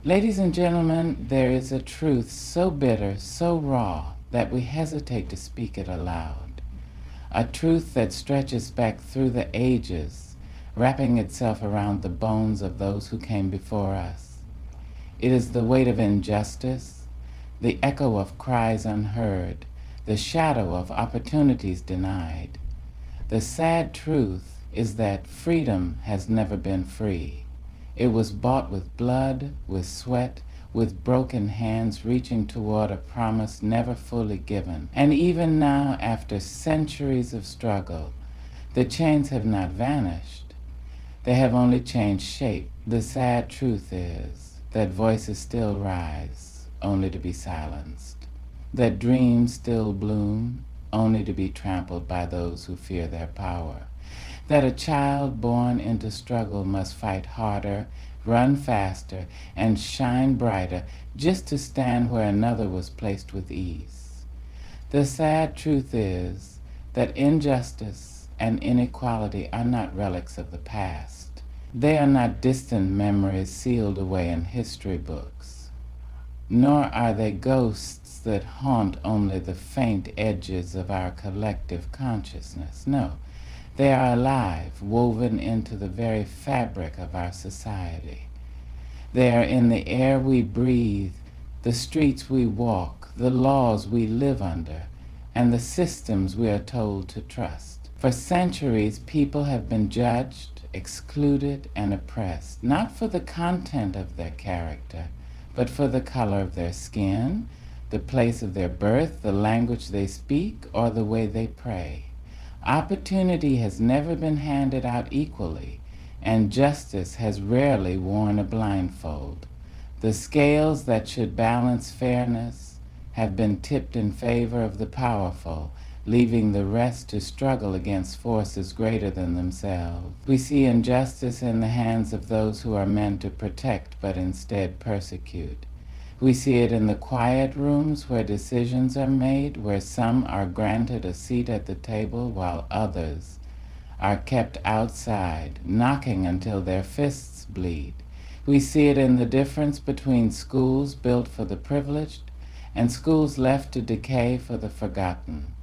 Ladies and gentlemen, there is a truth so bitter, so raw, that we hesitate to speak it aloud. A truth that stretches back through the ages, wrapping itself around the bones of those who came before us. It is the weight of injustice, the echo of cries unheard, the shadow of opportunities denied. The sad truth is that freedom has never been free. It was bought with blood, with sweat, with broken hands reaching toward a promise never fully given. And even now, after centuries of struggle, the chains have not vanished. They have only changed shape. The sad truth is that voices still rise, only to be silenced. That dreams still bloom, only to be trampled by those who fear their power. That a child born into struggle must fight harder, run faster, and shine brighter just to stand where another was placed with ease. The sad truth is that injustice and inequality are not relics of the past. They are not distant memories sealed away in history books, nor are they ghosts that haunt only the faint edges of our collective consciousness. No. They are alive, woven into the very fabric of our society. They are in the air we breathe, the streets we walk, the laws we live under, and the systems we are told to trust. For centuries, people have been judged, excluded, and oppressed, not for the content of their character, but for the color of their skin, the place of their birth, the language they speak, or the way they pray. Opportunity has never been handed out equally, and justice has rarely worn a blindfold. The scales that should balance fairness have been tipped in favor of the powerful, leaving the rest to struggle against forces greater than themselves. We see injustice in the hands of those who are meant to protect but instead persecute. We see it in the quiet rooms where decisions are made, where some are granted a seat at the table while others are kept outside, knocking until their fists bleed. We see it in the difference between schools built for the privileged and schools left to decay for the forgotten.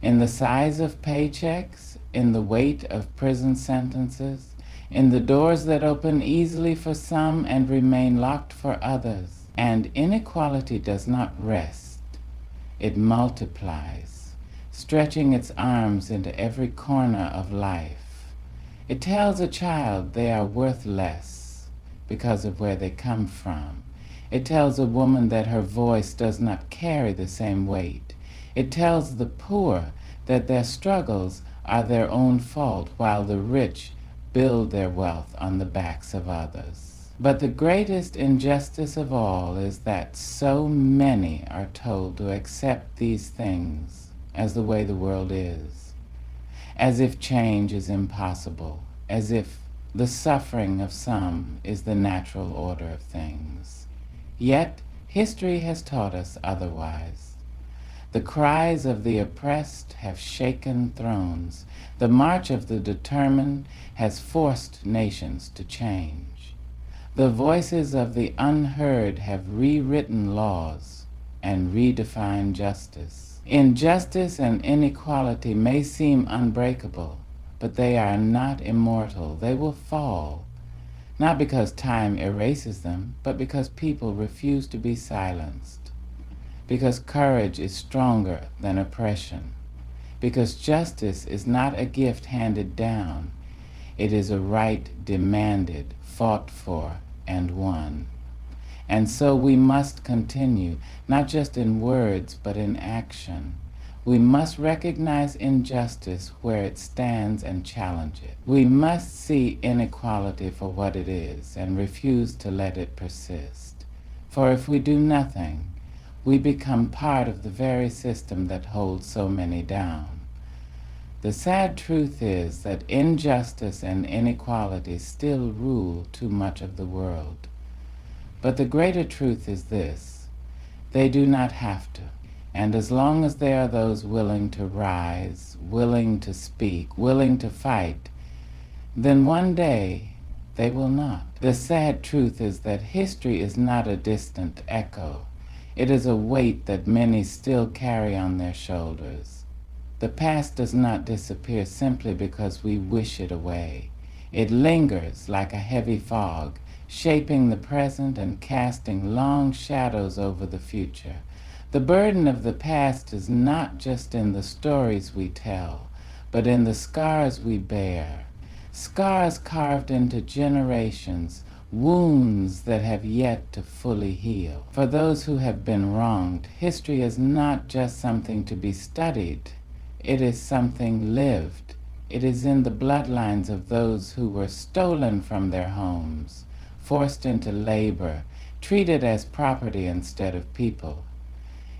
In the size of paychecks, in the weight of prison sentences, in the doors that open easily for some and remain locked for others. And inequality does not rest. It multiplies, stretching its arms into every corner of life. It tells a child they are worth less because of where they come from. It tells a woman that her voice does not carry the same weight. It tells the poor that their struggles are their own fault, while the rich build their wealth on the backs of others. But the greatest injustice of all is that so many are told to accept these things as the way the world is, as if change is impossible, as if the suffering of some is the natural order of things. Yet history has taught us otherwise. The cries of the oppressed have shaken thrones. The march of the determined has forced nations to change. The voices of the unheard have rewritten laws and redefined justice. Injustice and inequality may seem unbreakable, but they are not immortal. They will fall, not because time erases them, but because people refuse to be silenced, because courage is stronger than oppression, because justice is not a gift handed down. It is a right demanded, fought for, and won. And so we must continue, not just in words, but in action. We must recognize injustice where it stands and challenge it. We must see inequality for what it is and refuse to let it persist. For if we do nothing, we become part of the very system that holds so many down. The sad truth is that injustice and inequality still rule too much of the world. But the greater truth is this: they do not have to. And as long as there are those willing to rise, willing to speak, willing to fight, then one day They will not. The sad truth is that history is not a distant echo. It is a weight that many still carry on their shoulders. The past does not disappear simply because we wish it away. It lingers like a heavy fog, shaping the present and casting long shadows over the future. The burden of the past is not just in the stories we tell, but in the scars we bear. Scars carved into generations, wounds that have yet to fully heal. For those who have been wronged, history is not just something to be studied. It is something lived. It is in the bloodlines of those who were stolen from their homes, forced into labor, treated as property instead of people.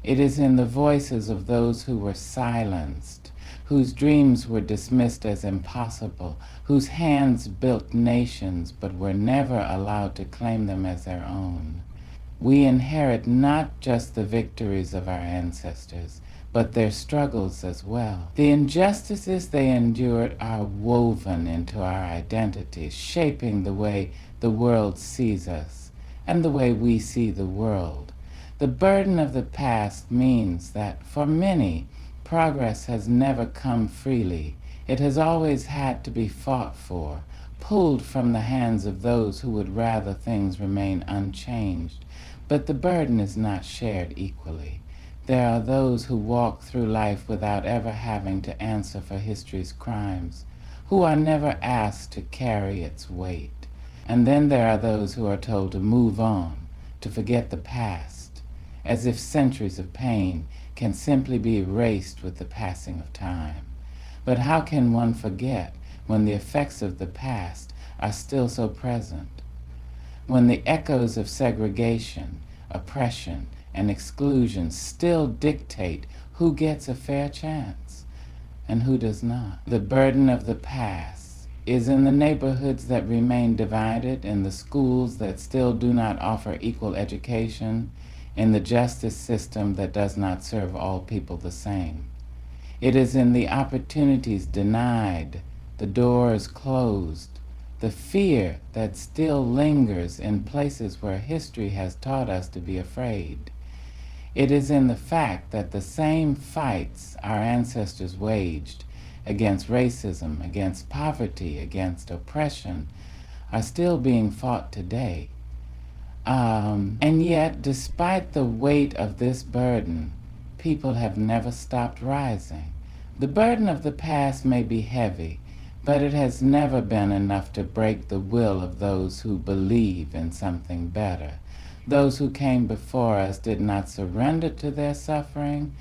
It is in the voices of those who were silenced, whose dreams were dismissed as impossible, whose hands built nations but were never allowed to claim them as their own. We inherit not just the victories of our ancestors, but their struggles as well. The injustices they endured are woven into our identities, shaping the way the world sees us and the way we see the world. The burden of the past means that, for many, progress has never come freely. It has always had to be fought for, pulled from the hands of those who would rather things remain unchanged. But the burden is not shared equally. There are those who walk through life without ever having to answer for history's crimes, who are never asked to carry its weight. And then there are those who are told to move on, to forget the past, as if centuries of pain can simply be erased with the passing of time. But how can one forget when the effects of the past are still so present? When the echoes of segregation, oppression, and exclusion still dictate who gets a fair chance and who does not. The burden of the past is in the neighborhoods that remain divided, in the schools that still do not offer equal education, in the justice system that does not serve all people the same. It is in the opportunities denied, the doors closed, the fear that still lingers in places where history has taught us to be afraid. It is in the fact that the same fights our ancestors waged against racism, against poverty, against oppression, are still being fought today. And yet, despite the weight of this burden, people have never stopped rising. The burden of the past may be heavy, but it has never been enough to break the will of those who believe in something better. Those who came before us did not surrender to their suffering.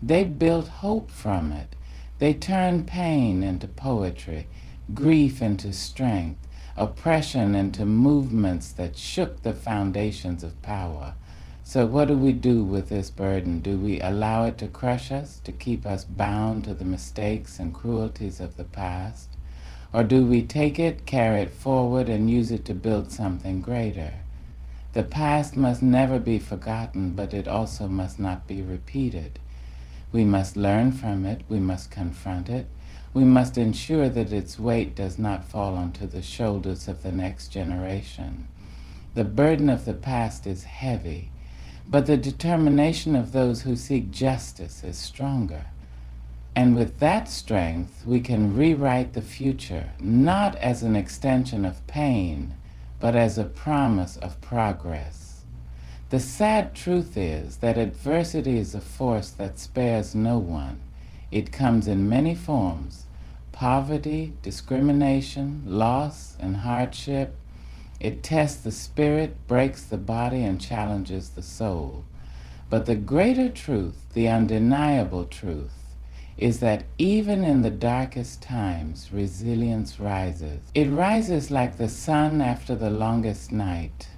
They built hope from it. They turned pain into poetry, grief into strength, oppression into movements that shook the foundations of power. So what do we do with this burden? Do we allow it to crush us, to keep us bound to the mistakes and cruelties of the past? Or do we take it, carry it forward, and use it to build something greater? The past must never be forgotten, but it also must not be repeated. We must learn from it, we must confront it, we must ensure that its weight does not fall onto the shoulders of the next generation. The burden of the past is heavy, but the determination of those who seek justice is stronger. And with that strength, we can rewrite the future, not as an extension of pain, but as a promise of progress. The sad truth is that adversity is a force that spares no one. It comes in many forms: poverty, discrimination, loss, and hardship. It tests the spirit, breaks the body, and challenges the soul. But the greater truth, the undeniable truth, is that even in the darkest times, resilience rises. It rises like the sun after the longest night.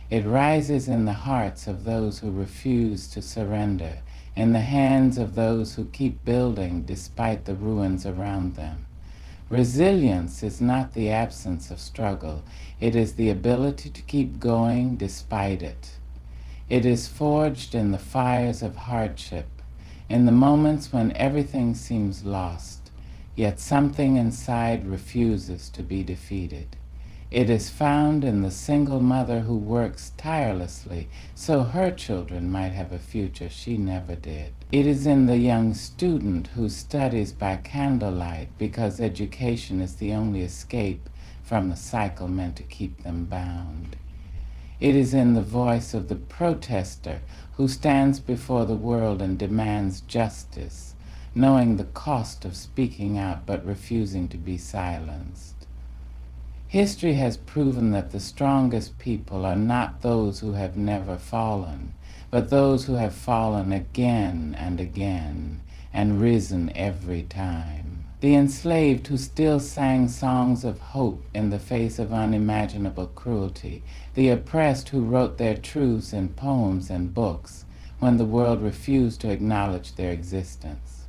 It rises in the hearts of those who refuse to surrender, in the hands of those who keep building despite the ruins around them. Resilience is not the absence of struggle. It is the ability to keep going despite it. It is forged in the fires of hardship, in the moments when everything seems lost, yet something inside refuses to be defeated. It is found in the single mother who works tirelessly so her children might have a future she never did. It is in the young student who studies by candlelight because education is the only escape from the cycle meant to keep them bound. It is in the voice of the protester who stands before the world and demands justice, knowing the cost of speaking out but refusing to be silenced. History has proven that the strongest people are not those who have never fallen, but those who have fallen again and again and risen every time. The enslaved who still sang songs of hope in the face of unimaginable cruelty, the oppressed who wrote their truths in poems and books when the world refused to acknowledge their existence.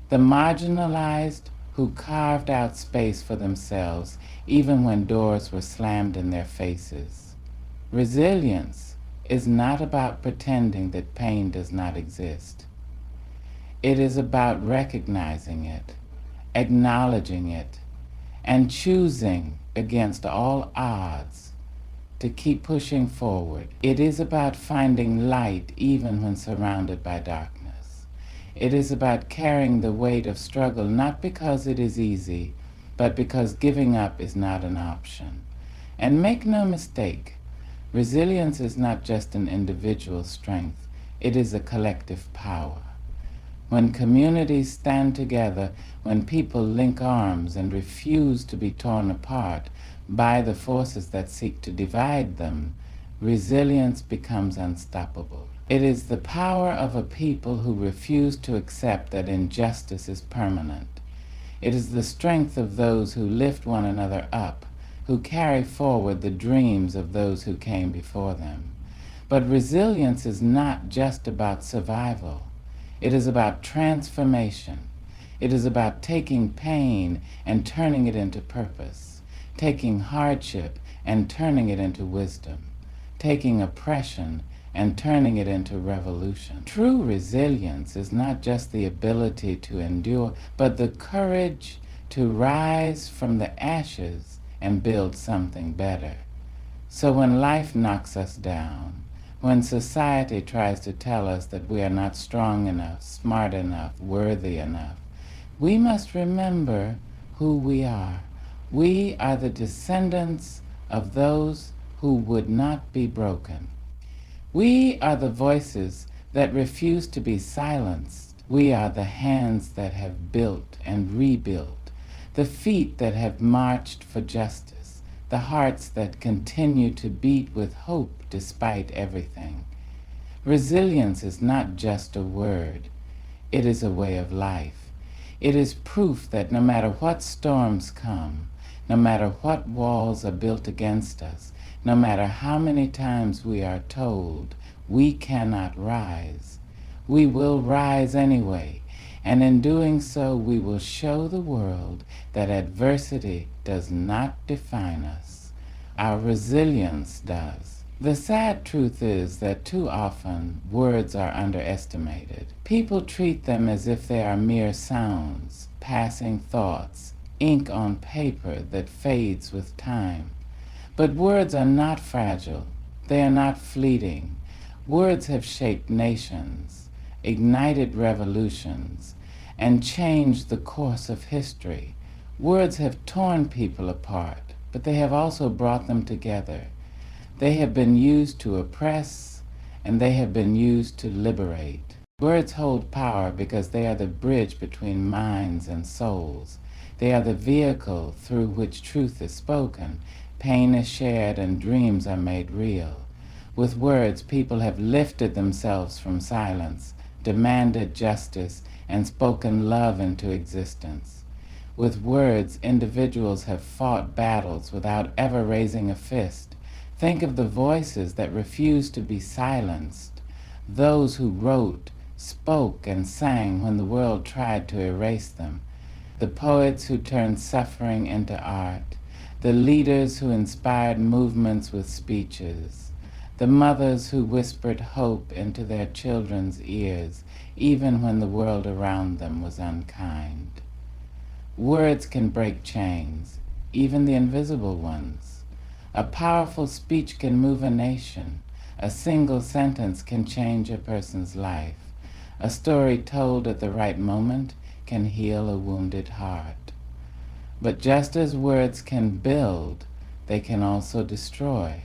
The marginalized who carved out space for themselves even when doors were slammed in their faces. Resilience is not about pretending that pain does not exist. It is about recognizing it, acknowledging it, and choosing against all odds to keep pushing forward. It is about finding light even when surrounded by darkness. It is about carrying the weight of struggle not because it is easy, but because giving up is not an option. And make no mistake, resilience is not just an individual strength, it is a collective power. When communities stand together, when people link arms and refuse to be torn apart by the forces that seek to divide them, resilience becomes unstoppable. It is the power of a people who refuse to accept that injustice is permanent. It is the strength of those who lift one another up, who carry forward the dreams of those who came before them. But resilience is not just about survival. It is about transformation. It is about taking pain and turning it into purpose, taking hardship and turning it into wisdom, taking oppression and turning it into revolution. True resilience is not just the ability to endure, but the courage to rise from the ashes and build something better. So when life knocks us down, when society tries to tell us that we are not strong enough, smart enough, worthy enough, we must remember who we are. We are the descendants of those who would not be broken. We are the voices that refuse to be silenced. We are the hands that have built and rebuilt, the feet that have marched for justice, the hearts that continue to beat with hope despite everything. Resilience is not just a word, it is a way of life. It is proof that no matter what storms come, no matter what walls are built against us, no matter how many times we are told we cannot rise, we will rise anyway, and in doing so we will show the world that adversity does not define us. Our resilience does. The sad truth is that too often words are underestimated. People treat them as if they are mere sounds, passing thoughts, ink on paper that fades with time. But words are not fragile. They are not fleeting. Words have shaped nations, ignited revolutions, and changed the course of history. Words have torn people apart, but they have also brought them together. They have been used to oppress, and they have been used to liberate. Words hold power because they are the bridge between minds and souls. They are the vehicle through which truth is spoken, pain is shared, and dreams are made real. With words, people have lifted themselves from silence, demanded justice, and spoken love into existence. With words, individuals have fought battles without ever raising a fist. Think of the voices that refused to be silenced, those who wrote, spoke, and sang when the world tried to erase them, the poets who turned suffering into art, the leaders who inspired movements with speeches, the mothers who whispered hope into their children's ears, even when the world around them was unkind. Words can break chains, even the invisible ones. A powerful speech can move a nation. A single sentence can change a person's life. A story told at the right moment can heal a wounded heart. But just as words can build, they can also destroy.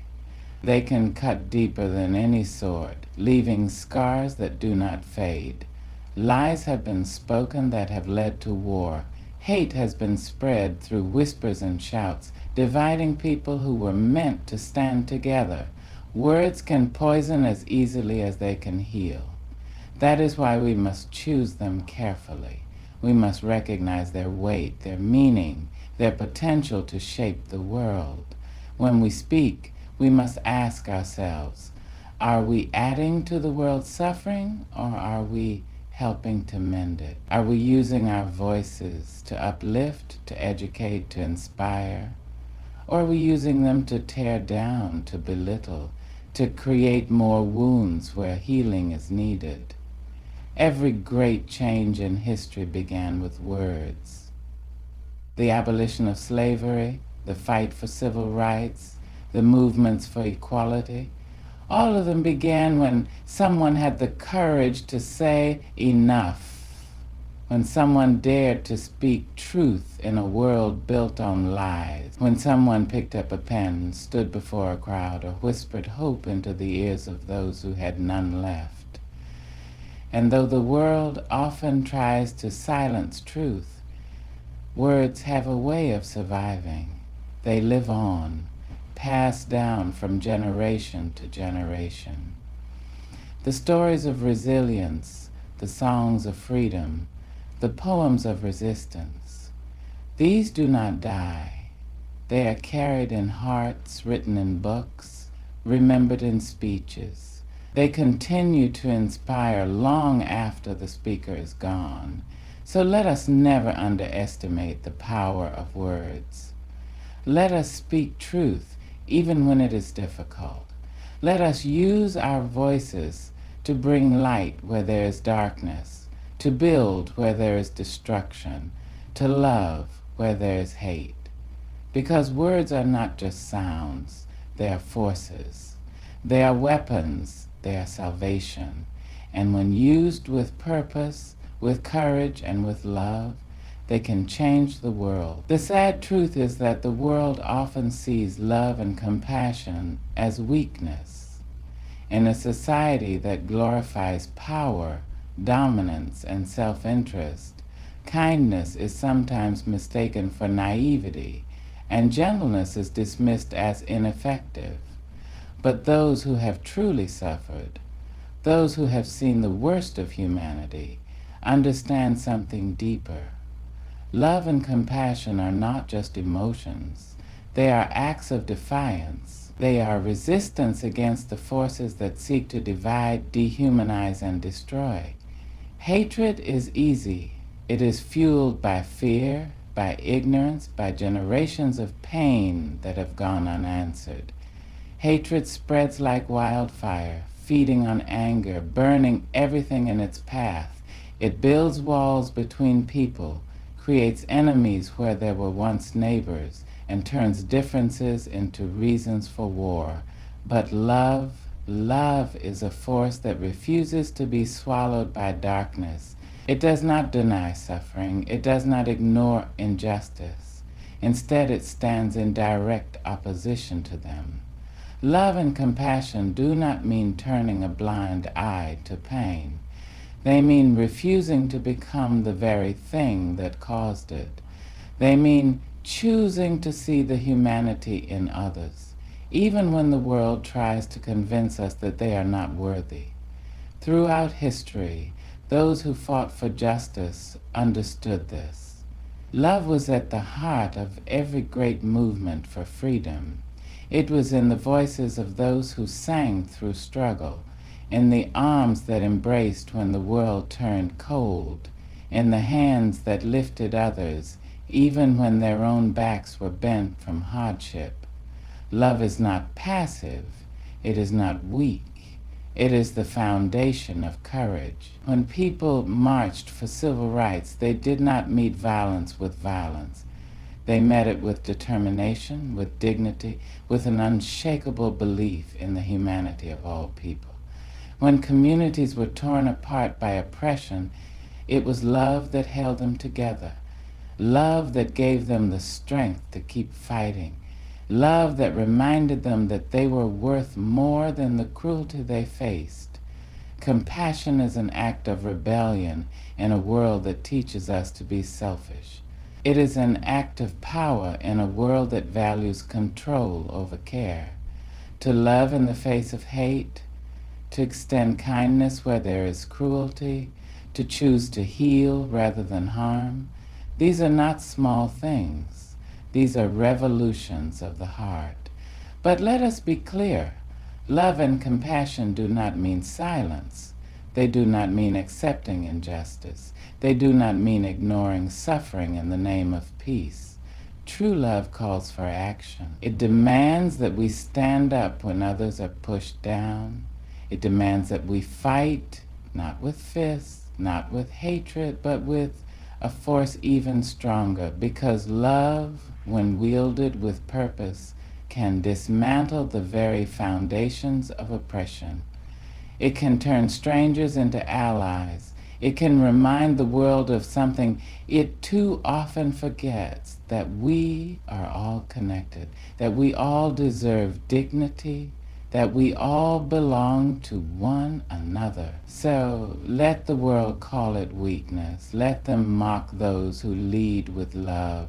They can cut deeper than any sword, leaving scars that do not fade. Lies have been spoken that have led to war. Hate has been spread through whispers and shouts, dividing people who were meant to stand together. Words can poison as easily as they can heal. That is why we must choose them carefully. We must recognize their weight, their meaning, their potential to shape the world. When we speak, we must ask ourselves, are we adding to the world's suffering, or are we helping to mend it? Are we using our voices to uplift, to educate, to inspire? Or are we using them to tear down, to belittle, to create more wounds where healing is needed? Every great change in history began with words. The abolition of slavery, the fight for civil rights, the movements for equality, all of them began when someone had the courage to say enough, when someone dared to speak truth in a world built on lies, when someone picked up a pen, stood before a crowd, or whispered hope into the ears of those who had none left. And though the world often tries to silence truth, words have a way of surviving. They live on, passed down from generation to generation. The stories of resilience, the songs of freedom, the poems of resistance, these do not die. They are carried in hearts, written in books, remembered in speeches. They continue to inspire long after the speaker is gone. So let us never underestimate the power of words. Let us speak truth, even when it is difficult. Let us use our voices to bring light where there is darkness, to build where there is destruction, to love where there is hate. Because words are not just sounds, they are forces. They are weapons, they are salvation. And when used with purpose, with courage, and with love, they can change the world. The sad truth is that the world often sees love and compassion as weakness. In a society that glorifies power, dominance, and self-interest, kindness is sometimes mistaken for naivety, and gentleness is dismissed as ineffective. But those who have truly suffered, those who have seen the worst of humanity, understand something deeper. Love and compassion are not just emotions. They are acts of defiance. They are resistance against the forces that seek to divide, dehumanize, and destroy. Hatred is easy. It is fueled by fear, by ignorance, by generations of pain that have gone unanswered. Hatred spreads like wildfire, feeding on anger, burning everything in its path. It builds walls between people, creates enemies where there were once neighbors, and turns differences into reasons for war. But love is a force that refuses to be swallowed by darkness. It does not deny suffering. It does not ignore injustice. Instead, it stands in direct opposition to them. Love and compassion do not mean turning a blind eye to pain. They mean refusing to become the very thing that caused it. They mean choosing to see the humanity in others, even when the world tries to convince us that they are not worthy. Throughout history, those who fought for justice understood this. Love was at the heart of every great movement for freedom. It was in the voices of those who sang through struggle, in the arms that embraced when the world turned cold, in the hands that lifted others, even when their own backs were bent from hardship. Love is not passive. It is not weak. It is the foundation of courage. When people marched for civil rights, they did not meet violence with violence. They met it with determination, with dignity, with an unshakable belief in the humanity of all people. When communities were torn apart by oppression, it was love that held them together. Love that gave them the strength to keep fighting. Love that reminded them that they were worth more than the cruelty they faced. Compassion is an act of rebellion in a world that teaches us to be selfish. It is an act of power in a world that values control over care. To love in the face of hate, to extend kindness where there is cruelty, to choose to heal rather than harm. These are not small things. These are revolutions of the heart. But let us be clear. Love and compassion do not mean silence. They do not mean accepting injustice. They do not mean ignoring suffering in the name of peace. True love calls for action. It demands that we stand up when others are pushed down. It demands that we fight, not with fists, not with hatred, but with a force even stronger, because love, when wielded with purpose, can dismantle the very foundations of oppression. It can turn strangers into allies. It can remind the world of something it too often forgets, that we are all connected, that we all deserve dignity, that we all belong to one another. So let the world call it weakness. Let them mock those who lead with love,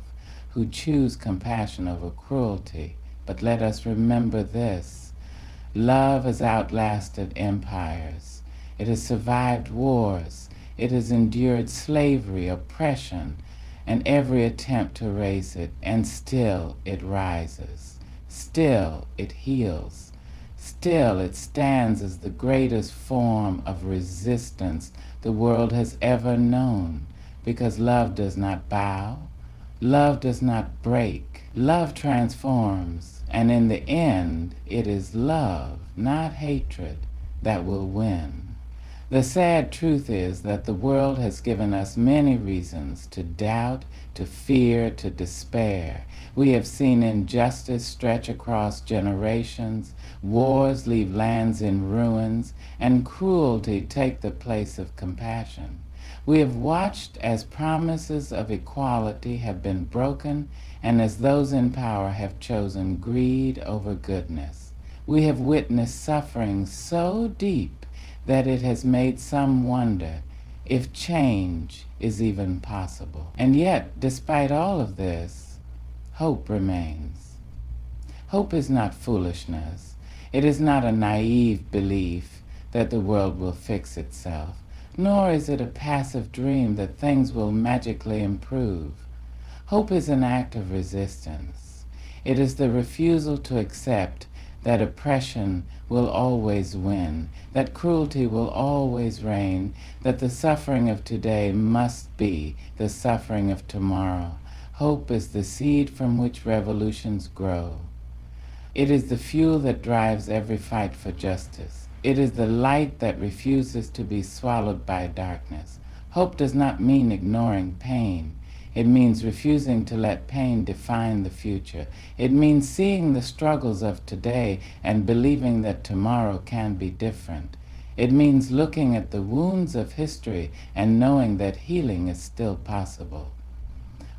who choose compassion over cruelty. But let us remember this. Love has outlasted empires. It has survived wars. It has endured slavery, oppression, and every attempt to erase it. And still it rises. Still it heals. Still it stands as the greatest form of resistance the world has ever known. Because love does not bow. Love does not break. Love transforms. And in the end, it is love, not hatred, that will win. The sad truth is that the world has given us many reasons to doubt, to fear, to despair. We have seen injustice stretch across generations, wars leave lands in ruins, and cruelty take the place of compassion. We have watched as promises of equality have been broken and as those in power have chosen greed over goodness. We have witnessed suffering so deep that it has made some wonder if change is even possible. And yet, despite all of this, hope remains. Hope is not foolishness. It is not a naive belief that the world will fix itself, nor is it a passive dream that things will magically improve. Hope is an act of resistance. It is the refusal to accept that oppression will always win, that cruelty will always reign, that the suffering of today must be the suffering of tomorrow. Hope is the seed from which revolutions grow. It is the fuel that drives every fight for justice. It is the light that refuses to be swallowed by darkness. Hope does not mean ignoring pain. It means refusing to let pain define the future. It means seeing the struggles of today and believing that tomorrow can be different. It means looking at the wounds of history and knowing that healing is still possible.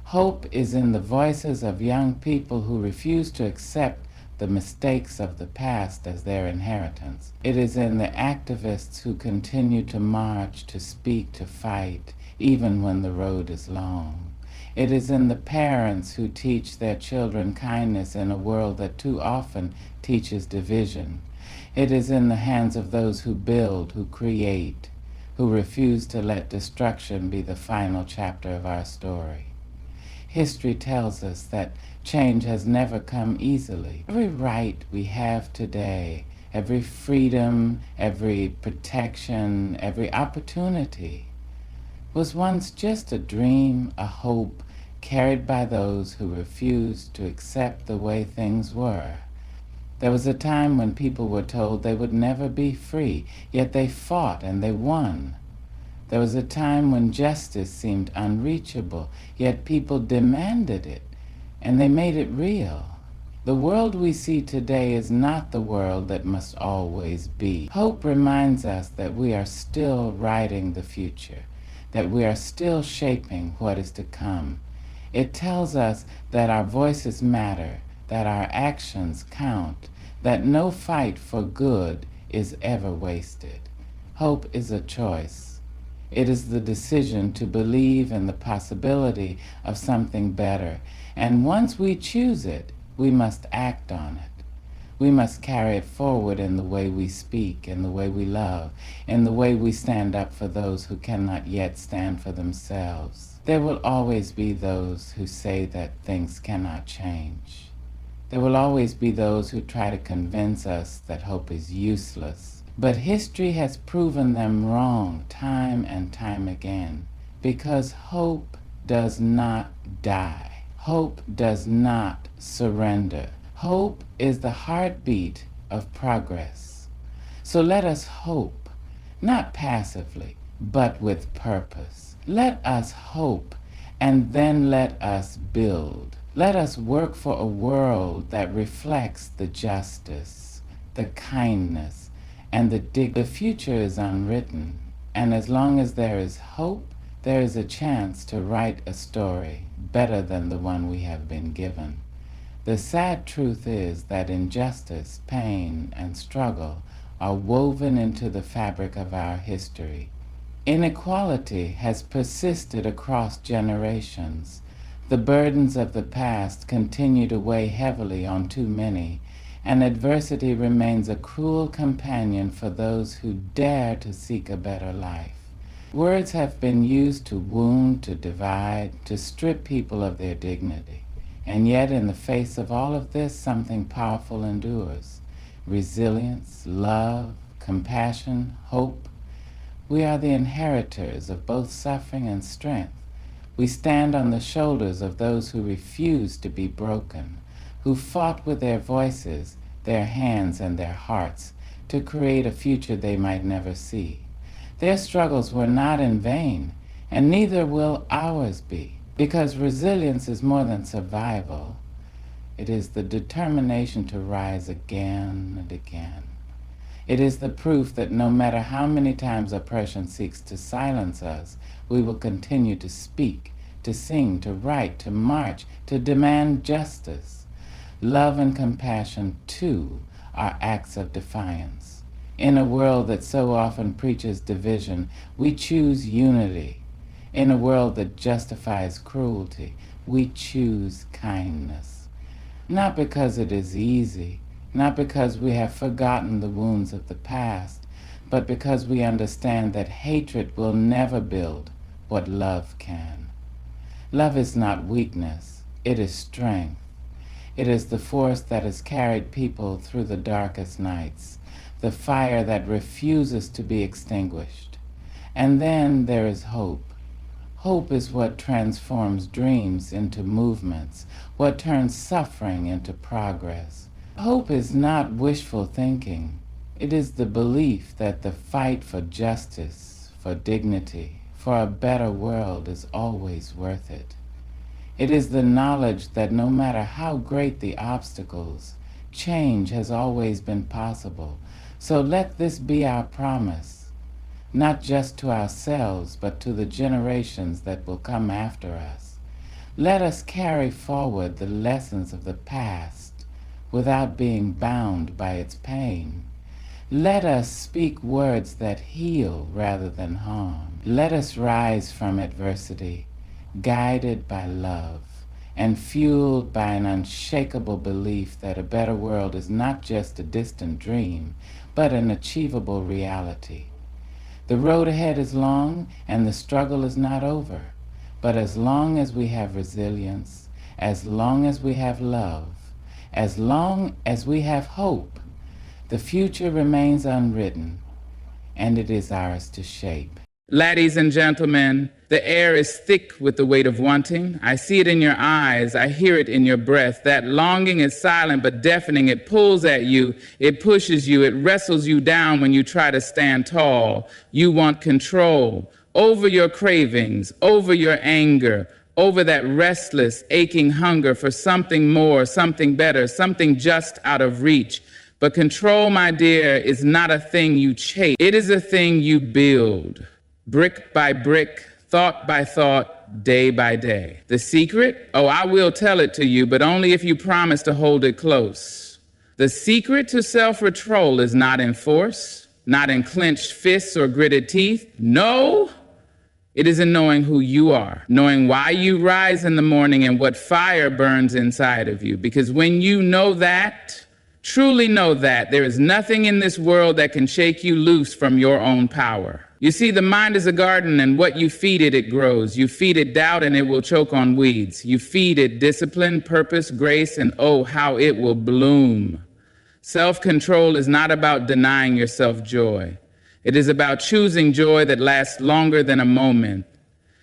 Hope is in the voices of young people who refuse to accept the mistakes of the past as their inheritance. It is in the activists who continue to march, to speak, to fight, even when the road is long. It is in the parents who teach their children kindness in a world that too often teaches division. It is in the hands of those who build, who create, who refuse to let destruction be the final chapter of our story. History tells us that change has never come easily. Every right we have today, every freedom, every protection, every opportunity was once just a dream, a hope, carried by those who refused to accept the way things were. There was a time when people were told they would never be free, yet they fought and they won. There was a time when justice seemed unreachable, yet people demanded it. and they made it real. The world we see today is not the world that must always be. Hope reminds us that we are still writing the future, that we are still shaping what is to come. It tells us that our voices matter, that our actions count, that no fight for good is ever wasted. Hope is a choice. It is the decision to believe in the possibility of something better, and once we choose it, we must act on it. We must carry it forward in the way we speak, in the way we love, in the way we stand up for those who cannot yet stand for themselves. There will always be those who say that things cannot change. There will always be those who try to convince us that hope is useless. But history has proven them wrong time and time again, because hope does not die. Hope does not surrender. Hope is the heartbeat of progress. So let us hope, not passively, but with purpose. Let us hope, and then let us build. Let us work for a world that reflects the justice, the kindness, and the dignity. The future is unwritten, and as long as there is hope, there is a chance to write a story better than the one we have been given. The sad truth is that injustice, pain, and struggle are woven into the fabric of our history. Inequality has persisted across generations. The burdens of the past continue to weigh heavily on too many, and adversity remains a cruel companion for those who dare to seek a better life. Words have been used to wound, to divide, to strip people of their dignity. And yet, in the face of all of this, something powerful endures. Resilience, love, compassion, hope. We are the inheritors of both suffering and strength. We stand on the shoulders of those who refuse to be broken, who fought with their voices, their hands, and their hearts to create a future they might never see. Their struggles were not in vain, and neither will ours be, because resilience is more than survival. It is the determination to rise again and again. It is the proof that no matter how many times oppression seeks to silence us, we will continue to speak, to sing, to write, to march, to demand justice. Love and compassion, too, are acts of defiance. In a world that so often preaches division, we choose unity. In a world that justifies cruelty, we choose kindness. Not because it is easy, not because we have forgotten the wounds of the past, but because we understand that hatred will never build what love can. Love is not weakness, it is strength. It is the force that has carried people through the darkest nights, the fire that refuses to be extinguished. And then there is hope. Hope is what transforms dreams into movements, what turns suffering into progress. Hope is not wishful thinking. It is the belief that the fight for justice, for dignity, for a better world is always worth it. It is the knowledge that no matter how great the obstacles, change has always been possible. So let this be our promise, not just to ourselves, but to the generations that will come after us. Let us carry forward the lessons of the past without being bound by its pain. Let us speak words that heal rather than harm. Let us rise from adversity, guided by love, and fueled by an unshakable belief that a better world is not just a distant dream, but an achievable reality. The road ahead is long, and the struggle is not over. But as long as we have resilience, as long as we have love, as long as we have hope, the future remains unwritten, and it is ours to shape. Ladies and gentlemen, the air is thick with the weight of wanting. I see it in your eyes. I hear it in your breath. That longing is silent but deafening. It pulls at you. It pushes you. It wrestles you down when you try to stand tall. You want control over your cravings, over your anger, over that restless, aching hunger for something more, something better, something just out of reach. But control, my dear, is not a thing you chase. It is a thing you build, brick by brick, thought by thought, day by day. The secret? Oh, I will tell it to you, but only if you promise to hold it close. The secret to self-control is not in force, not in clenched fists or gritted teeth. No, it is in knowing who you are, knowing why you rise in the morning and what fire burns inside of you. Because when you know that, truly know that, there is nothing in this world that can shake you loose from your own power. You see, the mind is a garden, and what you feed it, it grows. You feed it doubt, and it will choke on weeds. You feed it discipline, purpose, grace, and oh, how it will bloom. Self-control is not about denying yourself joy. It is about choosing joy that lasts longer than a moment,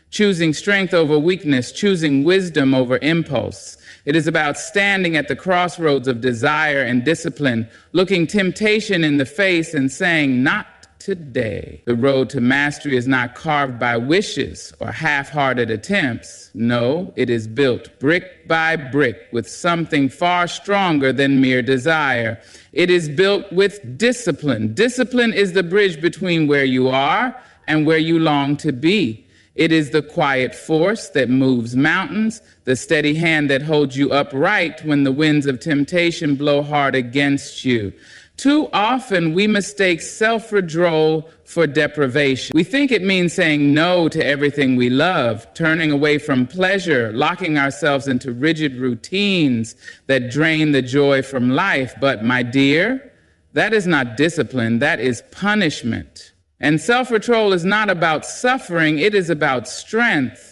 choosing strength over weakness, choosing wisdom over impulse. It is about standing at the crossroads of desire and discipline, looking temptation in the face and saying, not today. The road to mastery is not carved by wishes or half-hearted attempts. No, it is built brick by brick with something far stronger than mere desire. It is built with discipline. Discipline is the bridge between where you are and where you long to be. It is the quiet force that moves mountains, the steady hand that holds you upright when the winds of temptation blow hard against you. Too often, we mistake self-control for deprivation. We think it means saying no to everything we love, turning away from pleasure, locking ourselves into rigid routines that drain the joy from life. But, my dear, that is not discipline, that is punishment. And self-control is not about suffering, it is about strength.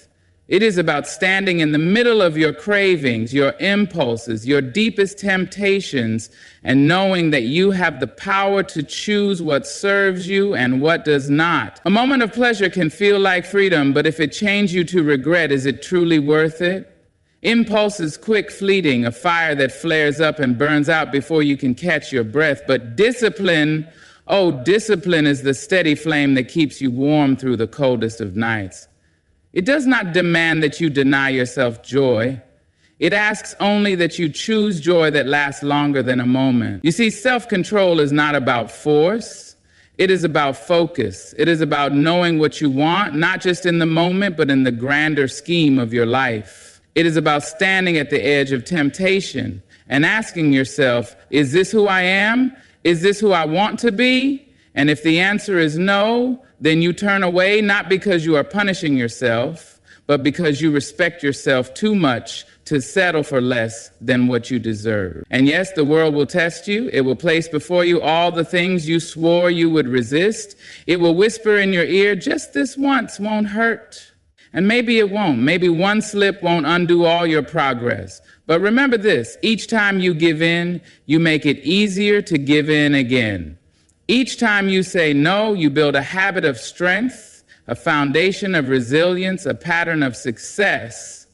It is about standing in the middle of your cravings, your impulses, your deepest temptations, and knowing that you have the power to choose what serves you and what does not. A moment of pleasure can feel like freedom, but if it chains you to regret, is it truly worth it? Impulse is quick, fleeting, a fire that flares up and burns out before you can catch your breath. But discipline, oh, discipline is the steady flame that keeps you warm through the coldest of nights. It does not demand that you deny yourself joy. It asks only that you choose joy that lasts longer than a moment. You see, self-control is not about force. It is about focus. It is about knowing what you want, not just in the moment, but in the grander scheme of your life. It is about standing at the edge of temptation and asking yourself, is this who I am? Is this who I want to be? And if the answer is no, then you turn away, not because you are punishing yourself, but because you respect yourself too much to settle for less than what you deserve. And yes, the world will test you. It will place before you all the things you swore you would resist. It will whisper in your ear, just this once won't hurt. And maybe it won't. Maybe one slip won't undo all your progress. But remember this, each time you give in, you make it easier to give in again. Each time you say no, you build a habit of strength, a foundation of resilience, a pattern of success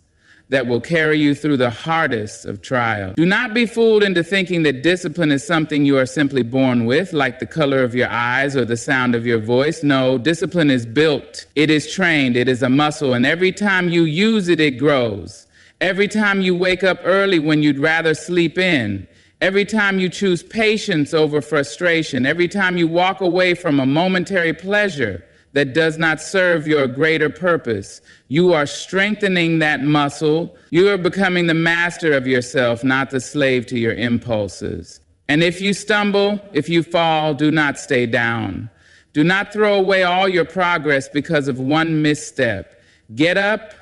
that will carry you through the hardest of trials. Do not be fooled into thinking that discipline is something you are simply born with, like the color of your eyes or the sound of your voice. No, discipline is built. It is trained. It is a muscle. And every time you use it, it grows. Every time you wake up early when you'd rather sleep in, every time you choose patience over frustration, every time you walk away from a momentary pleasure that does not serve your greater purpose, you are strengthening that muscle. You are becoming the master of yourself, not the slave to your impulses. And if you stumble, if you fall, do not stay down. Do not throw away all your progress because of one misstep. Get up,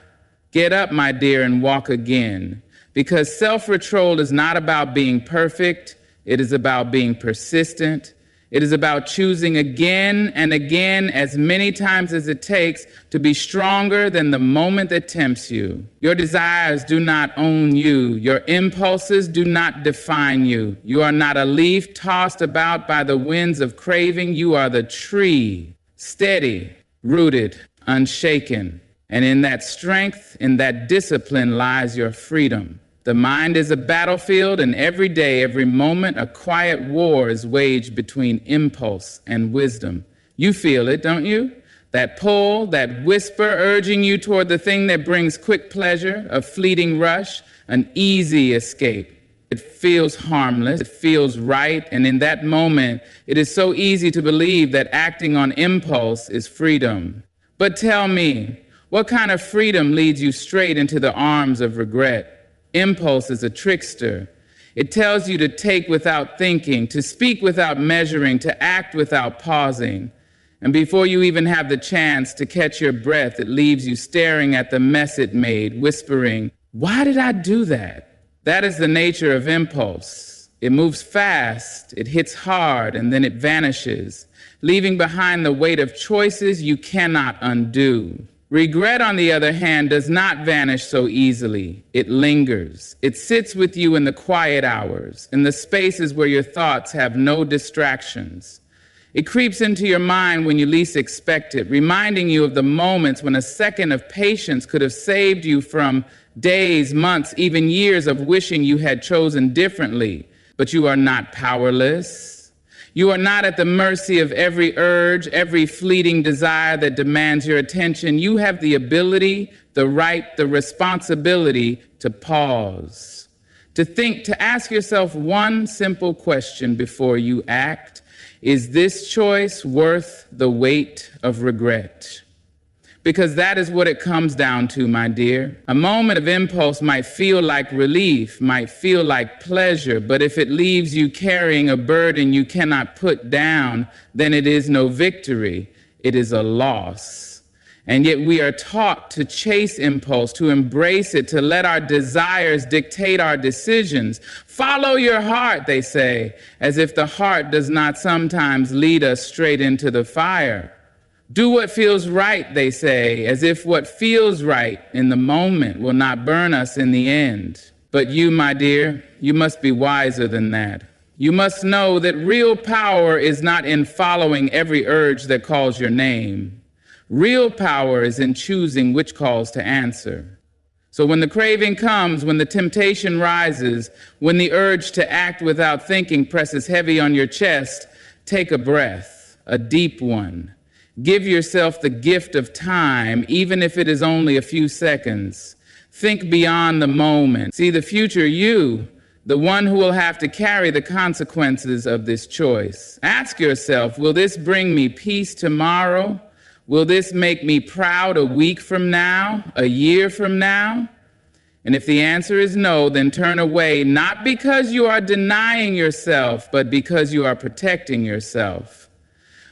my dear, and walk again. Because self-control is not about being perfect. It is about being persistent. It is about choosing again and again, as many times as it takes, to be stronger than the moment that tempts you. Your desires do not own you. Your impulses do not define you. You are not a leaf tossed about by the winds of craving. You are the tree, steady, rooted, unshaken. And in that strength, in that discipline lies your freedom. The mind is a battlefield, and every day, every moment, a quiet war is waged between impulse and wisdom. You feel it, don't you? that pull, that whisper urging you toward the thing that brings quick pleasure, a fleeting rush, an easy escape. It feels harmless, it feels right, and in that moment, it is so easy to believe that acting on impulse is freedom. But tell me, what kind of freedom leads you straight into the arms of regret? Impulse is a trickster. It tells you to take without thinking, to speak without measuring, to act without pausing. And before you even have the chance to catch your breath, it leaves you staring at the mess it made, whispering, "Why did I do that?" That is the nature of impulse. It moves fast, it hits hard, and then it vanishes, leaving behind the weight of choices you cannot undo. Regret, on the other hand, does not vanish so easily. It lingers. It sits with you in the quiet hours, in the spaces where your thoughts have no distractions. It creeps into your mind when you least expect it, reminding you of the moments when a second of patience could have saved you from days, months, even years of wishing you had chosen differently. But you are not powerless. You are not at the mercy of every urge, every fleeting desire that demands your attention. You have the ability, the right, the responsibility to pause, to think, to ask yourself one simple question before you act. Is this choice worth the weight of regret? Because that is what it comes down to, my dear. A moment of impulse might feel like relief, might feel like pleasure, but if it leaves you carrying a burden you cannot put down, then it is no victory. It is a loss. And yet we are taught to chase impulse, to embrace it, to let our desires dictate our decisions. Follow your heart, they say, as if the heart does not sometimes lead us straight into the fire. Do what feels right, they say, as if what feels right in the moment will not burn us in the end. But you, my dear, you must be wiser than that. You must know that real power is not in following every urge that calls your name. Real power is in choosing which calls to answer. So when the craving comes, when the temptation rises, when the urge to act without thinking presses heavy on your chest, take a breath, a deep one. Give yourself the gift of time, even if it is only a few seconds. Think beyond the moment. See the future you, the one who will have to carry the consequences of this choice. Ask yourself, will this bring me peace tomorrow? Will this make me proud a week from now, a year from now? And if the answer is no, then turn away, not because you are denying yourself, but because you are protecting yourself.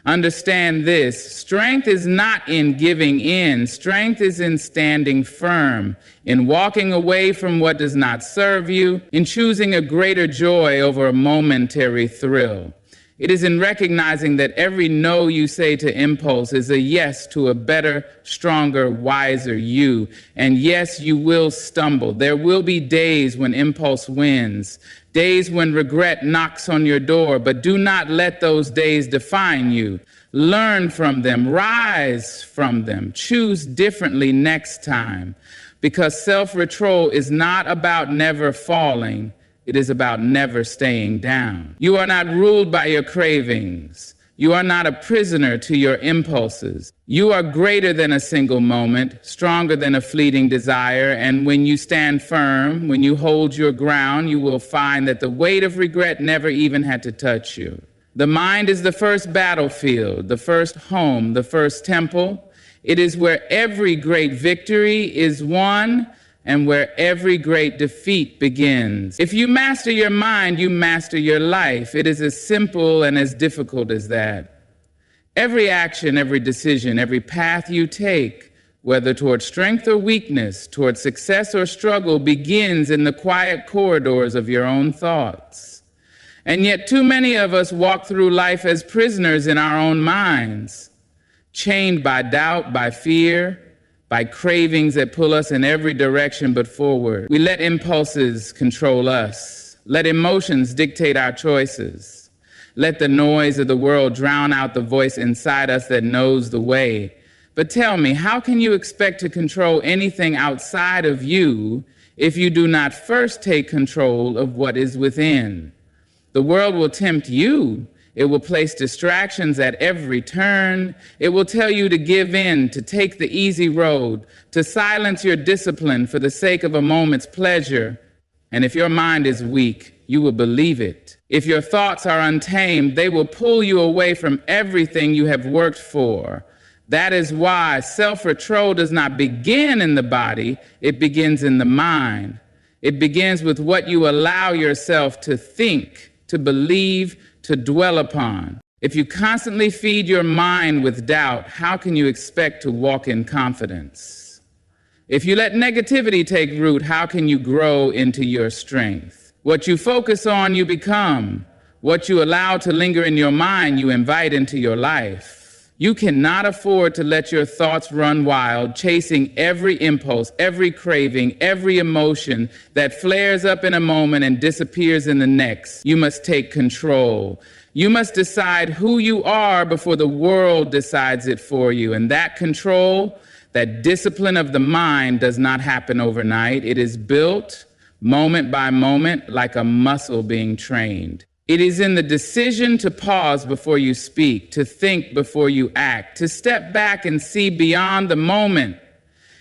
Understand this, strength is not in giving in. Strength is in standing firm, in walking away from what does not serve you, in choosing a greater joy over a momentary thrill. It is in recognizing that every no you say to impulse is a yes to a better, stronger, wiser you. And yes, you will stumble. There will be days when impulse wins, days when regret knocks on your door, but do not let those days define you. Learn from them, rise from them, choose differently next time, because self-control is not about never falling. It is about never staying down. You are not ruled by your cravings. You are not a prisoner to your impulses. You are greater than a single moment, stronger than a fleeting desire, and when you stand firm, when you hold your ground, you will find that the weight of regret never even had to touch you. The mind is the first battlefield, the first home, the first temple. It is where every great victory is won and where every great defeat begins. If you master your mind, you master your life. It is as simple and as difficult as that. Every action, every decision, every path you take, whether toward strength or weakness, toward success or struggle, begins in the quiet corridors of your own thoughts. And yet too many of us walk through life as prisoners in our own minds, chained by doubt, by fear, by cravings that pull us in every direction but forward. We let impulses control us. Let emotions dictate our choices. Let the noise of the world drown out the voice inside us that knows the way. But tell me, how can you expect to control anything outside of you if you do not first take control of what is within? The world will tempt you. It will place distractions at every turn. It will tell you to give in, to take the easy road, to silence your discipline for the sake of a moment's pleasure. And if your mind is weak, you will believe it. If your thoughts are untamed, they will pull you away from everything you have worked for. That is why self-control does not begin in the body, it begins in the mind. It begins with what you allow yourself to think, to believe, to dwell upon. If you constantly feed your mind with doubt, how can you expect to walk in confidence? If you let negativity take root, how can you grow into your strength? What you focus on, you become. What you allow to linger in your mind, you invite into your life. You cannot afford to let your thoughts run wild, chasing every impulse, every craving, every emotion that flares up in a moment and disappears in the next. You must take control. You must decide who you are before the world decides it for you. And that control, that discipline of the mind does not happen overnight. It is built moment by moment like a muscle being trained. It is in the decision to pause before you speak, to think before you act, to step back and see beyond the moment.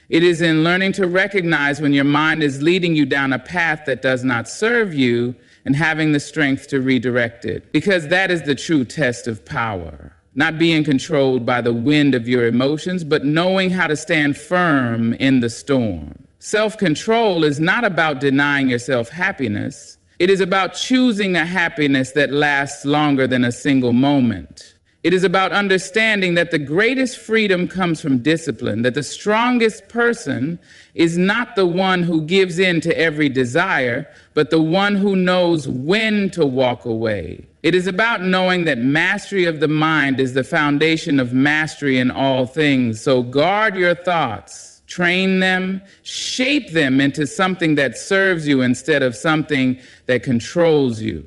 It is in learning to recognize when your mind is leading you down a path that does not serve you and having the strength to redirect it. Because that is the true test of power. Not being controlled by the wind of your emotions, but knowing how to stand firm in the storm. Self-control is not about denying yourself happiness. It is about choosing a happiness that lasts longer than a single moment. It is about understanding that the greatest freedom comes from discipline, that the strongest person is not the one who gives in to every desire, but the one who knows when to walk away. It is about knowing that mastery of the mind is the foundation of mastery in all things. So guard your thoughts. Train them, shape them into something that serves you instead of something that controls you.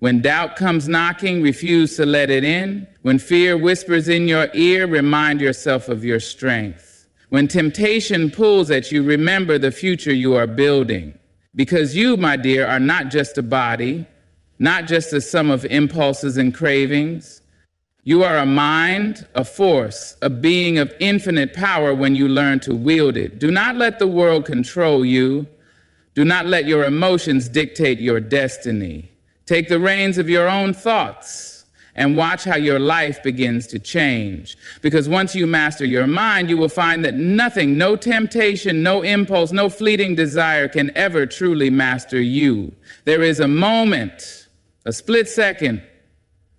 When doubt comes knocking, refuse to let it in. When fear whispers in your ear, remind yourself of your strength. When temptation pulls at you, remember the future you are building. Because you, my dear, are not just a body, not just a sum of impulses and cravings. You are a mind, a force, a being of infinite power when you learn to wield it. Do not let the world control you. Do not let your emotions dictate your destiny. Take the reins of your own thoughts and watch how your life begins to change. Because once you master your mind, you will find that nothing, no temptation, no impulse, no fleeting desire can ever truly master you. There is a moment, a split second,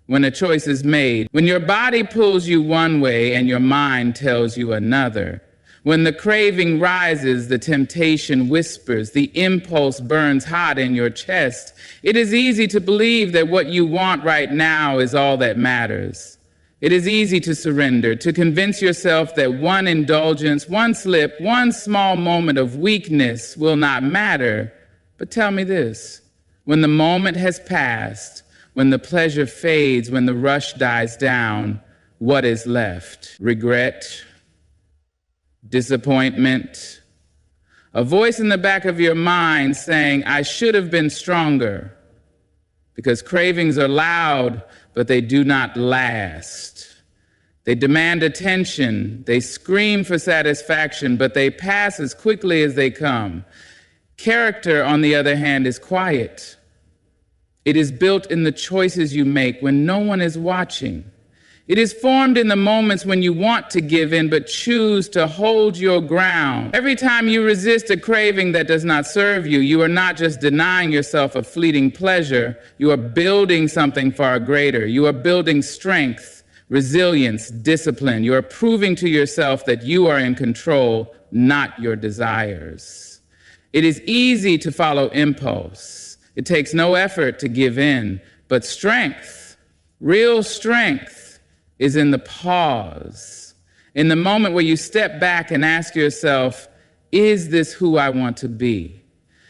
when a choice is made, when your body pulls you one way and your mind tells you another, when the craving rises, the temptation whispers, the impulse burns hot in your chest, it is easy to believe that what you want right now is all that matters. It is easy to surrender, to convince yourself that one indulgence, one slip, one small moment of weakness will not matter. But tell me this, when the moment has passed, when the pleasure fades, when the rush dies down, what is left? Regret, disappointment, a voice in the back of your mind saying, I should have been stronger. Because cravings are loud, but they do not last. They demand attention, they scream for satisfaction, but they pass as quickly as they come. Character, on the other hand, is quiet. It is built in the choices you make when no one is watching. It is formed in the moments when you want to give in but choose to hold your ground. Every time you resist a craving that does not serve you, you are not just denying yourself a fleeting pleasure, you are building something far greater. You are building strength, resilience, discipline. You are proving to yourself that you are in control, not your desires. It is easy to follow impulse. It takes no effort to give in, but strength, real strength, is in the pause, in the moment where you step back and ask yourself, is this who I want to be?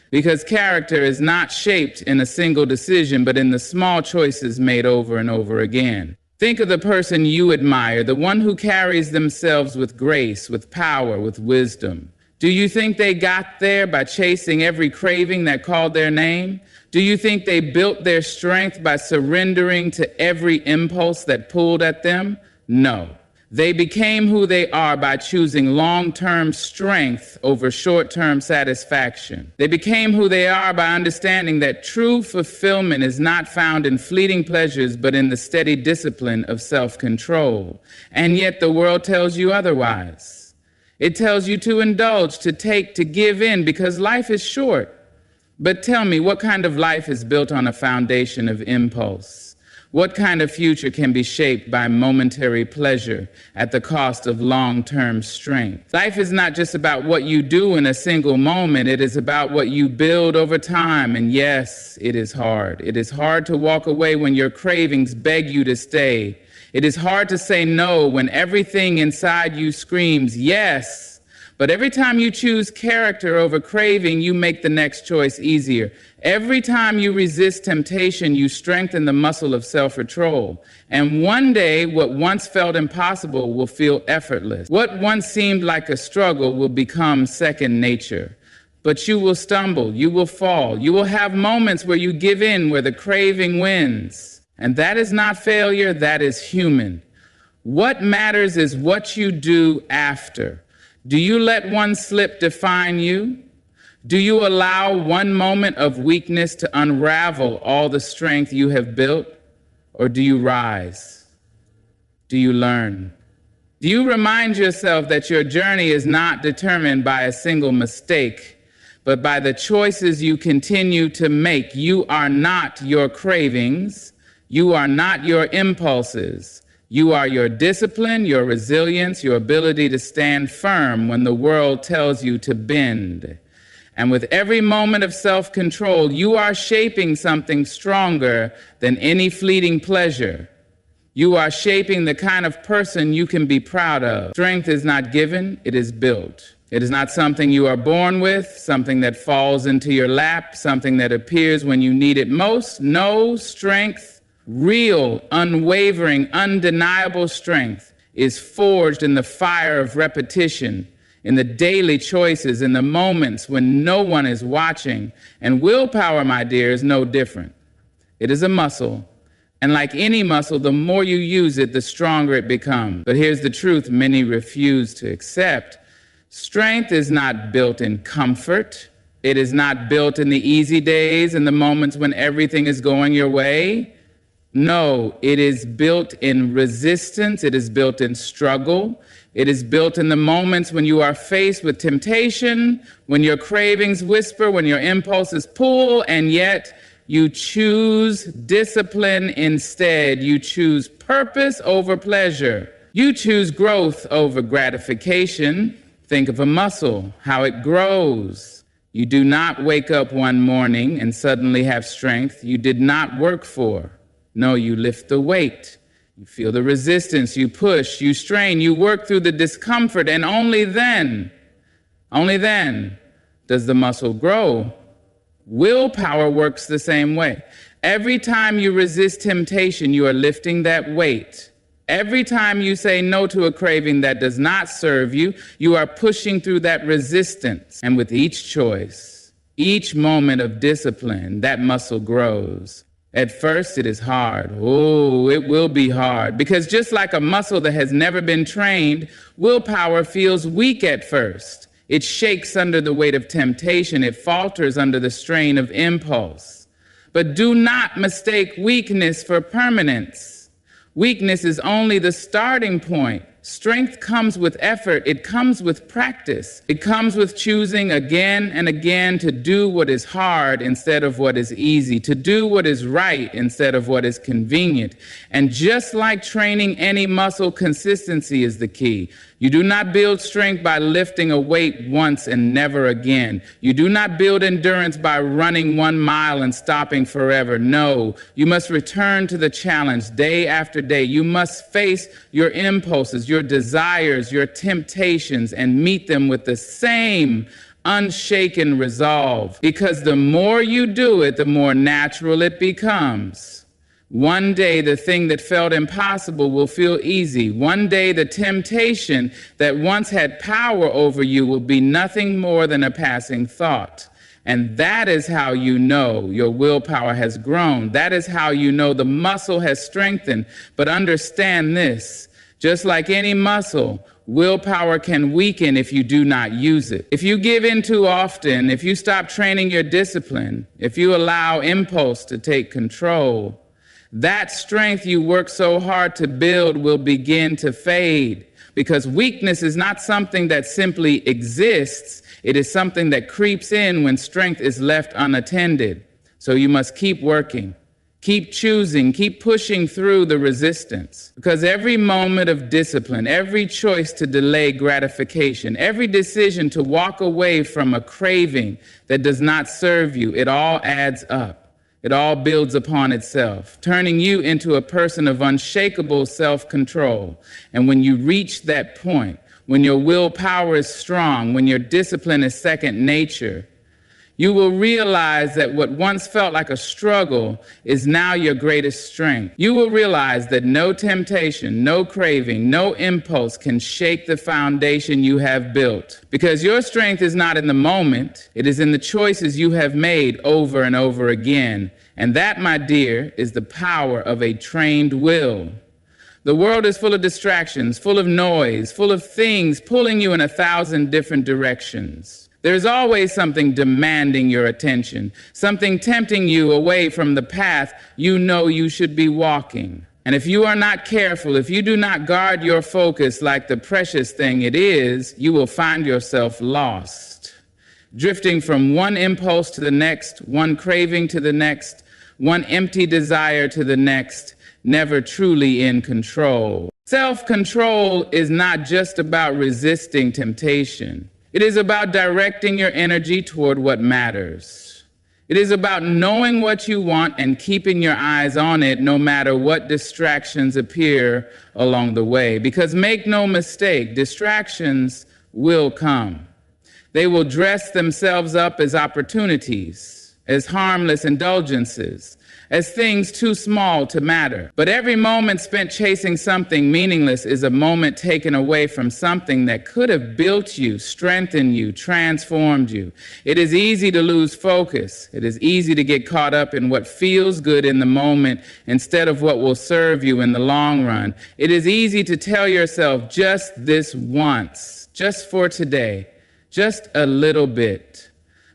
Because character is not shaped in a single decision, but in the small choices made over and over again. Think of the person you admire, the one who carries themselves with grace, with power, with wisdom. Do you think they got there by chasing every craving that called their name? Do you think they built their strength by surrendering to every impulse that pulled at them? No. They became who they are by choosing long-term strength over short-term satisfaction. They became who they are by understanding that true fulfillment is not found in fleeting pleasures, but in the steady discipline of self-control. And yet the world tells you otherwise. It tells you to indulge, to take, to give in, because life is short. But tell me, what kind of life is built on a foundation of impulse? What kind of future can be shaped by momentary pleasure at the cost of long-term strength? Life is not just about what you do in a single moment. It is about what you build over time. And yes, it is hard. It is hard to walk away when your cravings beg you to stay. It is hard to say no when everything inside you screams yes. But every time you choose character over craving, you make the next choice easier. Every time you resist temptation, you strengthen the muscle of self-control. And one day, what once felt impossible will feel effortless. What once seemed like a struggle will become second nature. But you will stumble, you will fall, you will have moments where you give in, where the craving wins. And that is not failure, that is human. What matters is what you do after. Do you let one slip define you? Do you allow one moment of weakness to unravel all the strength you have built? Or do you rise? Do you learn? Do you remind yourself that your journey is not determined by a single mistake, but by the choices you continue to make? You are not your cravings. You are not your impulses. You are your discipline, your resilience, your ability to stand firm when the world tells you to bend. And with every moment of self-control, you are shaping something stronger than any fleeting pleasure. You are shaping the kind of person you can be proud of. Strength is not given, it is built. It is not something you are born with, something that falls into your lap, something that appears when you need it most. No, strength, real, unwavering, undeniable strength is forged in the fire of repetition, in the daily choices, in the moments when no one is watching. And willpower, my dear, is no different. It is a muscle. And like any muscle, the more you use it, the stronger it becomes. But here's the truth many refuse to accept. Strength is not built in comfort. It is not built in the easy days and the moments when everything is going your way. No, it is built in resistance. It is built in struggle. It is built in the moments when you are faced with temptation, when your cravings whisper, when your impulses pull, and yet you choose discipline instead. You choose purpose over pleasure. You choose growth over gratification. Think of a muscle, how it grows. You do not wake up one morning and suddenly have strength you did not work for. No, you lift the weight. You feel the resistance. You push, you strain, you work through the discomfort, and only then does the muscle grow. Willpower works the same way. Every time you resist temptation, you are lifting that weight. Every time you say no to a craving that does not serve you, you are pushing through that resistance. And with each choice, each moment of discipline, that muscle grows. At first, it is hard. Oh, it will be hard. Because just like a muscle that has never been trained, willpower feels weak at first. It shakes under the weight of temptation. It falters under the strain of impulse. But do not mistake weakness for permanence. Weakness is only the starting point. Strength comes with effort. It comes with practice. It comes with choosing again and again to do what is hard instead of what is easy, to do what is right instead of what is convenient. And just like training any muscle, consistency is the key. You do not build strength by lifting a weight once and never again. You do not build endurance by running 1 mile and stopping forever. No, you must return to the challenge day after day. You must face your impulses, your desires, your temptations, and meet them with the same unshaken resolve. Because the more you do it, the more natural it becomes. One day, the thing that felt impossible will feel easy. One day, the temptation that once had power over you will be nothing more than a passing thought. And that is how you know your willpower has grown. That is how you know the muscle has strengthened. But understand this, just like any muscle, willpower can weaken if you do not use it. If you give in too often, if you stop training your discipline, if you allow impulse to take control, that strength you work so hard to build will begin to fade, because weakness is not something that simply exists. It is something that creeps in when strength is left unattended. So you must keep working, keep choosing, keep pushing through the resistance, because every moment of discipline, every choice to delay gratification, every decision to walk away from a craving that does not serve you, it all adds up. It all builds upon itself, turning you into a person of unshakable self-control. And when you reach that point, when your willpower is strong, when your discipline is second nature, you will realize that what once felt like a struggle is now your greatest strength. You will realize that no temptation, no craving, no impulse can shake the foundation you have built. Because your strength is not in the moment, it is in the choices you have made over and over again. And that, my dear, is the power of a trained will. The world is full of distractions, full of noise, full of things pulling you in 1,000 different directions. There's always something demanding your attention, something tempting you away from the path you know you should be walking. And if you are not careful, if you do not guard your focus like the precious thing it is, you will find yourself lost, drifting from one impulse to the next, one craving to the next, one empty desire to the next, never truly in control. Self-control is not just about resisting temptation. It is about directing your energy toward what matters. It is about knowing what you want and keeping your eyes on it no matter what distractions appear along the way. Because make no mistake, distractions will come. They will dress themselves up as opportunities, as harmless indulgences, as things too small to matter. But every moment spent chasing something meaningless is a moment taken away from something that could have built you, strengthened you, transformed you. It is easy to lose focus. It is easy to get caught up in what feels good in the moment instead of what will serve you in the long run. It is easy to tell yourself just this once, just for today, just a little bit.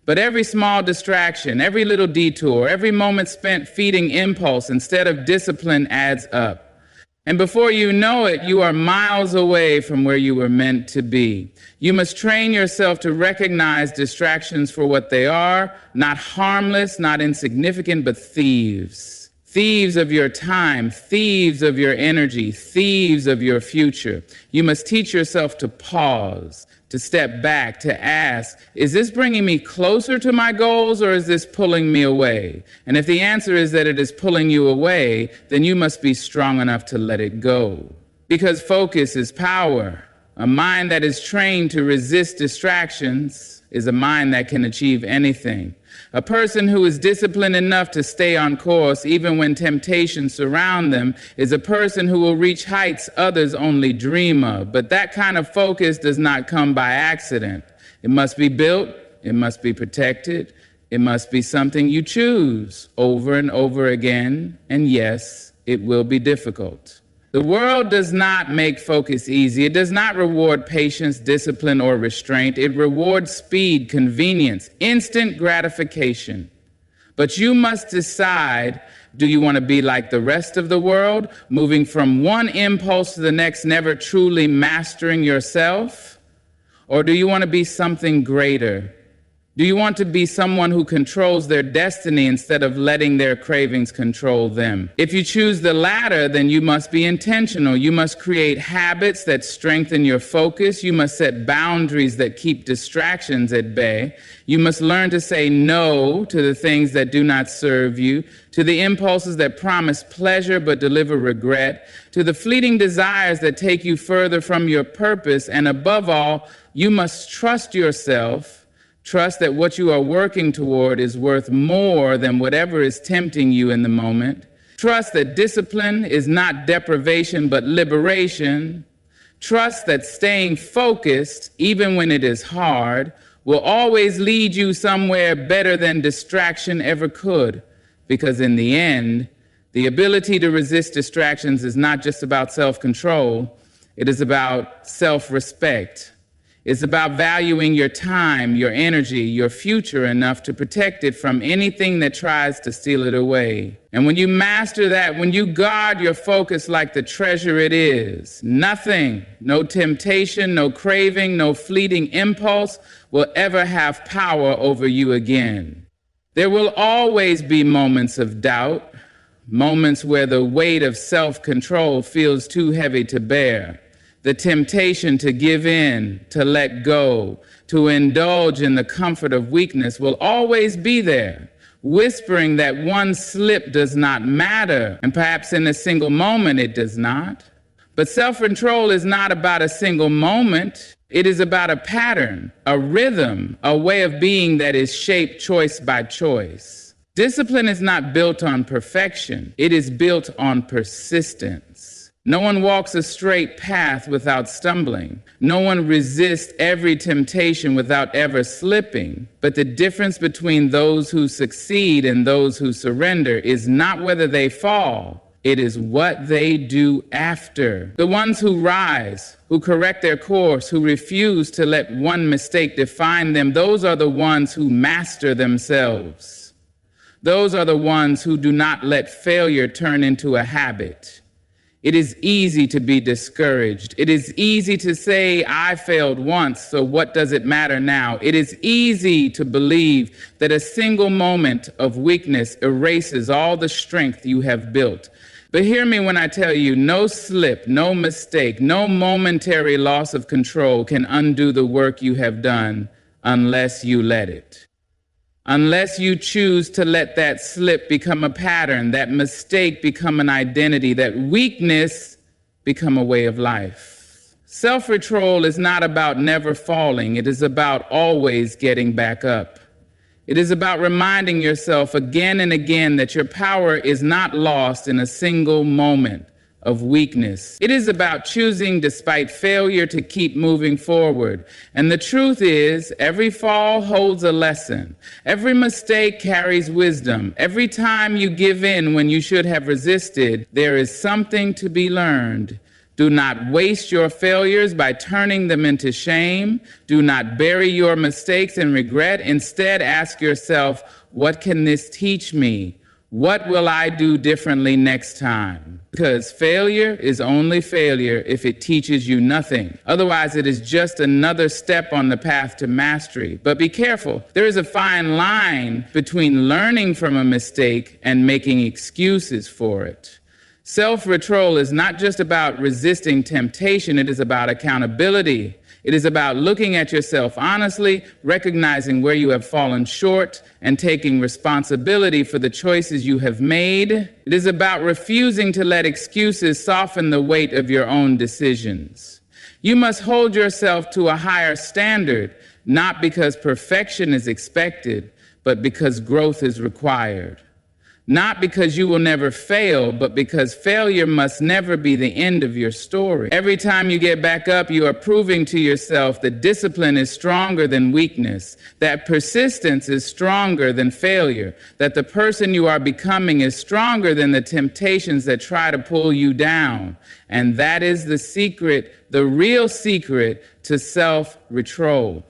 But every small distraction, every little detour, every moment spent feeding impulse instead of discipline adds up. And before you know it, you are miles away from where you were meant to be. You must train yourself to recognize distractions for what they are, not harmless, not insignificant, but thieves. Thieves of your time, thieves of your energy, thieves of your future. You must teach yourself to pause, to step back, to ask, is this bringing me closer to my goals or is this pulling me away? And if the answer is that it is pulling you away, then you must be strong enough to let it go. Because focus is power. A mind that is trained to resist distractions is a mind that can achieve anything. A person who is disciplined enough to stay on course even when temptations surround them is a person who will reach heights others only dream of. But that kind of focus does not come by accident. It must be built, it must be protected, it must be something you choose over and over again, and yes, it will be difficult. The world does not make focus easy. It does not reward patience, discipline, or restraint. It rewards speed, convenience, instant gratification. But you must decide, do you want to be like the rest of the world, moving from one impulse to the next, never truly mastering yourself? Or do you want to be something greater? Do you want to be someone who controls their destiny instead of letting their cravings control them? If you choose the latter, then you must be intentional. You must create habits that strengthen your focus. You must set boundaries that keep distractions at bay. You must learn to say no to the things that do not serve you, to the impulses that promise pleasure but deliver regret, to the fleeting desires that take you further from your purpose. And above all, you must trust yourself. Trust that what you are working toward is worth more than whatever is tempting you in the moment. Trust that discipline is not deprivation but liberation. Trust that staying focused, even when it is hard, will always lead you somewhere better than distraction ever could. Because in the end, the ability to resist distractions is not just about self-control, it is about self-respect. It's about valuing your time, your energy, your future enough to protect it from anything that tries to steal it away. And when you master that, when you guard your focus like the treasure it is, nothing, no temptation, no craving, no fleeting impulse will ever have power over you again. There will always be moments of doubt, moments where the weight of self-control feels too heavy to bear. The temptation to give in, to let go, to indulge in the comfort of weakness will always be there, whispering that one slip does not matter, and perhaps in a single moment it does not. But self-control is not about a single moment. It is about a pattern, a rhythm, a way of being that is shaped choice by choice. Discipline is not built on perfection. It is built on persistence. No one walks a straight path without stumbling. No one resists every temptation without ever slipping. But the difference between those who succeed and those who surrender is not whether they fall. It is what they do after. The ones who rise, who correct their course, who refuse to let one mistake define them, those are the ones who master themselves. Those are the ones who do not let failure turn into a habit. It is easy to be discouraged. It is easy to say, I failed once, so what does it matter now? It is easy to believe that a single moment of weakness erases all the strength you have built. But hear me when I tell you, no slip, no mistake, no momentary loss of control can undo the work you have done unless you let it. Unless you choose to let that slip become a pattern, that mistake become an identity, that weakness become a way of life. Self-control is not about never falling. It is about always getting back up. It is about reminding yourself again and again that your power is not lost in a single moment of weakness. It is about choosing, despite failure, to keep moving forward. And the truth is, every fall holds a lesson. Every mistake carries wisdom. Every time you give in when you should have resisted, there is something to be learned. Do not waste your failures by turning them into shame. Do not bury your mistakes in regret. Instead, ask yourself, what can this teach me? What will I do differently next time? Because failure is only failure if it teaches you nothing. Otherwise, it is just another step on the path to mastery. But be careful. There is a fine line between learning from a mistake and making excuses for it. Self-control is not just about resisting temptation. It is about accountability. It is about looking at yourself honestly, recognizing where you have fallen short, and taking responsibility for the choices you have made. It is about refusing to let excuses soften the weight of your own decisions. You must hold yourself to a higher standard, not because perfection is expected, but because growth is required. Not because you will never fail, but because failure must never be the end of your story. Every time you get back up, you are proving to yourself that discipline is stronger than weakness, that persistence is stronger than failure, that the person you are becoming is stronger than the temptations that try to pull you down. And that is the secret, the real secret to self-control.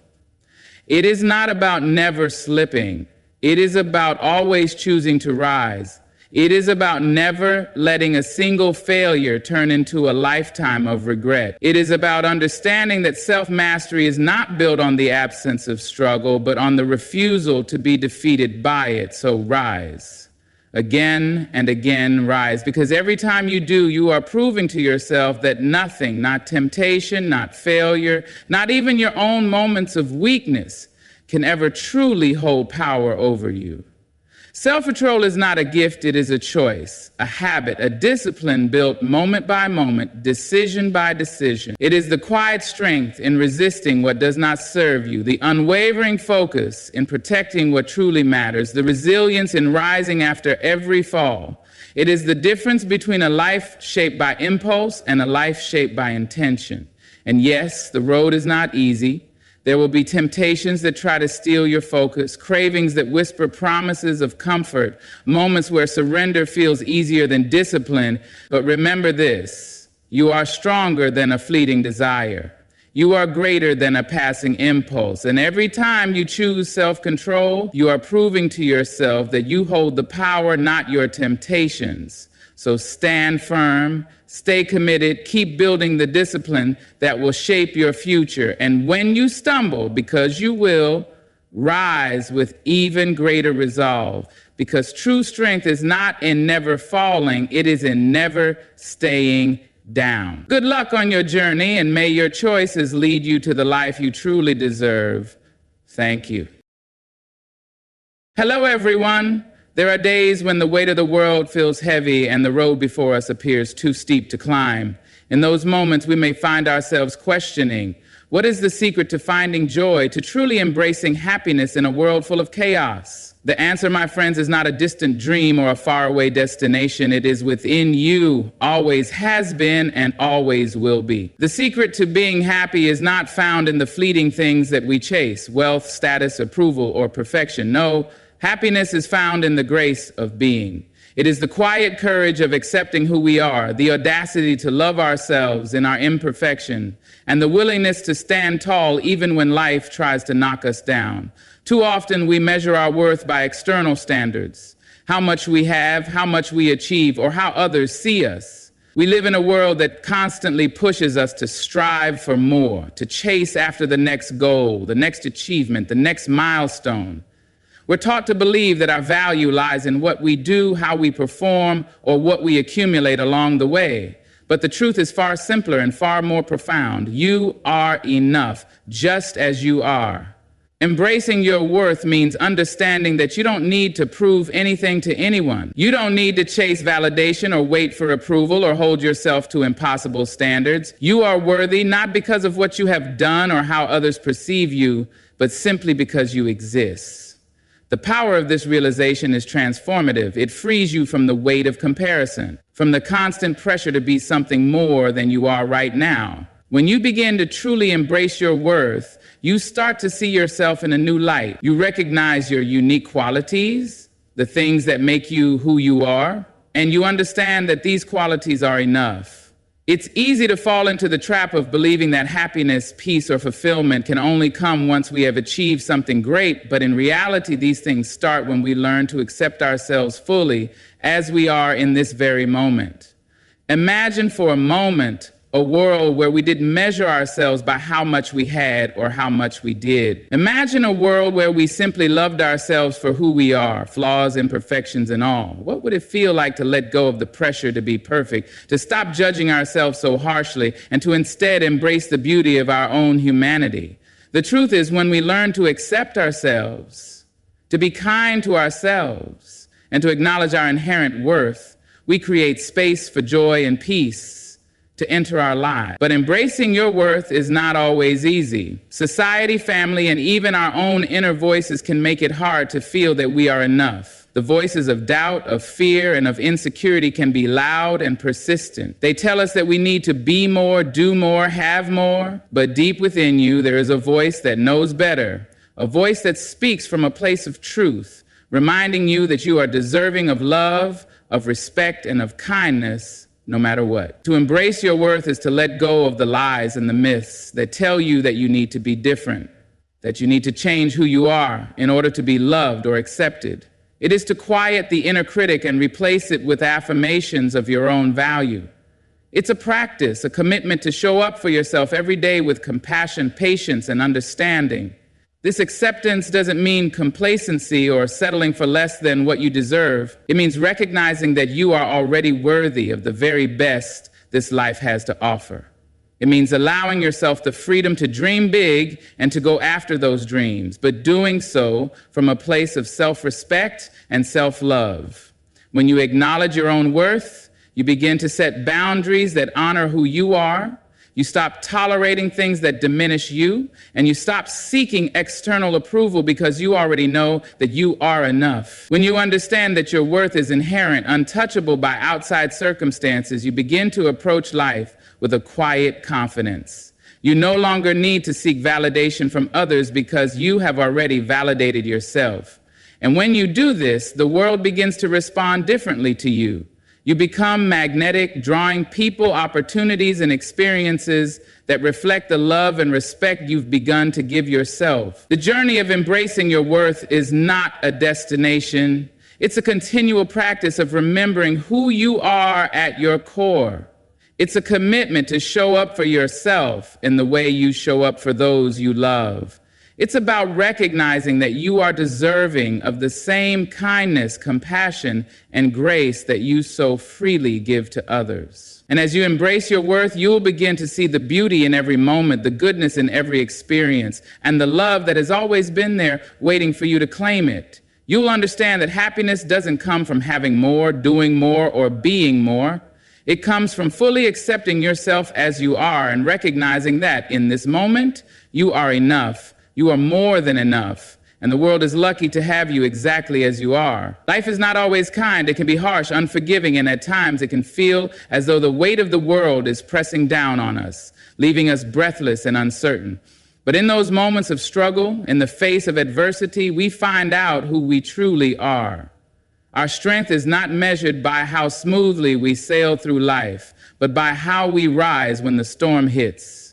It is not about never slipping. It is about always choosing to rise. It is about never letting a single failure turn into a lifetime of regret. It is about understanding that self-mastery is not built on the absence of struggle, but on the refusal to be defeated by it. So rise. Again and again, rise. Because every time you do, you are proving to yourself that nothing, not temptation, not failure, not even your own moments of weakness, can ever truly hold power over you. Self-control is not a gift, it is a choice, a habit, a discipline built moment by moment, decision by decision. It is the quiet strength in resisting what does not serve you, the unwavering focus in protecting what truly matters, the resilience in rising after every fall. It is the difference between a life shaped by impulse and a life shaped by intention. And yes, the road is not easy. There will be temptations that try to steal your focus, cravings that whisper promises of comfort, moments where surrender feels easier than discipline. But remember this, you are stronger than a fleeting desire. You are greater than a passing impulse. And every time you choose self-control, you are proving to yourself that you hold the power, not your temptations. So stand firm, stay committed, keep building the discipline that will shape your future. And when you stumble, because you will, rise with even greater resolve. Because true strength is not in never falling, it is in never staying down. Good luck on your journey, and may your choices lead you to the life you truly deserve. Thank you. Hello, everyone. There are days when the weight of the world feels heavy and the road before us appears too steep to climb. In those moments, we may find ourselves questioning, what is the secret to finding joy, to truly embracing happiness in a world full of chaos? The answer, my friends, is not a distant dream or a faraway destination. It is within you, always has been and always will be. The secret to being happy is not found in the fleeting things that we chase, wealth, status, approval, or perfection. No, happiness is found in the grace of being. It is the quiet courage of accepting who we are, the audacity to love ourselves in our imperfection, and the willingness to stand tall even when life tries to knock us down. Too often we measure our worth by external standards, how much we have, how much we achieve, or how others see us. We live in a world that constantly pushes us to strive for more, to chase after the next goal, the next achievement, the next milestone. We're taught to believe that our value lies in what we do, how we perform, or what we accumulate along the way. But the truth is far simpler and far more profound. You are enough, just as you are. Embracing your worth means understanding that you don't need to prove anything to anyone. You don't need to chase validation or wait for approval or hold yourself to impossible standards. You are worthy not because of what you have done or how others perceive you, but simply because you exist. The power of this realization is transformative. It frees you from the weight of comparison, from the constant pressure to be something more than you are right now. When you begin to truly embrace your worth, you start to see yourself in a new light. You recognize your unique qualities, the things that make you who you are, and you understand that these qualities are enough. It's easy to fall into the trap of believing that happiness, peace, or fulfillment can only come once we have achieved something great, but in reality, these things start when we learn to accept ourselves fully as we are in this very moment. Imagine for a moment a world where we didn't measure ourselves by how much we had or how much we did. Imagine a world where we simply loved ourselves for who we are, flaws, imperfections, and all. What would it feel like to let go of the pressure to be perfect, to stop judging ourselves so harshly, and to instead embrace the beauty of our own humanity? The truth is, when we learn to accept ourselves, to be kind to ourselves, and to acknowledge our inherent worth, we create space for joy and peace to enter our lives. But embracing your worth is not always easy. Society, family, and even our own inner voices can make it hard to feel that we are enough. The voices of doubt, of fear, and of insecurity can be loud and persistent. They tell us that we need to be more, do more, have more. But deep within you, there is a voice that knows better, a voice that speaks from a place of truth, reminding you that you are deserving of love, of respect, and of kindness, no matter what. To embrace your worth is to let go of the lies and the myths that tell you that you need to be different, that you need to change who you are in order to be loved or accepted. It is to quiet the inner critic and replace it with affirmations of your own value. It's a practice, a commitment to show up for yourself every day with compassion, patience, and understanding. This acceptance doesn't mean complacency or settling for less than what you deserve. It means recognizing that you are already worthy of the very best this life has to offer. It means allowing yourself the freedom to dream big and to go after those dreams, but doing so from a place of self-respect and self-love. When you acknowledge your own worth, you begin to set boundaries that honor who you are. You stop tolerating things that diminish you, and you stop seeking external approval because you already know that you are enough. When you understand that your worth is inherent, untouchable by outside circumstances, you begin to approach life with a quiet confidence. You no longer need to seek validation from others because you have already validated yourself. And when you do this, the world begins to respond differently to you. You become magnetic, drawing people, opportunities, and experiences that reflect the love and respect you've begun to give yourself. The journey of embracing your worth is not a destination. It's a continual practice of remembering who you are at your core. It's a commitment to show up for yourself in the way you show up for those you love. It's about recognizing that you are deserving of the same kindness, compassion, and grace that you so freely give to others. And as you embrace your worth, you'll begin to see the beauty in every moment, the goodness in every experience, and the love that has always been there waiting for you to claim it. You'll understand that happiness doesn't come from having more, doing more, or being more. It comes from fully accepting yourself as you are and recognizing that in this moment, you are enough. You are more than enough, and the world is lucky to have you exactly as you are. Life is not always kind. It can be harsh, unforgiving, and at times it can feel as though the weight of the world is pressing down on us, leaving us breathless and uncertain. But in those moments of struggle, in the face of adversity, we find out who we truly are. Our strength is not measured by how smoothly we sail through life, but by how we rise when the storm hits.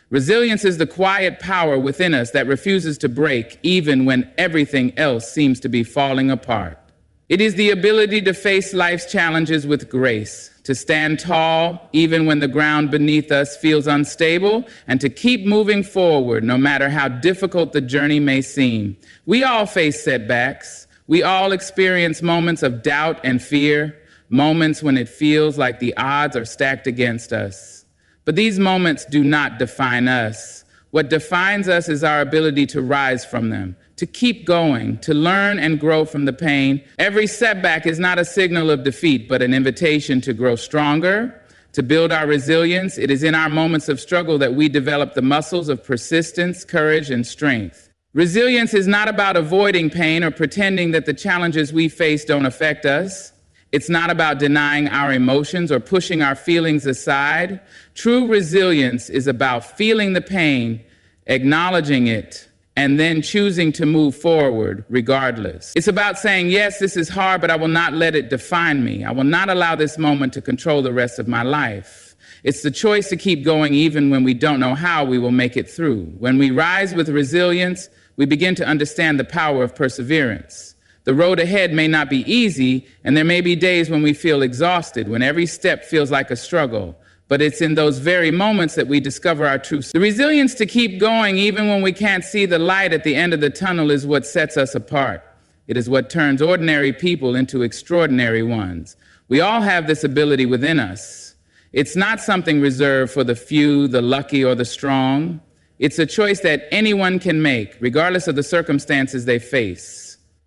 Resilience is the quiet power within us that refuses to break even when everything else seems to be falling apart. It is the ability to face life's challenges with grace, to stand tall even when the ground beneath us feels unstable, and to keep moving forward no matter how difficult the journey may seem. We all face setbacks. We all experience moments of doubt and fear, moments when it feels like the odds are stacked against us. But these moments do not define us. What defines us is our ability to rise from them, to keep going, to learn and grow from the pain. Every setback is not a signal of defeat, but an invitation to grow stronger, to build our resilience. It is in our moments of struggle that we develop the muscles of persistence, courage, and strength. Resilience is not about avoiding pain or pretending that the challenges we face don't affect us. It's not about denying our emotions or pushing our feelings aside. True resilience is about feeling the pain, acknowledging it, and then choosing to move forward regardless. It's about saying, yes, this is hard, but I will not let it define me. I will not allow this moment to control the rest of my life. It's the choice to keep going even when we don't know how we will make it through. When we rise with resilience, we begin to understand the power of perseverance. The road ahead may not be easy, and there may be days when we feel exhausted, when every step feels like a struggle. But it's in those very moments that we discover our truth. The resilience to keep going even when we can't see the light at the end of the tunnel is what sets us apart. It is what turns ordinary people into extraordinary ones. We all have this ability within us. It's not something reserved for the few, the lucky, or the strong. It's a choice that anyone can make, regardless of the circumstances they face.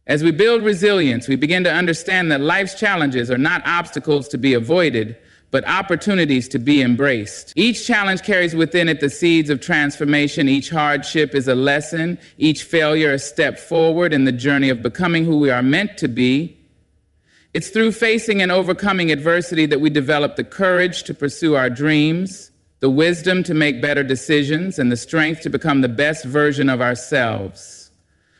As we build resilience, we begin to understand that life's challenges are not obstacles to be avoided, but opportunities to be embraced. Each challenge carries within it the seeds of transformation. Each hardship is a lesson, each failure a step forward in the journey of becoming who we are meant to be. It's through facing and overcoming adversity that we develop the courage to pursue our dreams, the wisdom to make better decisions, and the strength to become the best version of ourselves.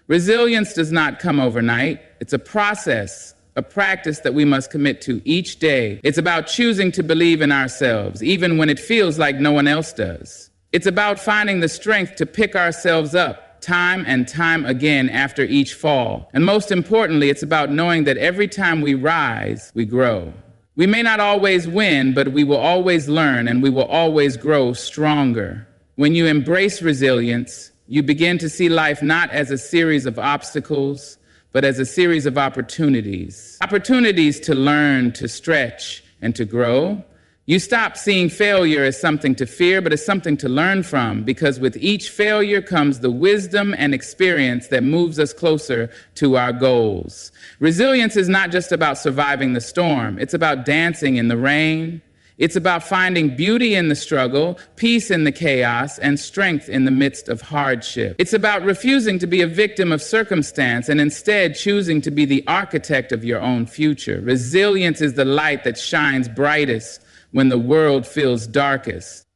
Resilience does not come overnight. It's a process, a practice that we must commit to each day. It's about choosing to believe in ourselves, even when it feels like no one else does. It's about finding the strength to pick ourselves up time and time again after each fall. And most importantly, it's about knowing that every time we rise, we grow. We may not always win, but we will always learn, and we will always grow stronger. When you embrace resilience, you begin to see life not as a series of obstacles, but as a series of opportunities. Opportunities to learn, to stretch, and to grow. You stop seeing failure as something to fear, but as something to learn from, because with each failure comes the wisdom and experience that moves us closer to our goals. Resilience is not just about surviving the storm. It's about dancing in the rain. It's about finding beauty in the struggle, peace in the chaos, and strength in the midst of hardship. It's about refusing to be a victim of circumstance and instead choosing to be the architect of your own future. Resilience is the light that shines brightest when the world feels darkest.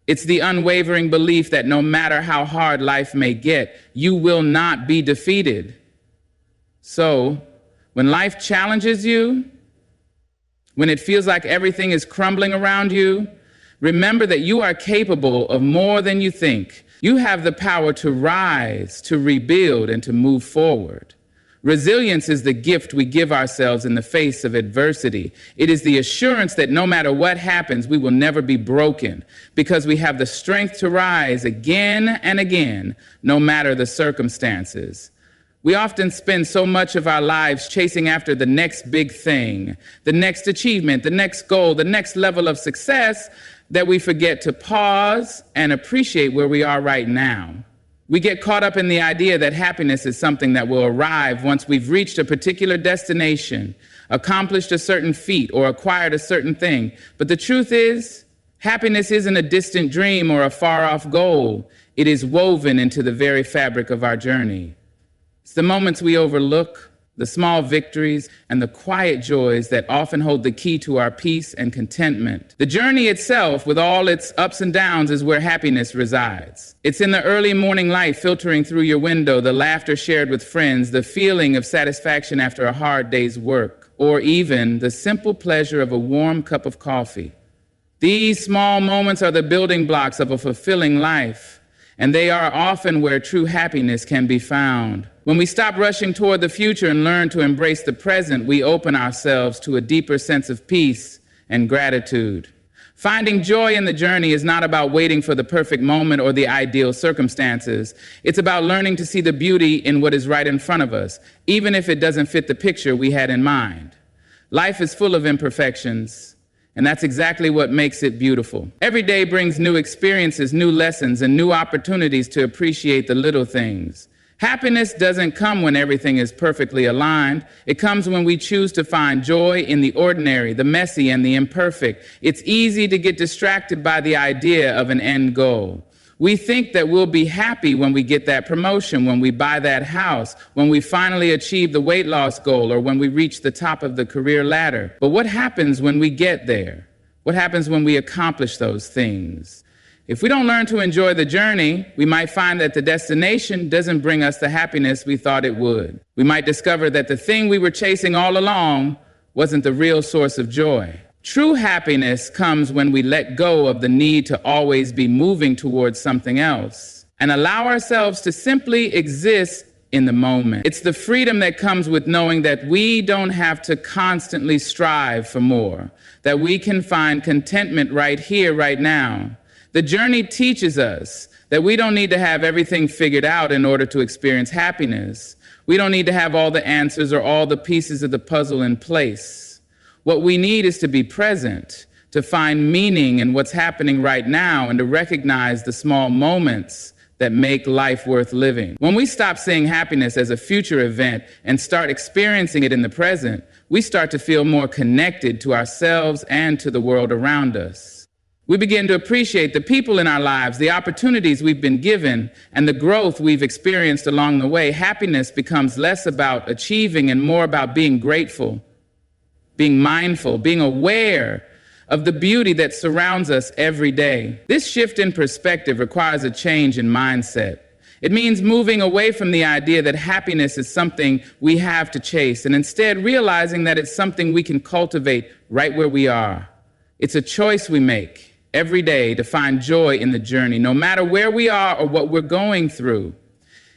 It's the unwavering belief that no matter how hard life may get, you will not be defeated. So, when life challenges you, when it feels like everything is crumbling around you, remember that you are capable of more than you think. You have the power to rise, to rebuild, and to move forward. Resilience is the gift we give ourselves in the face of adversity. It is the assurance that no matter what happens, we will never be broken because we have the strength to rise again and again, no matter the circumstances. We often spend so much of our lives chasing after the next big thing, the next achievement, the next goal, the next level of success, that we forget to pause and appreciate where we are right now. We get caught up in the idea that happiness is something that will arrive once we've reached a particular destination, accomplished a certain feat, or acquired a certain thing. But the truth is, happiness isn't a distant dream or a far-off goal. It is woven into the very fabric of our journey. It's the moments we overlook, the small victories, and the quiet joys that often hold the key to our peace and contentment. The journey itself, with all its ups and downs, is where happiness resides. It's in the early morning light filtering through your window, the laughter shared with friends, the feeling of satisfaction after a hard day's work, or even the simple pleasure of a warm cup of coffee. These small moments are the building blocks of a fulfilling life, and they are often where true happiness can be found. When we stop rushing toward the future and learn to embrace the present, we open ourselves to a deeper sense of peace and gratitude. Finding joy in the journey is not about waiting for the perfect moment or the ideal circumstances. It's about learning to see the beauty in what is right in front of us, even if it doesn't fit the picture we had in mind. Life is full of imperfections, and that's exactly what makes it beautiful. Every day brings new experiences, new lessons, and new opportunities to appreciate the little things. Happiness doesn't come when everything is perfectly aligned. It comes when we choose to find joy in the ordinary, the messy, and the imperfect. It's easy to get distracted by the idea of an end goal. We think that we'll be happy when we get that promotion, when we buy that house, when we finally achieve the weight loss goal, or when we reach the top of the career ladder. But what happens when we get there? What happens when we accomplish those things? If we don't learn to enjoy the journey, we might find that the destination doesn't bring us the happiness we thought it would. We might discover that the thing we were chasing all along wasn't the real source of joy. True happiness comes when we let go of the need to always be moving towards something else and allow ourselves to simply exist in the moment. It's the freedom that comes with knowing that we don't have to constantly strive for more, that we can find contentment right here, right now. The journey teaches us that we don't need to have everything figured out in order to experience happiness. We don't need to have all the answers or all the pieces of the puzzle in place. What we need is to be present, to find meaning in what's happening right now, and to recognize the small moments that make life worth living. When we stop seeing happiness as a future event and start experiencing it in the present, we start to feel more connected to ourselves and to the world around us. We begin to appreciate the people in our lives, the opportunities we've been given, and the growth we've experienced along the way. Happiness becomes less about achieving and more about being grateful, being mindful, being aware of the beauty that surrounds us every day. This shift in perspective requires a change in mindset. It means moving away from the idea that happiness is something we have to chase, and instead realizing that it's something we can cultivate right where we are. It's a choice we make every day to find joy in the journey, no matter where we are or what we're going through.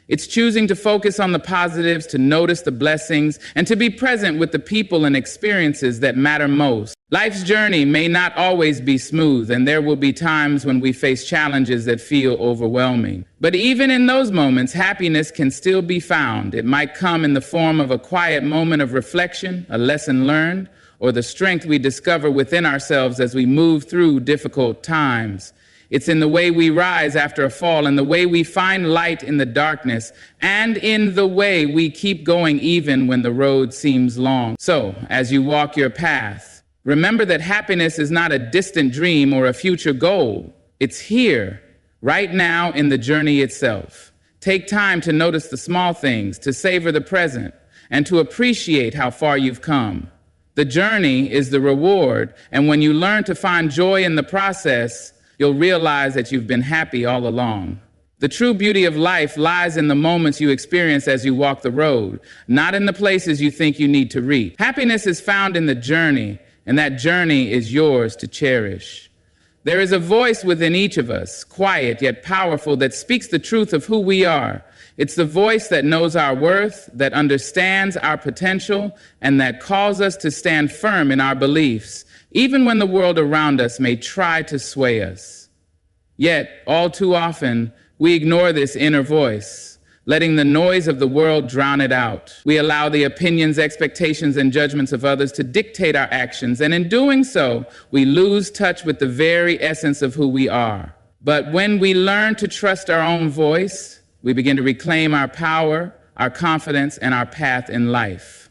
It's choosing to focus on the positives, to notice the blessings, and to be present with the people and experiences that matter most. Life's journey may not always be smooth, and there will be times when we face challenges that feel overwhelming. But even in those moments, happiness can still be found. It might come in the form of a quiet moment of reflection, a lesson learned, or the strength we discover within ourselves as we move through difficult times. It's in the way we rise after a fall, in the way we find light in the darkness, and in the way we keep going even when the road seems long. So, as you walk your path, Remember that happiness is not a distant dream or a future goal. It's here, right now in the journey itself. Take time to notice the small things, to savor the present, and to appreciate how far you've come. The journey is the reward, and when you learn to find joy in the process, you'll realize that you've been happy all along. The true beauty of life lies in the moments you experience as you walk the road, not in the places you think you need to reach. Happiness is found in the journey, and that journey is yours to cherish. There is a voice within each of us, quiet yet powerful, that speaks the truth of who we are. It's the voice that knows our worth, that understands our potential, and that calls us to stand firm in our beliefs, even when the world around us may try to sway us. Yet, all too often, we ignore this inner voice, letting the noise of the world drown it out. We allow the opinions, expectations, and judgments of others to dictate our actions, and in doing so, we lose touch with the very essence of who we are. But when we learn to trust our own voice, we begin to reclaim our power, our confidence, and our path in life.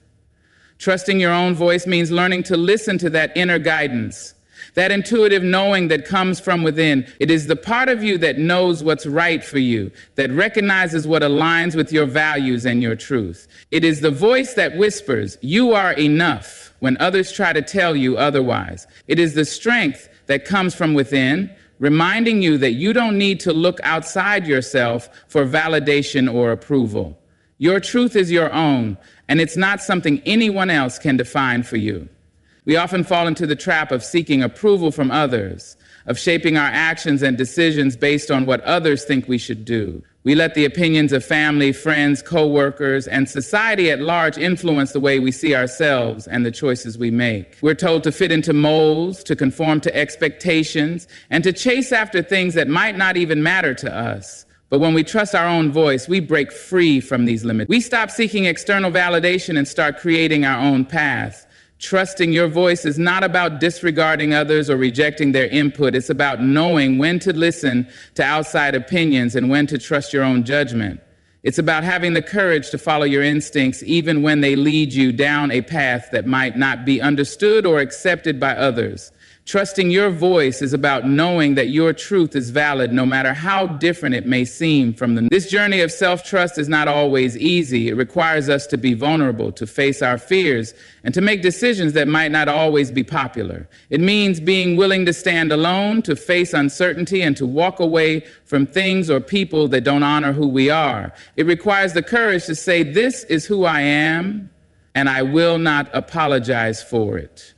Trusting your own voice means learning to listen to that inner guidance, that intuitive knowing that comes from within. It is the part of you that knows what's right for you, that recognizes what aligns with your values and your truth. It is the voice that whispers, "You are enough," when others try to tell you otherwise. It is the strength that comes from within, reminding you that you don't need to look outside yourself for validation or approval. Your truth is your own, and it's not something anyone else can define for you. We often fall into the trap of seeking approval from others, of shaping our actions and decisions based on what others think we should do. We let the opinions of family, friends, co-workers, and society at large influence the way we see ourselves and the choices we make. We're told to fit into molds, to conform to expectations, and to chase after things that might not even matter to us. But when we trust our own voice, we break free from these limits. We stop seeking external validation and start creating our own path. Trusting your voice is not about disregarding others or rejecting their input. It's about knowing when to listen to outside opinions and when to trust your own judgment. It's about having the courage to follow your instincts even when they lead you down a path that might not be understood or accepted by others. Trusting your voice is about knowing that your truth is valid no matter how different it may seem from them. This journey of self-trust is not always easy. It requires us to be vulnerable, to face our fears, and to make decisions that might not always be popular. It means being willing to stand alone, to face uncertainty, and to walk away from things or people that don't honor who we are. It requires the courage to say, "This is who I am, and I will not apologize for it."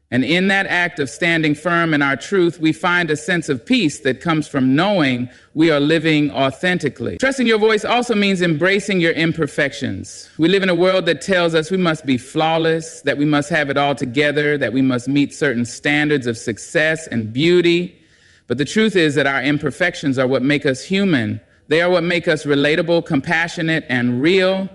And in that act of standing firm in our truth, we find a sense of peace that comes from knowing we are living authentically. Trusting your voice also means embracing your imperfections. We live in a world that tells us we must be flawless, that we must have it all together, that we must meet certain standards of success and beauty. But the truth is that our imperfections are what make us human. They are what make us relatable, compassionate, and real.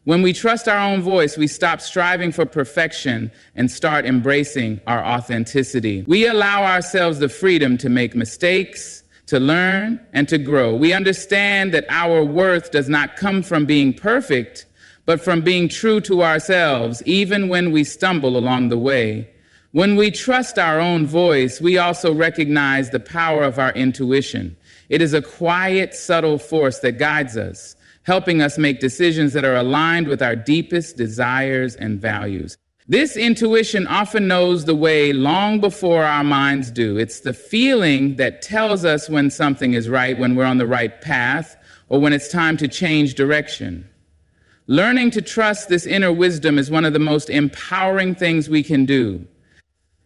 When we trust our own voice, we stop striving for perfection and start embracing our authenticity. We allow ourselves the freedom to make mistakes, to learn, and to grow. We understand that our worth does not come from being perfect, but from being true to ourselves, even when we stumble along the way. When we trust our own voice, we also recognize the power of our intuition. It is a quiet, subtle force that guides us, helping us make decisions that are aligned with our deepest desires and values. This intuition often knows the way long before our minds do. It's the feeling that tells us when something is right, when we're on the right path, or when it's time to change direction. Learning to trust this inner wisdom is one of the most empowering things we can do.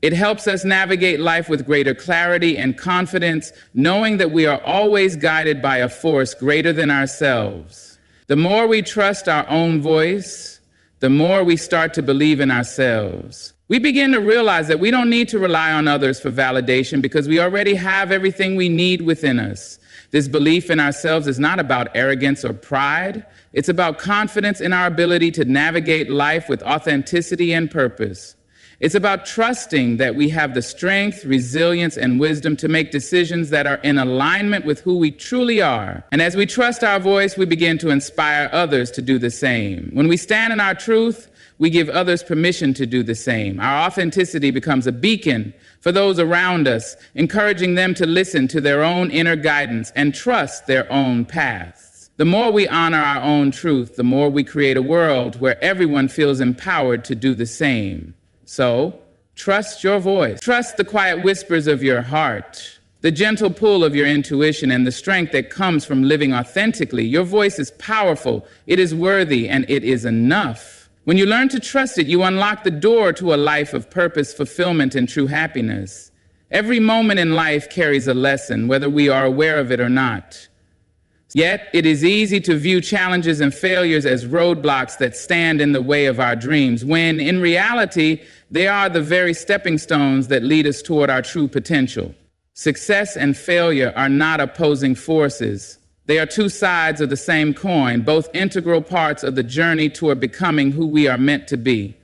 It helps us navigate life with greater clarity and confidence, knowing that we are always guided by a force greater than ourselves. The more we trust our own voice, the more we start to believe in ourselves. We begin to realize that we don't need to rely on others for validation because we already have everything we need within us. This belief in ourselves is not about arrogance or pride. It's about confidence in our ability to navigate life with authenticity and purpose. It's about trusting that we have the strength, resilience, and wisdom to make decisions that are in alignment with who we truly are. And as we trust our voice, we begin to inspire others to do the same. When we stand in our truth, we give others permission to do the same. Our authenticity becomes a beacon for those around us, encouraging them to listen to their own inner guidance and trust their own paths. The more we honor our own truth, the more we create a world where everyone feels empowered to do the same. So, trust your voice. Trust the quiet whispers of your heart, the gentle pull of your intuition, and the strength that comes from living authentically. Your voice is powerful, it is worthy, and it is enough. When you learn to trust it, you unlock the door to a life of purpose, fulfillment, and true happiness. Every moment in life carries a lesson, whether we are aware of it or not. Yet, it is easy to view challenges and failures as roadblocks that stand in the way of our dreams, when in reality, they are the very stepping stones that lead us toward our true potential. Success and failure are not opposing forces. They are two sides of the same coin, both integral parts of the journey toward becoming who we are meant to be.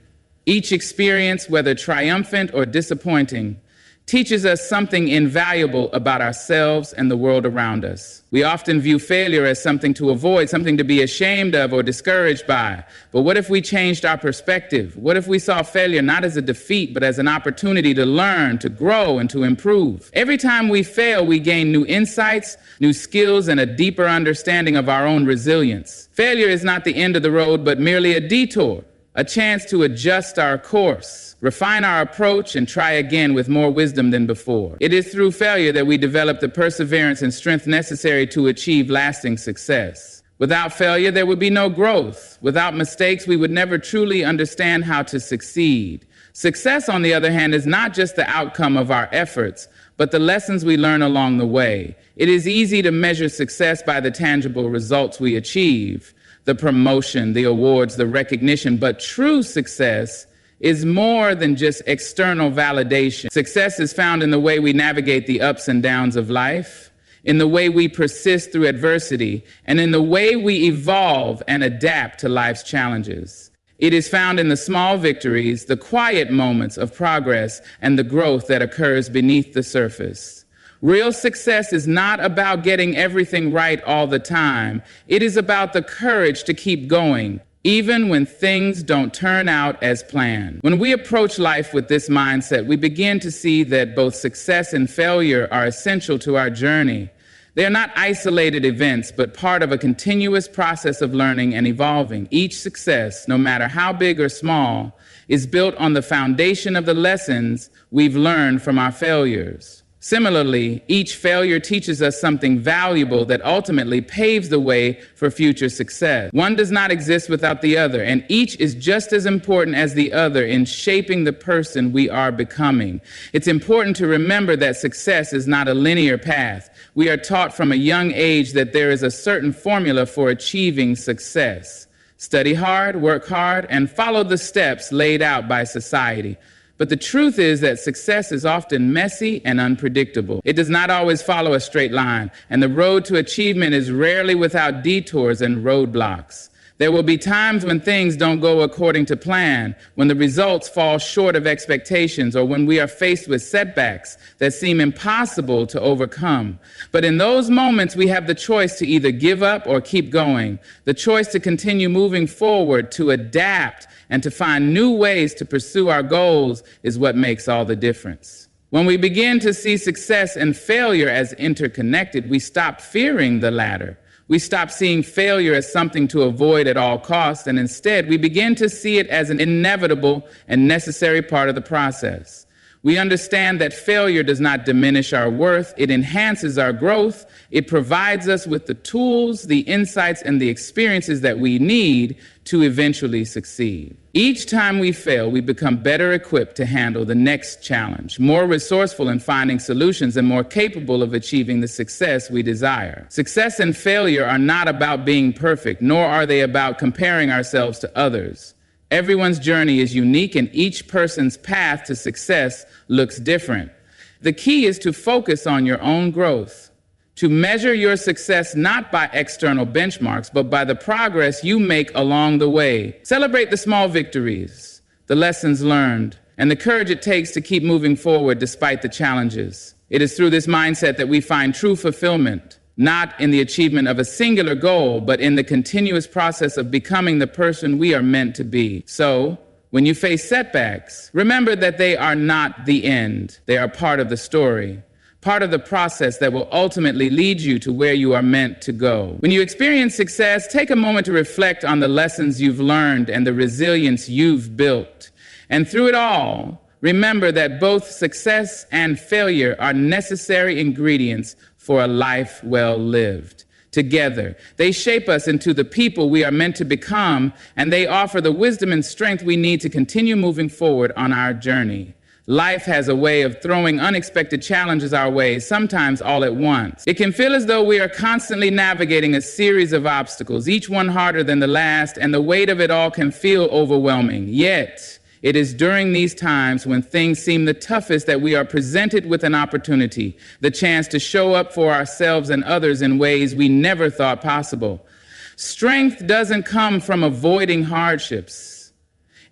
Each experience, whether triumphant or disappointing, teaches us something invaluable about ourselves and the world around us. We often view failure as something to avoid, something to be ashamed of or discouraged by. But what if we changed our perspective? What if we saw failure not as a defeat, but as an opportunity to learn, to grow, and to improve? Every time we fail, we gain new insights, new skills, and a deeper understanding of our own resilience. Failure is not the end of the road, but merely a detour, a chance to adjust our course, refine our approach, and try again with more wisdom than before. It is through failure that we develop the perseverance and strength necessary to achieve lasting success. Without failure, there would be no growth. Without mistakes, we would never truly understand how to succeed. Success, on the other hand, is not just the outcome of our efforts, but the lessons we learn along the way. It is easy to measure success by the tangible results we achieve, the promotion, the awards, the recognition, but true success is more than just external validation. Success is found in the way we navigate the ups and downs of life, in the way we persist through adversity, and in the way we evolve and adapt to life's challenges. It is found in the small victories, the quiet moments of progress, and the growth that occurs beneath the surface. Real success is not about getting everything right all the time. It is about the courage to keep going, even when things don't turn out as planned. When we approach life with this mindset, we begin to see that both success and failure are essential to our journey. They are not isolated events, but part of a continuous process of learning and evolving. Each success, no matter how big or small, is built on the foundation of the lessons we've learned from our failures. Similarly, each failure teaches us something valuable that ultimately paves the way for future success. One does not exist without the other, and each is just as important as the other in shaping the person we are becoming. It's important to remember that success is not a linear path. We are taught from a young age that there is a certain formula for achieving success. Study hard, work hard, and follow the steps laid out by society. But the truth is that success is often messy and unpredictable. It does not always follow a straight line, and the road to achievement is rarely without detours and roadblocks. There will be times when things don't go according to plan, when the results fall short of expectations, or when we are faced with setbacks that seem impossible to overcome. But in those moments, we have the choice to either give up or keep going, the choice to continue moving forward, to adapt, and to find new ways to pursue our goals is what makes all the difference. When we begin to see success and failure as interconnected, we stop fearing the latter. We stop seeing failure as something to avoid at all costs, and instead we begin to see it as an inevitable and necessary part of the process. We understand that failure does not diminish our worth, it enhances our growth, it provides us with the tools, the insights, and the experiences that we need to eventually succeed. Each time we fail, we become better equipped to handle the next challenge, more resourceful in finding solutions, and more capable of achieving the success we desire. Success and failure are not about being perfect, nor are they about comparing ourselves to others. Everyone's journey is unique, and each person's path to success looks different. The key is to focus on your own growth, to measure your success not by external benchmarks, but by the progress you make along the way. Celebrate the small victories, the lessons learned, and the courage it takes to keep moving forward despite the challenges. It is through this mindset that we find true fulfillment, not in the achievement of a singular goal, but in the continuous process of becoming the person we are meant to be. So, When you face setbacks, remember that they are not the end. They are part of the story, part of the process that will ultimately lead you to where you are meant to go. When you experience success, take a moment to reflect on the lessons you've learned and the resilience you've built. And through it all, remember that both success and failure are necessary ingredients for a life well lived. Together, they shape us into the people we are meant to become, and they offer the wisdom and strength we need to continue moving forward on our journey. Life has a way of throwing unexpected challenges our way, sometimes all at once. It can feel as though we are constantly navigating a series of obstacles, each one harder than the last, and the weight of it all can feel overwhelming. Yet, it is during these times when things seem the toughest that we are presented with an opportunity, the chance to show up for ourselves and others in ways we never thought possible. Strength doesn't come from avoiding hardships.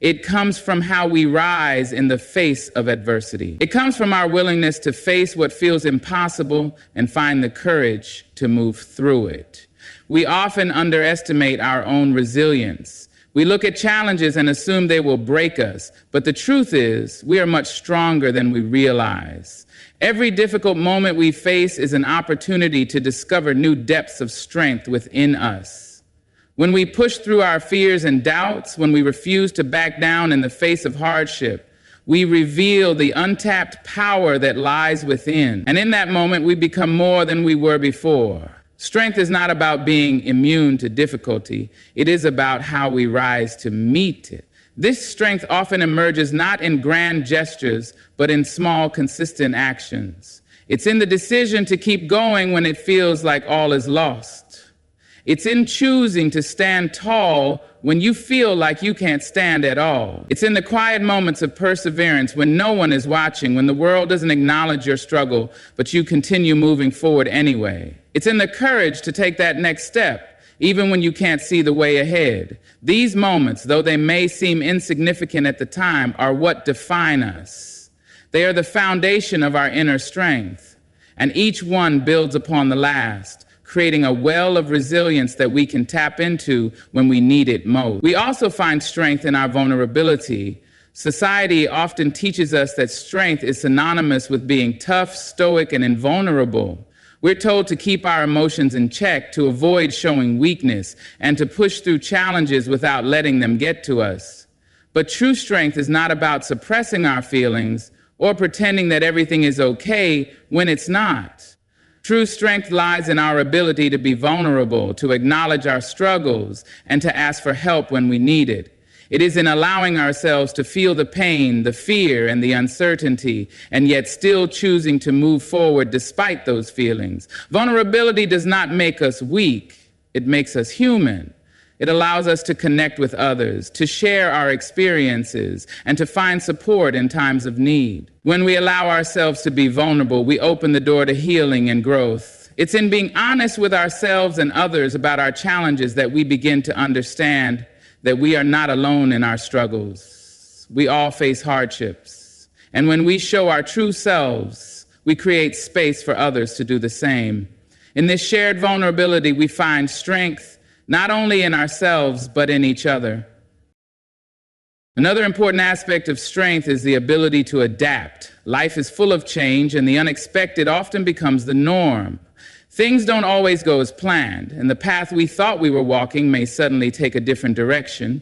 It comes from how we rise in the face of adversity. It comes from our willingness to face what feels impossible and find the courage to move through it. We often underestimate our own resilience. We look at challenges and assume they will break us, but the truth is we are much stronger than we realize. Every difficult moment we face is an opportunity to discover new depths of strength within us. When we push through our fears and doubts, when we refuse to back down in the face of hardship, we reveal the untapped power that lies within. And in that moment, we become more than we were before. Strength is not about being immune to difficulty. It is about how we rise to meet it. This strength often emerges not in grand gestures, but in small, consistent actions. It's in the decision to keep going when it feels like all is lost. It's in choosing to stand tall when you feel like you can't stand at all. It's in the quiet moments of perseverance when no one is watching, when the world doesn't acknowledge your struggle, but you continue moving forward anyway. It's in the courage to take that next step, even when you can't see the way ahead. These moments, though they may seem insignificant at the time, are what define us. They are the foundation of our inner strength, and each one builds upon the last, creating a well of resilience that we can tap into when we need it most. We also find strength in our vulnerability. Society often teaches us that strength is synonymous with being tough, stoic, and invulnerable. We're told to keep our emotions in check, to avoid showing weakness, and to push through challenges without letting them get to us. But true strength is not about suppressing our feelings or pretending that everything is okay when it's not. True strength lies in our ability to be vulnerable, to acknowledge our struggles, and to ask for help when we need it. It is in allowing ourselves to feel the pain, the fear, and the uncertainty, and yet still choosing to move forward despite those feelings. Vulnerability does not make us weak. It makes us human. It allows us to connect with others, to share our experiences, and to find support in times of need. When we allow ourselves to be vulnerable, we open the door to healing and growth. It's in being honest with ourselves and others about our challenges that we begin to understand that we are not alone in our struggles. We all face hardships. And when we show our true selves, we create space for others to do the same. In this shared vulnerability, we find strength, not only in ourselves, but in each other. Another important aspect of strength is the ability to adapt. Life is full of change, and the unexpected often becomes the norm. Things don't always go as planned, and the path we thought we were walking may suddenly take a different direction.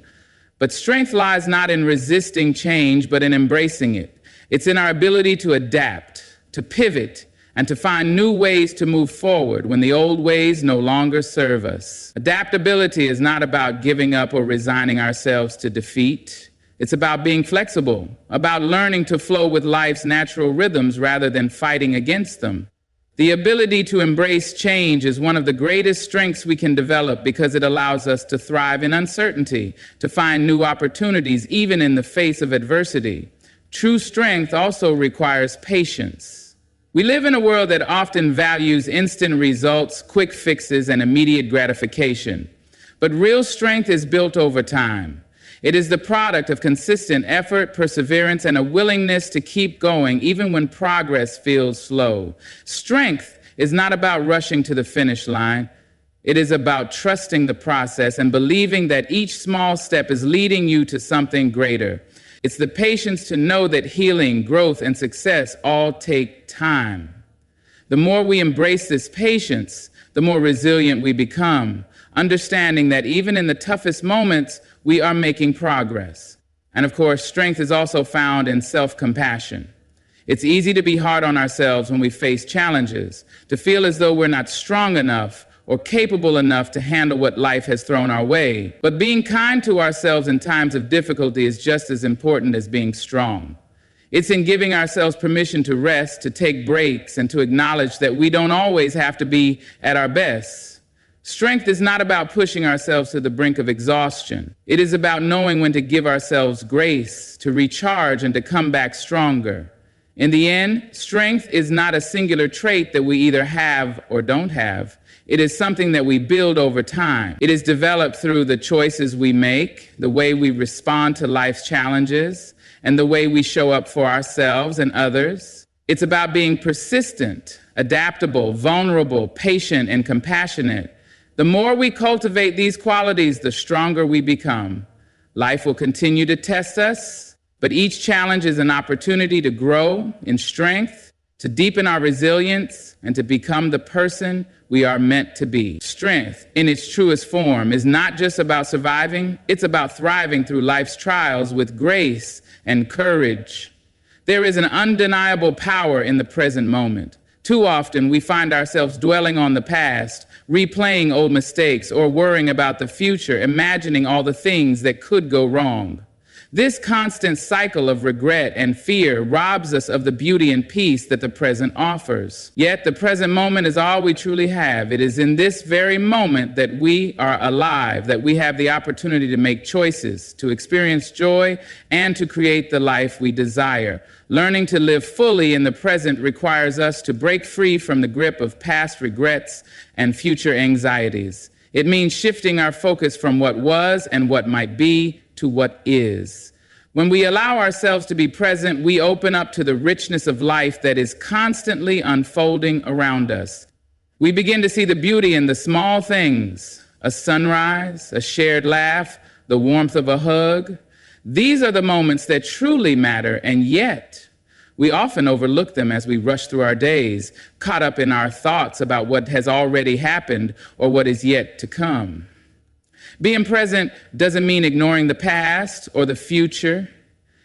But strength lies not in resisting change, but in embracing it. It's in our ability to adapt, to pivot, and to find new ways to move forward when the old ways no longer serve us. Adaptability is not about giving up or resigning ourselves to defeat. It's about being flexible, about learning to flow with life's natural rhythms rather than fighting against them. The ability to embrace change is one of the greatest strengths we can develop because it allows us to thrive in uncertainty, to find new opportunities even in the face of adversity. True strength also requires patience. We live in a world that often values instant results, quick fixes, and immediate gratification. But real strength is built over time. It is the product of consistent effort, perseverance, and a willingness to keep going even when progress feels slow. Strength is not about rushing to the finish line. It is about trusting the process and believing that each small step is leading you to something greater. It's the patience to know that healing, growth, and success all take time. The more we embrace this patience, the more resilient we become, understanding that even in the toughest moments, we are making progress. And of course, strength is also found in self-compassion. It's easy to be hard on ourselves when we face challenges, to feel as though we're not strong enough or capable enough to handle what life has thrown our way. But being kind to ourselves in times of difficulty is just as important as being strong. It's in giving ourselves permission to rest, to take breaks, and to acknowledge that we don't always have to be at our best. Strength is not about pushing ourselves to the brink of exhaustion. It is about knowing when to give ourselves grace, to recharge, and to come back stronger. In the end, strength is not a singular trait that we either have or don't have. It is something that we build over time. It is developed through the choices we make, the way we respond to life's challenges, and the way we show up for ourselves and others. It's about being persistent, adaptable, vulnerable, patient, and compassionate. The more we cultivate these qualities, the stronger we become. Life will continue to test us, but each challenge is an opportunity to grow in strength, to deepen our resilience, and to become the person we are meant to be. Strength, in its truest form, is not just about surviving, it's about thriving through life's trials with grace and courage. There is an undeniable power in the present moment. Too often, we find ourselves dwelling on the past, replaying old mistakes, or worrying about the future, imagining all the things that could go wrong. This constant cycle of regret and fear robs us of the beauty and peace that the present offers. Yet the present moment is all we truly have. It is in this very moment that we are alive, that we have the opportunity to make choices, to experience joy, and to create the life we desire. Learning to live fully in the present requires us to break free from the grip of past regrets and future anxieties. It means shifting our focus from what was and what might be to what is. When we allow ourselves to be present, we open up to the richness of life that is constantly unfolding around us. We begin to see the beauty in the small things, a sunrise, a shared laugh, the warmth of a hug. These are the moments that truly matter, and yet we often overlook them as we rush through our days, caught up in our thoughts about what has already happened or what is yet to come. Being present doesn't mean ignoring the past or the future.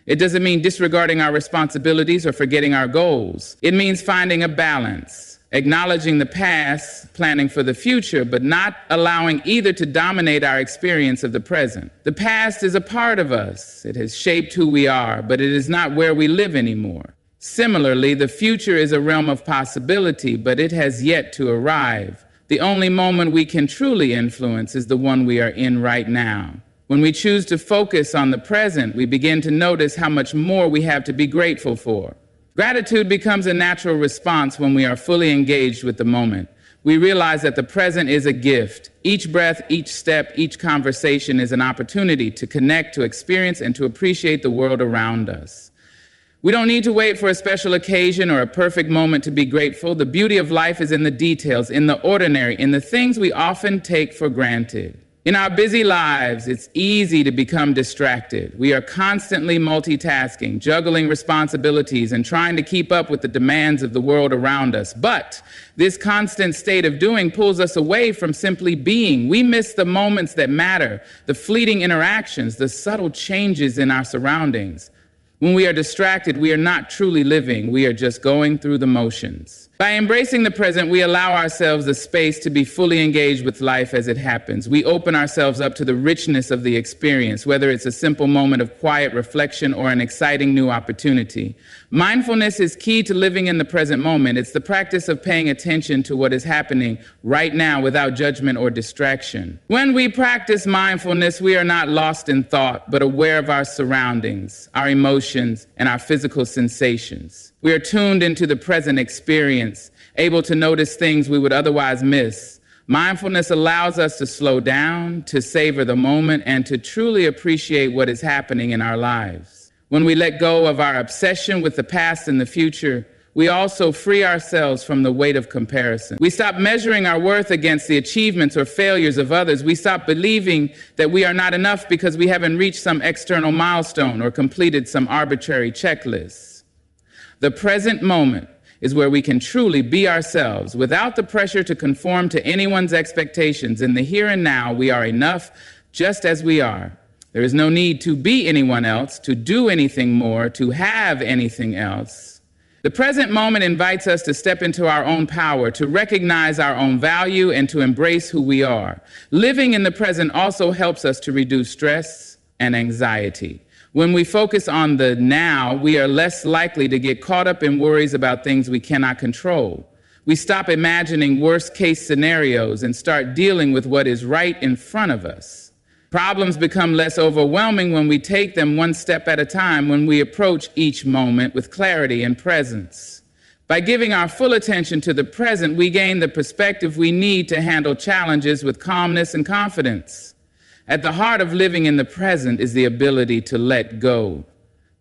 It doesn't mean disregarding our responsibilities or forgetting our goals. It means finding a balance, acknowledging the past, planning for the future, but not allowing either to dominate our experience of the present. The past is a part of us. It has shaped who we are, but it is not where we live anymore. Similarly, the future is a realm of possibility, but it has yet to arrive. The only moment we can truly influence is the one we are in right now. When we choose to focus on the present, we begin to notice how much more we have to be grateful for. Gratitude becomes a natural response when we are fully engaged with the moment. We realize that the present is a gift. Each breath, each step, each conversation is an opportunity to connect, to experience, and to appreciate the world around us. We don't need to wait for a special occasion or a perfect moment to be grateful. The beauty of life is in the details, in the ordinary, in the things we often take for granted. In our busy lives, it's easy to become distracted. We are constantly multitasking, juggling responsibilities, and trying to keep up with the demands of the world around us. But this constant state of doing pulls us away from simply being. We miss the moments that matter, the fleeting interactions, the subtle changes in our surroundings. When we are distracted, we are not truly living. We are just going through the motions. By embracing the present, we allow ourselves the space to be fully engaged with life as it happens. We open ourselves up to the richness of the experience, whether it's a simple moment of quiet reflection or an exciting new opportunity. Mindfulness is key to living in the present moment. It's the practice of paying attention to what is happening right now without judgment or distraction. When we practice mindfulness, we are not lost in thought, but aware of our surroundings, our emotions, and our physical sensations. We are tuned into the present experience, able to notice things we would otherwise miss. Mindfulness allows us to slow down, to savor the moment, and to truly appreciate what is happening in our lives. When we let go of our obsession with the past and the future, we also free ourselves from the weight of comparison. We stop measuring our worth against the achievements or failures of others. We stop believing that we are not enough because we haven't reached some external milestone or completed some arbitrary checklist. The present moment is where we can truly be ourselves without the pressure to conform to anyone's expectations. In the here and now, we are enough just as we are. There is no need to be anyone else, to do anything more, to have anything else. The present moment invites us to step into our own power, to recognize our own value, and to embrace who we are. Living in the present also helps us to reduce stress and anxiety. When we focus on the now, we are less likely to get caught up in worries about things we cannot control. We stop imagining worst-case scenarios and start dealing with what is right in front of us. Problems become less overwhelming when we take them one step at a time, when we approach each moment with clarity and presence. By giving our full attention to the present, we gain the perspective we need to handle challenges with calmness and confidence. At the heart of living in the present is the ability to let go.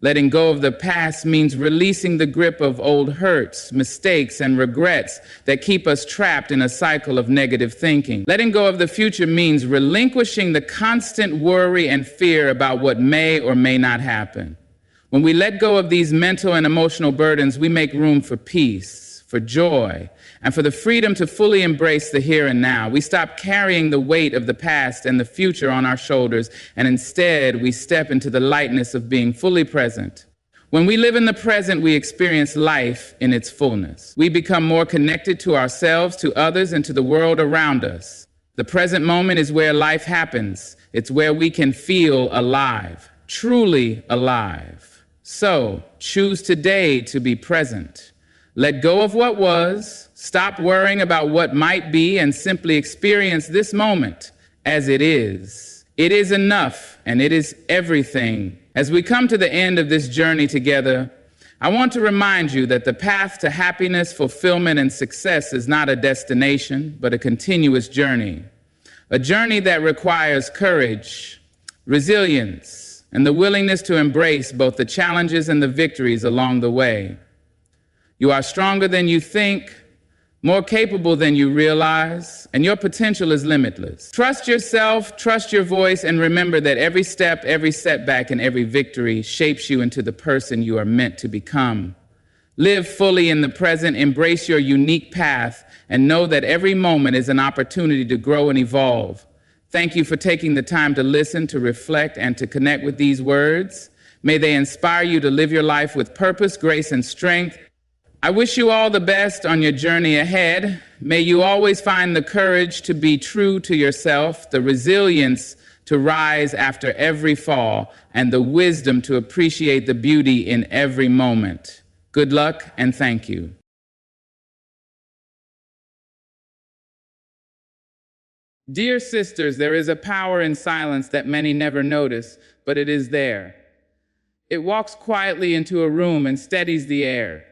Letting go of the past means releasing the grip of old hurts, mistakes, and regrets that keep us trapped in a cycle of negative thinking. Letting go of the future means relinquishing the constant worry and fear about what may or may not happen. When we let go of these mental and emotional burdens, we make room for peace, for joy, and for the freedom to fully embrace the here and now. We stop carrying the weight of the past and the future on our shoulders, and instead we step into the lightness of being fully present. When we live in the present, we experience life in its fullness. We become more connected to ourselves, to others, and to the world around us. The present moment is where life happens. It's where we can feel alive, truly alive. So, choose today to be present. Let go of what was, stop worrying about what might be, and simply experience this moment as it is. It is enough, and it is everything. As we come to the end of this journey together, I want to remind you that the path to happiness, fulfillment, and success is not a destination, but a continuous journey. A journey that requires courage, resilience, and the willingness to embrace both the challenges and the victories along the way. You are stronger than you think, more capable than you realize, and your potential is limitless. Trust yourself, trust your voice, and remember that every step, every setback, and every victory shapes you into the person you are meant to become. Live fully in the present, embrace your unique path, and know that every moment is an opportunity to grow and evolve. Thank you for taking the time to listen, to reflect, and to connect with these words. May they inspire you to live your life with purpose, grace, and strength. I wish you all the best on your journey ahead. May you always find the courage to be true to yourself, the resilience to rise after every fall, and the wisdom to appreciate the beauty in every moment. Good luck and thank you. Dear sisters, there is a power in silence that many never notice, but it is there. It walks quietly into a room and steadies the air.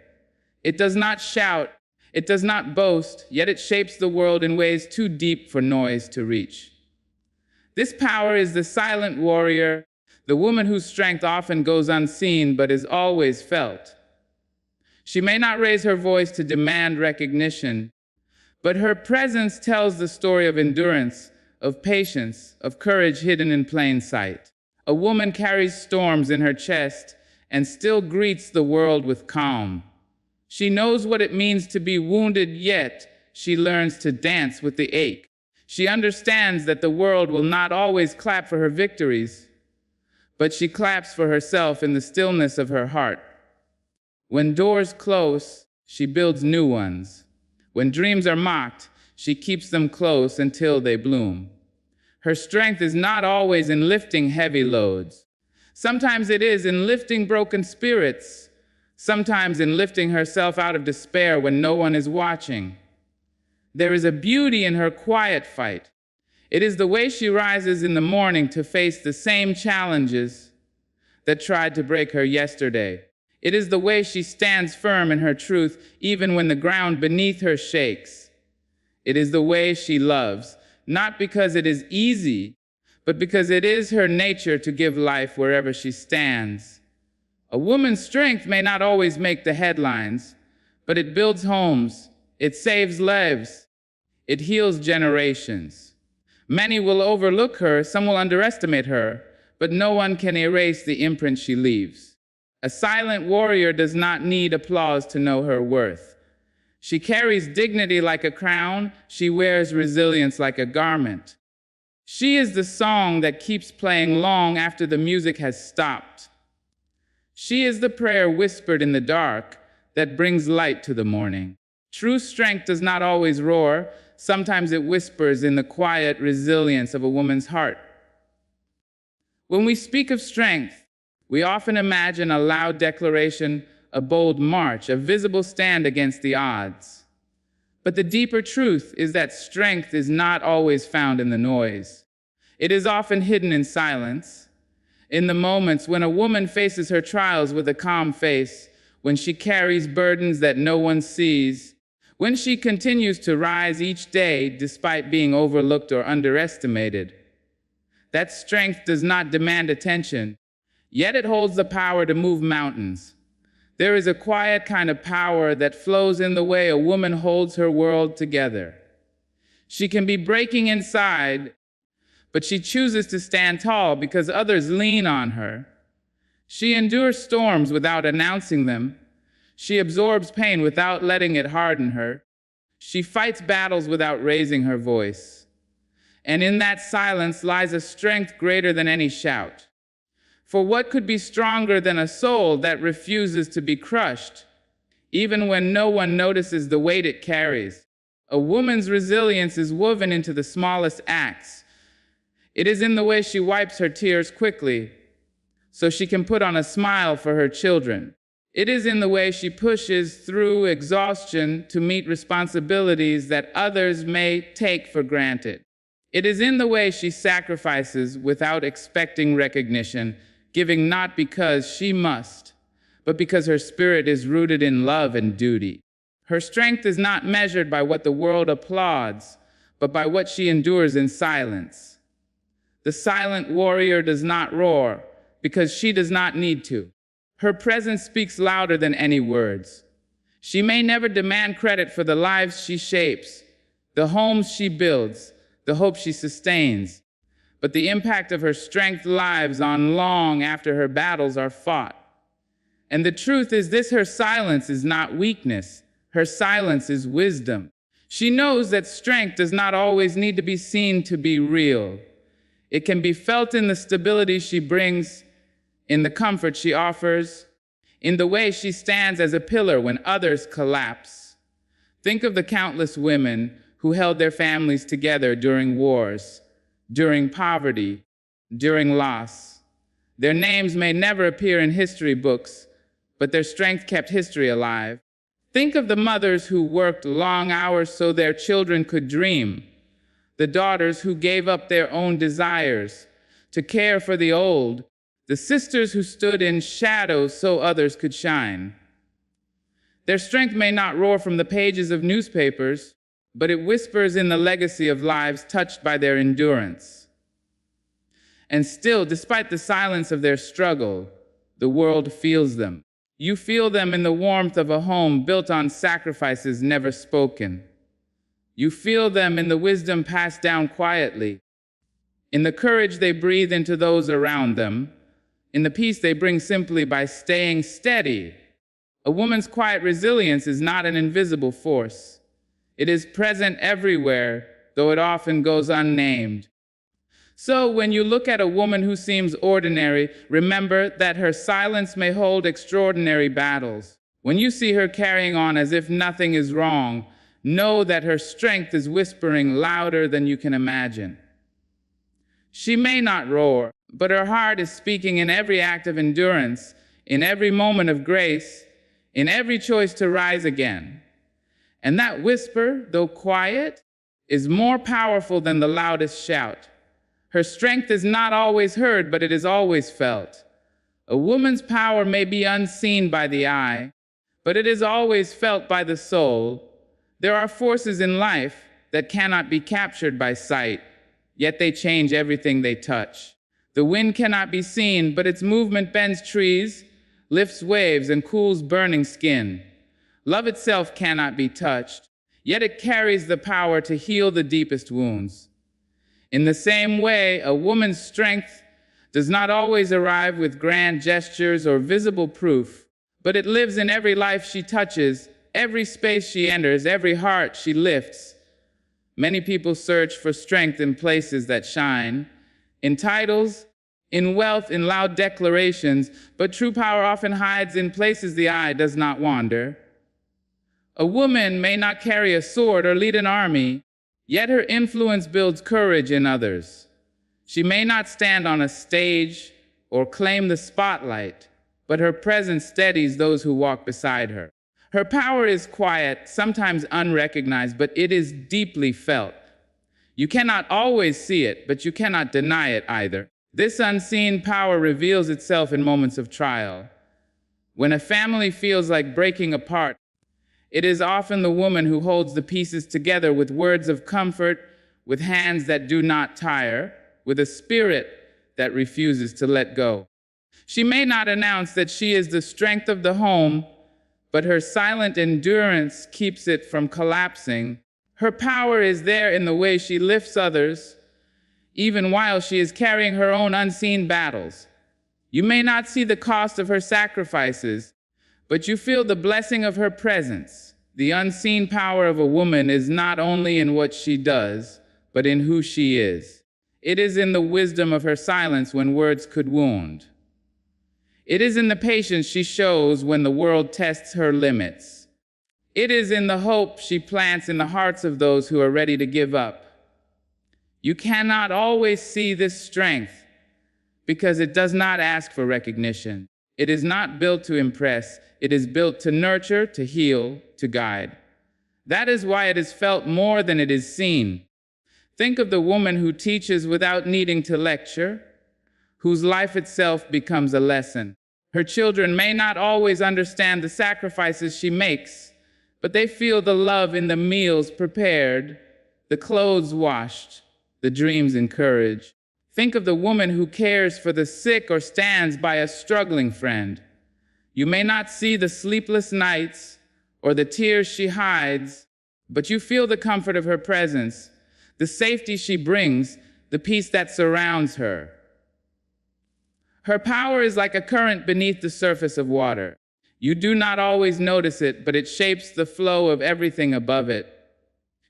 It does not shout, it does not boast, yet it shapes the world in ways too deep for noise to reach. This power is the silent warrior, the woman whose strength often goes unseen but is always felt. She may not raise her voice to demand recognition, but her presence tells the story of endurance, of patience, of courage hidden in plain sight. A woman carries storms in her chest and still greets the world with calm. She knows what it means to be wounded, yet she learns to dance with the ache. She understands that the world will not always clap for her victories, but she claps for herself in the stillness of her heart. When doors close, she builds new ones. When dreams are mocked, she keeps them close until they bloom. Her strength is not always in lifting heavy loads. Sometimes it is in lifting broken spirits. Sometimes in lifting herself out of despair when no one is watching. There is a beauty in her quiet fight. It is the way she rises in the morning to face the same challenges that tried to break her yesterday. It is the way she stands firm in her truth even when the ground beneath her shakes. It is the way she loves, not because it is easy, but because it is her nature to give life wherever she stands. A woman's strength may not always make the headlines, But it builds homes, it saves lives, it heals generations. Many will overlook her, some will underestimate her, but no one can erase the imprint she leaves. A silent warrior does not need applause to know her worth. She carries dignity like a crown, she wears resilience like a garment. She is the song that keeps playing long after the music has stopped. She is the prayer whispered in the dark that brings light to the morning. True strength does not always roar. Sometimes it whispers in the quiet resilience of a woman's heart. When we speak of strength, we often imagine a loud declaration, a bold march, a visible stand against the odds. But the deeper truth is that strength is not always found in the noise. It is often hidden in silence, in the moments when a woman faces her trials with a calm face, when she carries burdens that no one sees, when she continues to rise each day despite being overlooked or underestimated. That strength does not demand attention, yet it holds the power to move mountains. There is a quiet kind of power that flows in the way a woman holds her world together. She can be breaking inside, but she chooses to stand tall because others lean on her. She endures storms without announcing them. She absorbs pain without letting it harden her. She fights battles without raising her voice. And in that silence lies a strength greater than any shout. For what could be stronger than a soul that refuses to be crushed, even when no one notices the weight it carries? A woman's resilience is woven into the smallest acts. It is in the way she wipes her tears quickly, so she can put on a smile for her children. It is in the way she pushes through exhaustion to meet responsibilities that others may take for granted. It is in the way she sacrifices without expecting recognition, giving not because she must, but because her spirit is rooted in love and duty. Her strength is not measured by what the world applauds, but by what she endures in silence. The silent warrior does not roar because she does not need to. Her presence speaks louder than any words. She may never demand credit for the lives she shapes, the homes she builds, the hope she sustains, but the impact of her strength lives on long after her battles are fought. And the truth is this: her silence is not weakness. Her silence is wisdom. She knows that strength does not always need to be seen to be real. It can be felt in the stability she brings, in the comfort she offers, in the way she stands as a pillar when others collapse. Think of the countless women who held their families together during wars, during poverty, during loss. Their names may never appear in history books, but their strength kept history alive. Think of the mothers who worked long hours so their children could dream, the daughters who gave up their own desires to care for the old, the sisters who stood in shadows so others could shine. Their strength may not roar from the pages of newspapers, but it whispers in the legacy of lives touched by their endurance. And still, despite the silence of their struggle, the world feels them. You feel them in the warmth of a home built on sacrifices never spoken. You feel them in the wisdom passed down quietly, in the courage they breathe into those around them, in the peace they bring simply by staying steady. A woman's quiet resilience is not an invisible force. It is present everywhere, though it often goes unnamed. So when you look at a woman who seems ordinary, remember that her silence may hold extraordinary battles. When you see her carrying on as if nothing is wrong, know that her strength is whispering louder than you can imagine. She may not roar, but her heart is speaking in every act of endurance, in every moment of grace, in every choice to rise again. And that whisper, though quiet, is more powerful than the loudest shout. Her strength is not always heard, but it is always felt. A woman's power may be unseen by the eye, but it is always felt by the soul. There are forces in life that cannot be captured by sight, yet they change everything they touch. The wind cannot be seen, but its movement bends trees, lifts waves, and cools burning skin. Love itself cannot be touched, yet it carries the power to heal the deepest wounds. In the same way, a woman's strength does not always arrive with grand gestures or visible proof, but it lives in every life she touches, every space she enters, every heart she lifts. Many people search for strength in places that shine, in titles, in wealth, in loud declarations, but true power often hides in places the eye does not wander. A woman may not carry a sword or lead an army, yet her influence builds courage in others. She may not stand on a stage or claim the spotlight, but her presence steadies those who walk beside her. Her power is quiet, sometimes unrecognized, but it is deeply felt. You cannot always see it, but you cannot deny it either. This unseen power reveals itself in moments of trial. When a family feels like breaking apart, it is often the woman who holds the pieces together with words of comfort, with hands that do not tire, with a spirit that refuses to let go. She may not announce that she is the strength of the home, but her silent endurance keeps it from collapsing. Her power is there in the way she lifts others, even while she is carrying her own unseen battles. You may not see the cost of her sacrifices, but you feel the blessing of her presence. The unseen power of a woman is not only in what she does, but in who she is. It is in the wisdom of her silence when words could wound. It is in the patience she shows when the world tests her limits. It is in the hope she plants in the hearts of those who are ready to give up. You cannot always see this strength because it does not ask for recognition. It is not built to impress. It is built to nurture, to heal, to guide. That is why it is felt more than it is seen. Think of the woman who teaches without needing to lecture, whose life itself becomes a lesson. Her children may not always understand the sacrifices she makes, but they feel the love in the meals prepared, the clothes washed, the dreams encouraged. Think of the woman who cares for the sick or stands by a struggling friend. You may not see the sleepless nights or the tears she hides, but you feel the comfort of her presence, the safety she brings, the peace that surrounds her. Her power is like a current beneath the surface of water. You do not always notice it, but it shapes the flow of everything above it.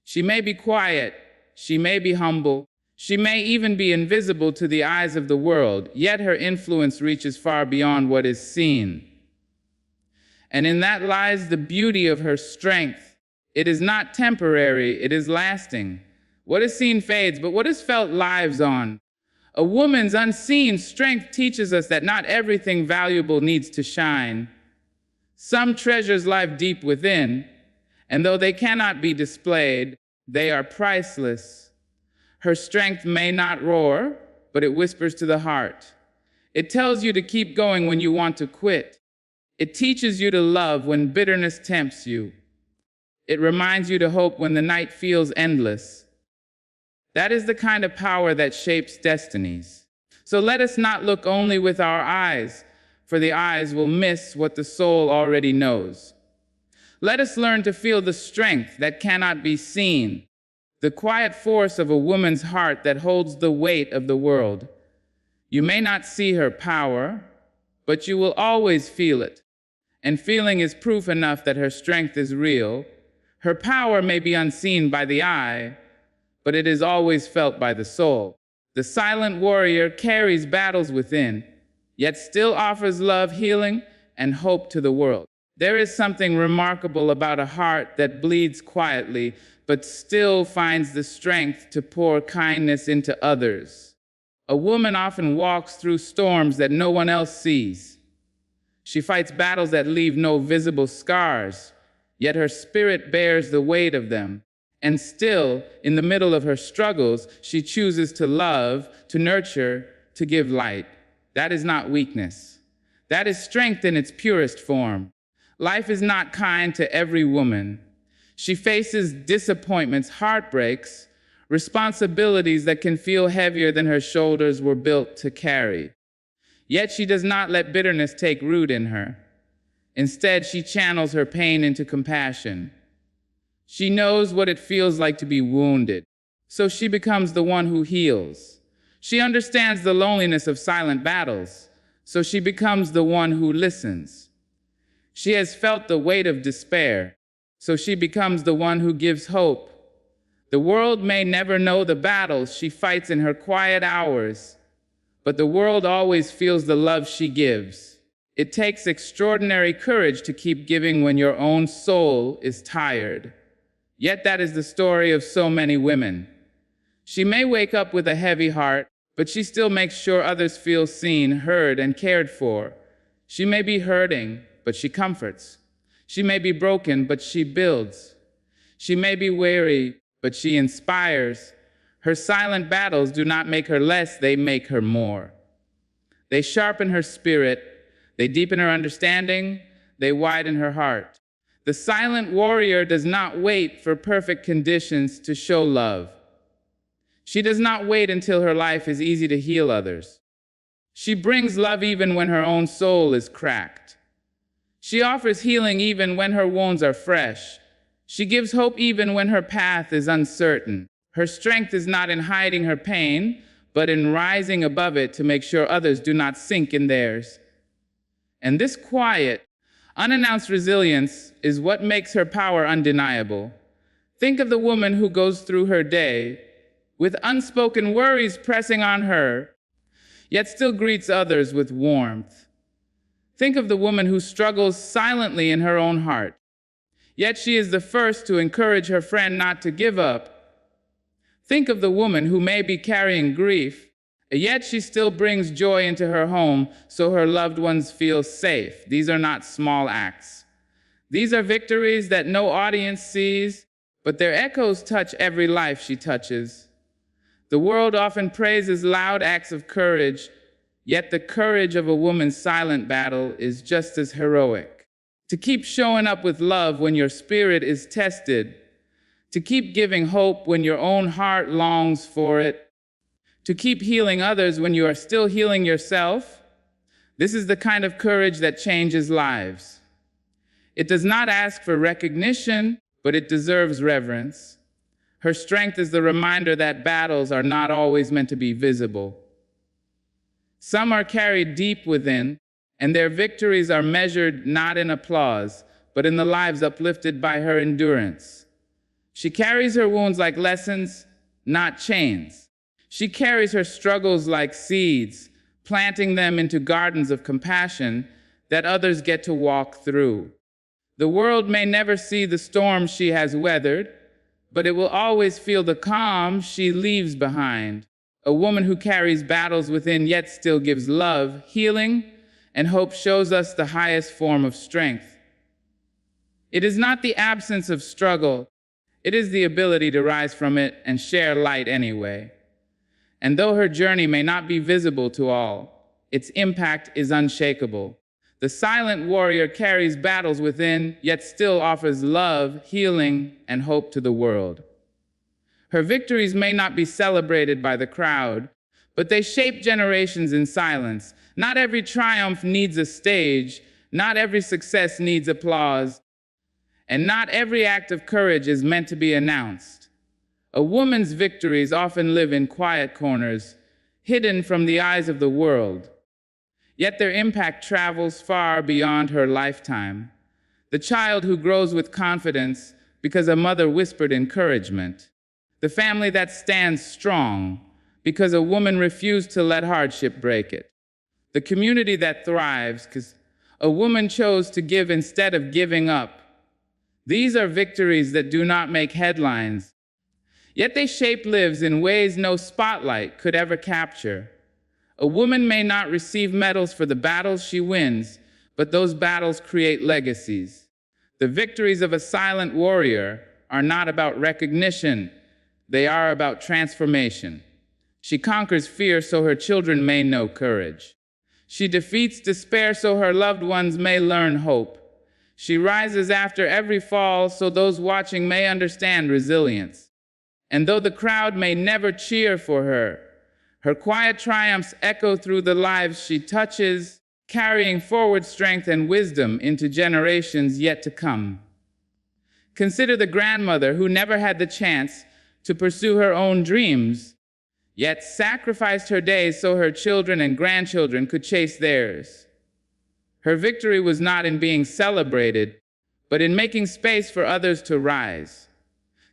She may be quiet, she may be humble, she may even be invisible to the eyes of the world, yet her influence reaches far beyond what is seen. And in that lies the beauty of her strength. It is not temporary, it is lasting. What is seen fades, but what is felt lives on. A woman's unseen strength teaches us that not everything valuable needs to shine. Some treasures lie deep within, and though they cannot be displayed, they are priceless. Her strength may not roar, but it whispers to the heart. It tells you to keep going when you want to quit. It teaches you to love when bitterness tempts you. It reminds you to hope when the night feels endless. That is the kind of power that shapes destinies. So let us not look only with our eyes, for the eyes will miss what the soul already knows. Let us learn to feel the strength that cannot be seen, the quiet force of a woman's heart that holds the weight of the world. You may not see her power, but you will always feel it. And feeling is proof enough that her strength is real. Her power may be unseen by the eye, but it is always felt by the soul. The silent warrior carries battles within, yet still offers love, healing, and hope to the world. There is something remarkable about a heart that bleeds quietly, but still finds the strength to pour kindness into others. A woman often walks through storms that no one else sees. She fights battles that leave no visible scars, yet her spirit bears the weight of them. And still, in the middle of her struggles, she chooses to love, to nurture, to give light. That is not weakness. That is strength in its purest form. Life is not kind to every woman. She faces disappointments, heartbreaks, responsibilities that can feel heavier than her shoulders were built to carry. Yet she does not let bitterness take root in her. Instead, she channels her pain into compassion. She knows what it feels like to be wounded, so she becomes the one who heals. She understands the loneliness of silent battles, so she becomes the one who listens. She has felt the weight of despair, so she becomes the one who gives hope. The world may never know the battles she fights in her quiet hours, but the world always feels the love she gives. It takes extraordinary courage to keep giving when your own soul is tired. Yet that is the story of so many women. She may wake up with a heavy heart, but she still makes sure others feel seen, heard, and cared for. She may be hurting, but she comforts. She may be broken, but she builds. She may be weary, but she inspires. Her silent battles do not make her less, they make her more. They sharpen her spirit, they deepen her understanding, they widen her heart. The silent warrior does not wait for perfect conditions to show love. She does not wait until her life is easy to heal others. She brings love even when her own soul is cracked. She offers healing even when her wounds are fresh. She gives hope even when her path is uncertain. Her strength is not in hiding her pain, but in rising above it to make sure others do not sink in theirs. And this quiet, unannounced resilience is what makes her power undeniable. Think of the woman who goes through her day with unspoken worries pressing on her, yet still greets others with warmth. Think of the woman who struggles silently in her own heart, yet she is the first to encourage her friend not to give up. Think of the woman who may be carrying grief, yet she still brings joy into her home so her loved ones feel safe. These are not small acts. These are victories that no audience sees, but their echoes touch every life she touches. The world often praises loud acts of courage, yet the courage of a woman's silent battle is just as heroic. To keep showing up with love when your spirit is tested, to keep giving hope when your own heart longs for it, to keep healing others when you are still healing yourself. This is the kind of courage that changes lives. It does not ask for recognition, but it deserves reverence. Her strength is the reminder that battles are not always meant to be visible. Some are carried deep within, and their victories are measured not in applause, but in the lives uplifted by her endurance. She carries her wounds like lessons, not chains. She carries her struggles like seeds, planting them into gardens of compassion that others get to walk through. The world may never see the storm she has weathered, but it will always feel the calm she leaves behind. A woman who carries battles within yet still gives love, healing, and hope shows us the highest form of strength. It is not the absence of struggle, it is the ability to rise from it and share light anyway. And though her journey may not be visible to all, its impact is unshakable. The silent warrior carries battles within, yet still offers love, healing, and hope to the world. Her victories may not be celebrated by the crowd, but they shape generations in silence. Not every triumph needs a stage, not every success needs applause, and not every act of courage is meant to be announced. A woman's victories often live in quiet corners, hidden from the eyes of the world. Yet their impact travels far beyond her lifetime. The child who grows with confidence because a mother whispered encouragement. The family that stands strong because a woman refused to let hardship break it. The community that thrives because a woman chose to give instead of giving up. These are victories that do not make headlines, yet they shape lives in ways no spotlight could ever capture. A woman may not receive medals for the battles she wins, but those battles create legacies. The victories of a silent warrior are not about recognition, they are about transformation. She conquers fear so her children may know courage. She defeats despair so her loved ones may learn hope. She rises after every fall so those watching may understand resilience. And though the crowd may never cheer for her, her quiet triumphs echo through the lives she touches, carrying forward strength and wisdom into generations yet to come. Consider the grandmother who never had the chance to pursue her own dreams, yet sacrificed her days so her children and grandchildren could chase theirs. Her victory was not in being celebrated, but in making space for others to rise.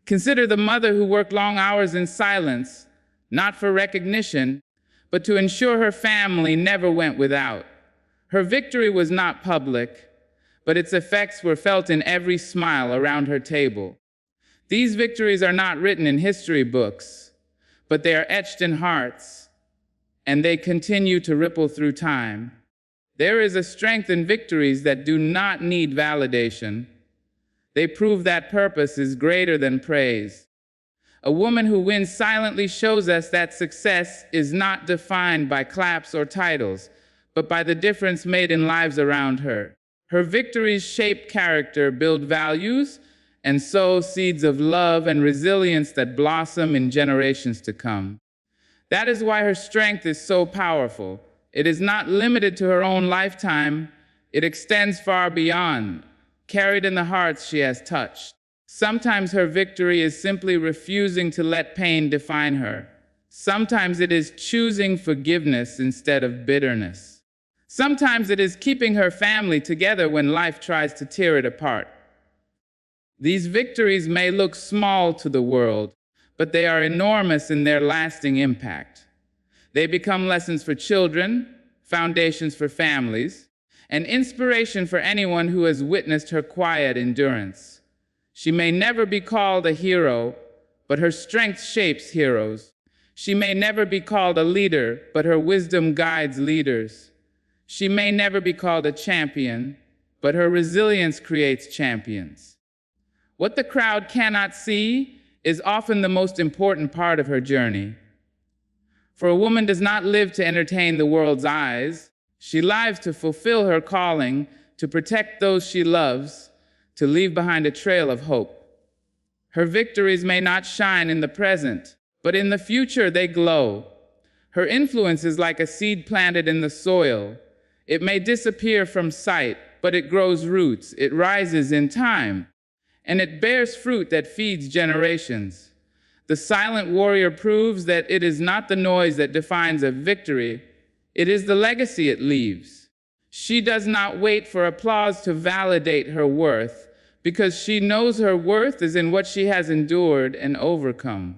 Consider the mother who worked long hours in silence, not for recognition, but to ensure her family never went without. Her victory was not public, but its effects were felt in every smile around her table. These victories are not written in history books, but they are etched in hearts, and they continue to ripple through time. There is a strength in victories that do not need validation. They prove that purpose is greater than praise. A woman who wins silently shows us that success is not defined by claps or titles, but by the difference made in lives around her. Her victories shape character, build values, and sow seeds of love and resilience that blossom in generations to come. That is why her strength is so powerful. It is not limited to her own lifetime. It extends far beyond, carried in the hearts she has touched. Sometimes her victory is simply refusing to let pain define her. Sometimes it is choosing forgiveness instead of bitterness. Sometimes it is keeping her family together when life tries to tear it apart. These victories may look small to the world, but they are enormous in their lasting impact. They become lessons for children, foundations for families, and inspiration for anyone who has witnessed her quiet endurance. She may never be called a hero, but her strength shapes heroes. She may never be called a leader, but her wisdom guides leaders. She may never be called a champion, but her resilience creates champions. What the crowd cannot see is often the most important part of her journey. For a woman does not live to entertain the world's eyes. She lives to fulfill her calling, to protect those she loves, to leave behind a trail of hope. Her victories may not shine in the present, but in the future they glow. Her influence is like a seed planted in the soil. It may disappear from sight, but it grows roots, it rises in time, and it bears fruit that feeds generations. The silent warrior proves that it is not the noise that defines a victory, it is the legacy it leaves. She does not wait for applause to validate her worth, because she knows her worth is in what she has endured and overcome.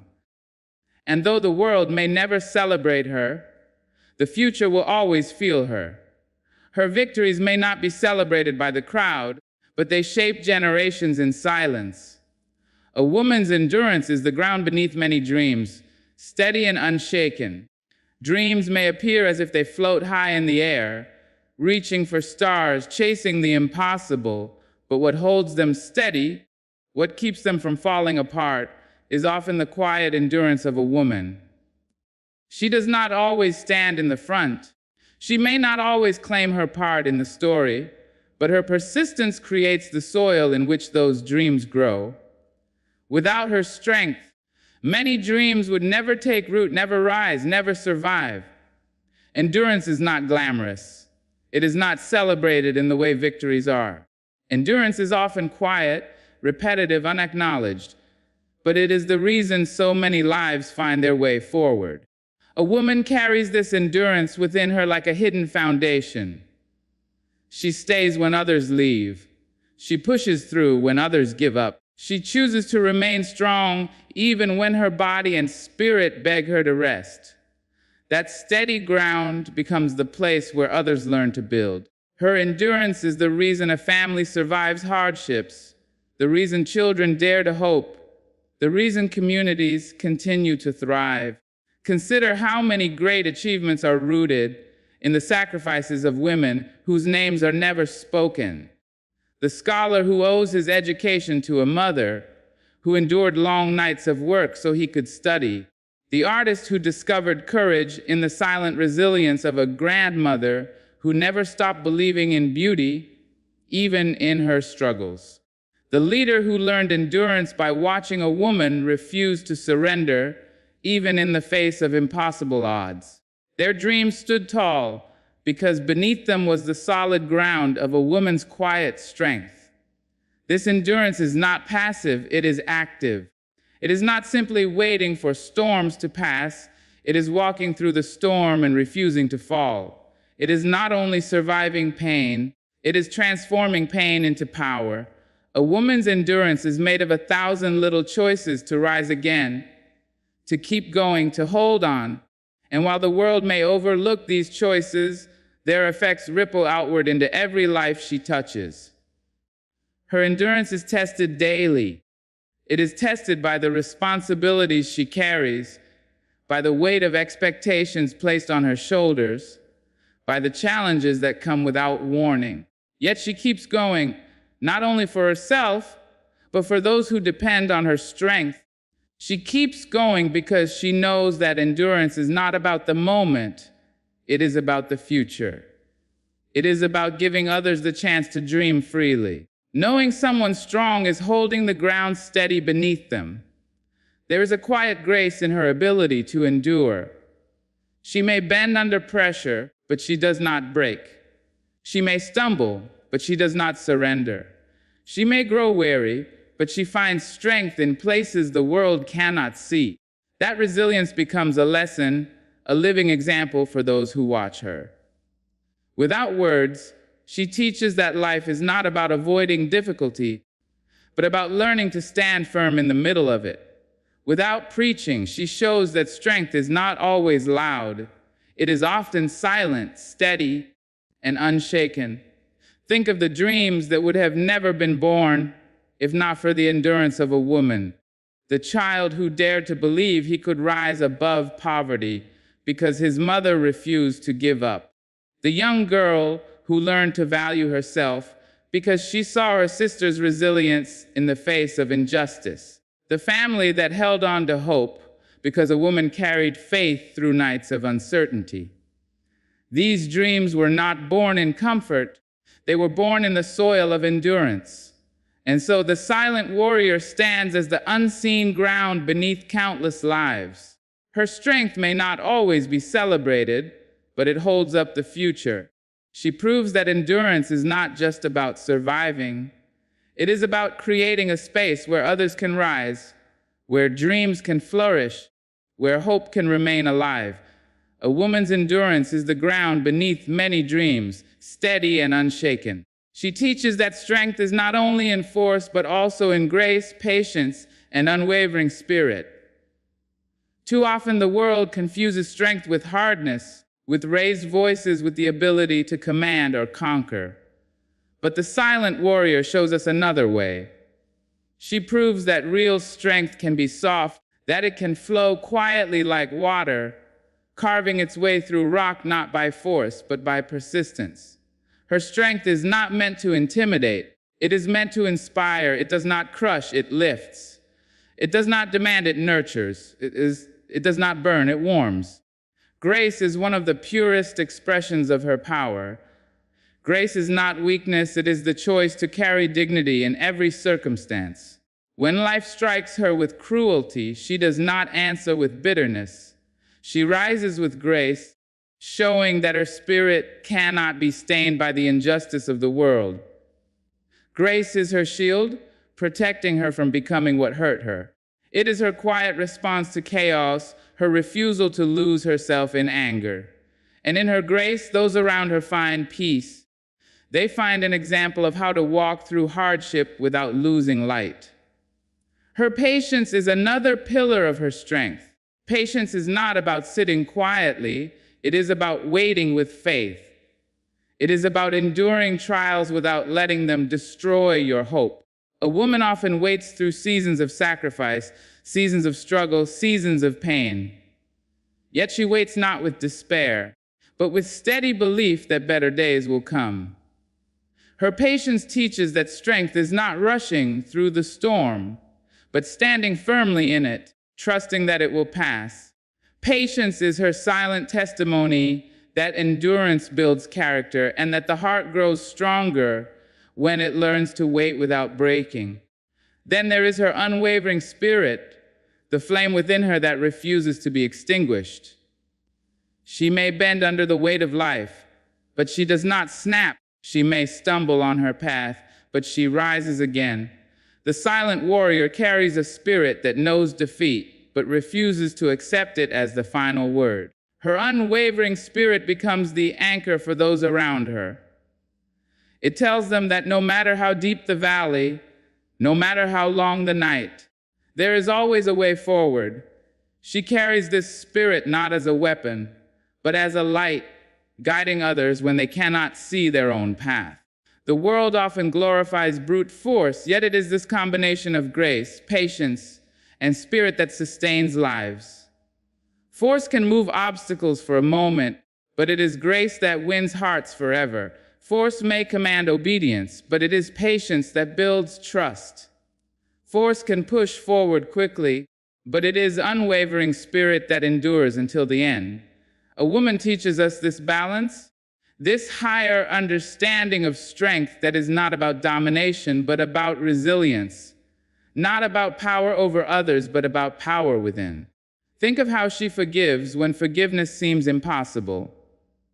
And though the world may never celebrate her, the future will always feel her. Her victories may not be celebrated by the crowd, but they shape generations in silence. A woman's endurance is the ground beneath many dreams, steady and unshaken. Dreams may appear as if they float high in the air, reaching for stars, chasing the impossible, but what holds them steady, what keeps them from falling apart, is often the quiet endurance of a woman. She does not always stand in the front. She may not always claim her part in the story, but her persistence creates the soil in which those dreams grow. Without her strength, many dreams would never take root, never rise, never survive. Endurance is not glamorous. It is not celebrated in the way victories are. Endurance is often quiet, repetitive, unacknowledged, but it is the reason so many lives find their way forward. A woman carries this endurance within her like a hidden foundation. She stays when others leave. She pushes through when others give up. She chooses to remain strong even when her body and spirit beg her to rest. That steady ground becomes the place where others learn to build. Her endurance is the reason a family survives hardships, the reason children dare to hope, the reason communities continue to thrive. Consider how many great achievements are rooted in the sacrifices of women whose names are never spoken. The scholar who owes his education to a mother, who endured long nights of work so he could study. The artist who discovered courage in the silent resilience of a grandmother who never stopped believing in beauty, even in her struggles. The leader who learned endurance by watching a woman refuse to surrender, even in the face of impossible odds. Their dreams stood tall, because beneath them was the solid ground of a woman's quiet strength. This endurance is not passive, it is active. It is not simply waiting for storms to pass, it is walking through the storm and refusing to fall. It is not only surviving pain, it is transforming pain into power. A woman's endurance is made of 1,000 little choices to rise again, to keep going, to hold on. And while the world may overlook these choices, their effects ripple outward into every life she touches. Her endurance is tested daily. It is tested by the responsibilities she carries, by the weight of expectations placed on her shoulders, by the challenges that come without warning. Yet she keeps going, not only for herself, but for those who depend on her strength. She keeps going because she knows that endurance is not about the moment, it is about the future. It is about giving others the chance to dream freely. Knowing someone strong is holding the ground steady beneath them. There is a quiet grace in her ability to endure. She may bend under pressure, but she does not break. She may stumble, but she does not surrender. She may grow weary, but she finds strength in places the world cannot see. That resilience becomes a lesson, a living example for those who watch her. Without words, she teaches that life is not about avoiding difficulty, but about learning to stand firm in the middle of it. Without preaching, she shows that strength is not always loud. It is often silent, steady, and unshaken. Think of the dreams that would have never been born if not for the endurance of a woman. The child who dared to believe he could rise above poverty because his mother refused to give up. The young girl who learned to value herself because she saw her sister's resilience in the face of injustice. The family that held on to hope because a woman carried faith through nights of uncertainty. These dreams were not born in comfort, they were born in the soil of endurance. And so the silent warrior stands as the unseen ground beneath countless lives. Her strength may not always be celebrated, but it holds up the future. She proves that endurance is not just about surviving. It is about creating a space where others can rise, where dreams can flourish, where hope can remain alive. A woman's endurance is the ground beneath many dreams, steady and unshaken. She teaches that strength is not only in force, but also in grace, patience, and unwavering spirit. Too often the world confuses strength with hardness, with raised voices, with the ability to command or conquer. But the silent warrior shows us another way. She proves that real strength can be soft, that it can flow quietly like water, carving its way through rock not by force, but by persistence. Her strength is not meant to intimidate. It is meant to inspire. It does not crush, it lifts. It does not demand, it nurtures. It does not burn, it warms. Grace is one of the purest expressions of her power. Grace is not weakness, it is the choice to carry dignity in every circumstance. When life strikes her with cruelty, she does not answer with bitterness. She rises with grace, showing that her spirit cannot be stained by the injustice of the world. Grace is her shield, protecting her from becoming what hurt her. It is her quiet response to chaos, her refusal to lose herself in anger. And in her grace, those around her find peace. They find an example of how to walk through hardship without losing light. Her patience is another pillar of her strength. Patience is not about sitting quietly, it is about waiting with faith. It is about enduring trials without letting them destroy your hope. A woman often waits through seasons of sacrifice, seasons of struggle, seasons of pain. Yet she waits not with despair, but with steady belief that better days will come. Her patience teaches that strength is not rushing through the storm, but standing firmly in it, trusting that it will pass. Patience is her silent testimony that endurance builds character and that the heart grows stronger when it learns to wait without breaking. Then there is her unwavering spirit, the flame within her that refuses to be extinguished. She may bend under the weight of life, but she does not snap. She may stumble on her path, but she rises again. The silent warrior carries a spirit that knows defeat, but refuses to accept it as the final word. Her unwavering spirit becomes the anchor for those around her. It tells them that no matter how deep the valley, no matter how long the night, there is always a way forward. She carries this spirit not as a weapon, but as a light, guiding others when they cannot see their own path. The world often glorifies brute force, yet it is this combination of grace, patience, and spirit that sustains lives. Force can move obstacles for a moment, but it is grace that wins hearts forever. Force may command obedience, but it is patience that builds trust. Force can push forward quickly, but it is unwavering spirit that endures until the end. A woman teaches us this balance, this higher understanding of strength that is not about domination, but about resilience. Not about power over others, but about power within. Think of how she forgives when forgiveness seems impossible.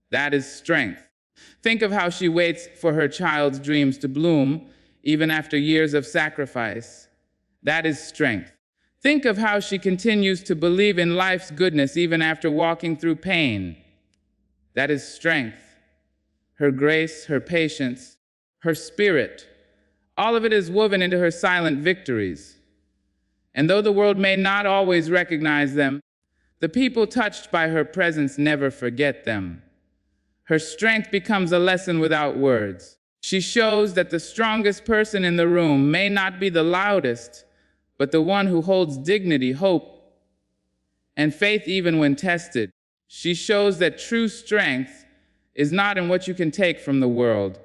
That is strength. Think of how she waits for her child's dreams to bloom, even after years of sacrifice. That is strength. Think of how she continues to believe in life's goodness even after walking through pain. That is strength. Her grace, her patience, her spirit, all of it is woven into her silent victories. And though the world may not always recognize them, the people touched by her presence never forget them. Her strength becomes a lesson without words. She shows that the strongest person in the room may not be the loudest, but the one who holds dignity, hope, and faith even when tested. She shows that true strength is not in what you can take from the world,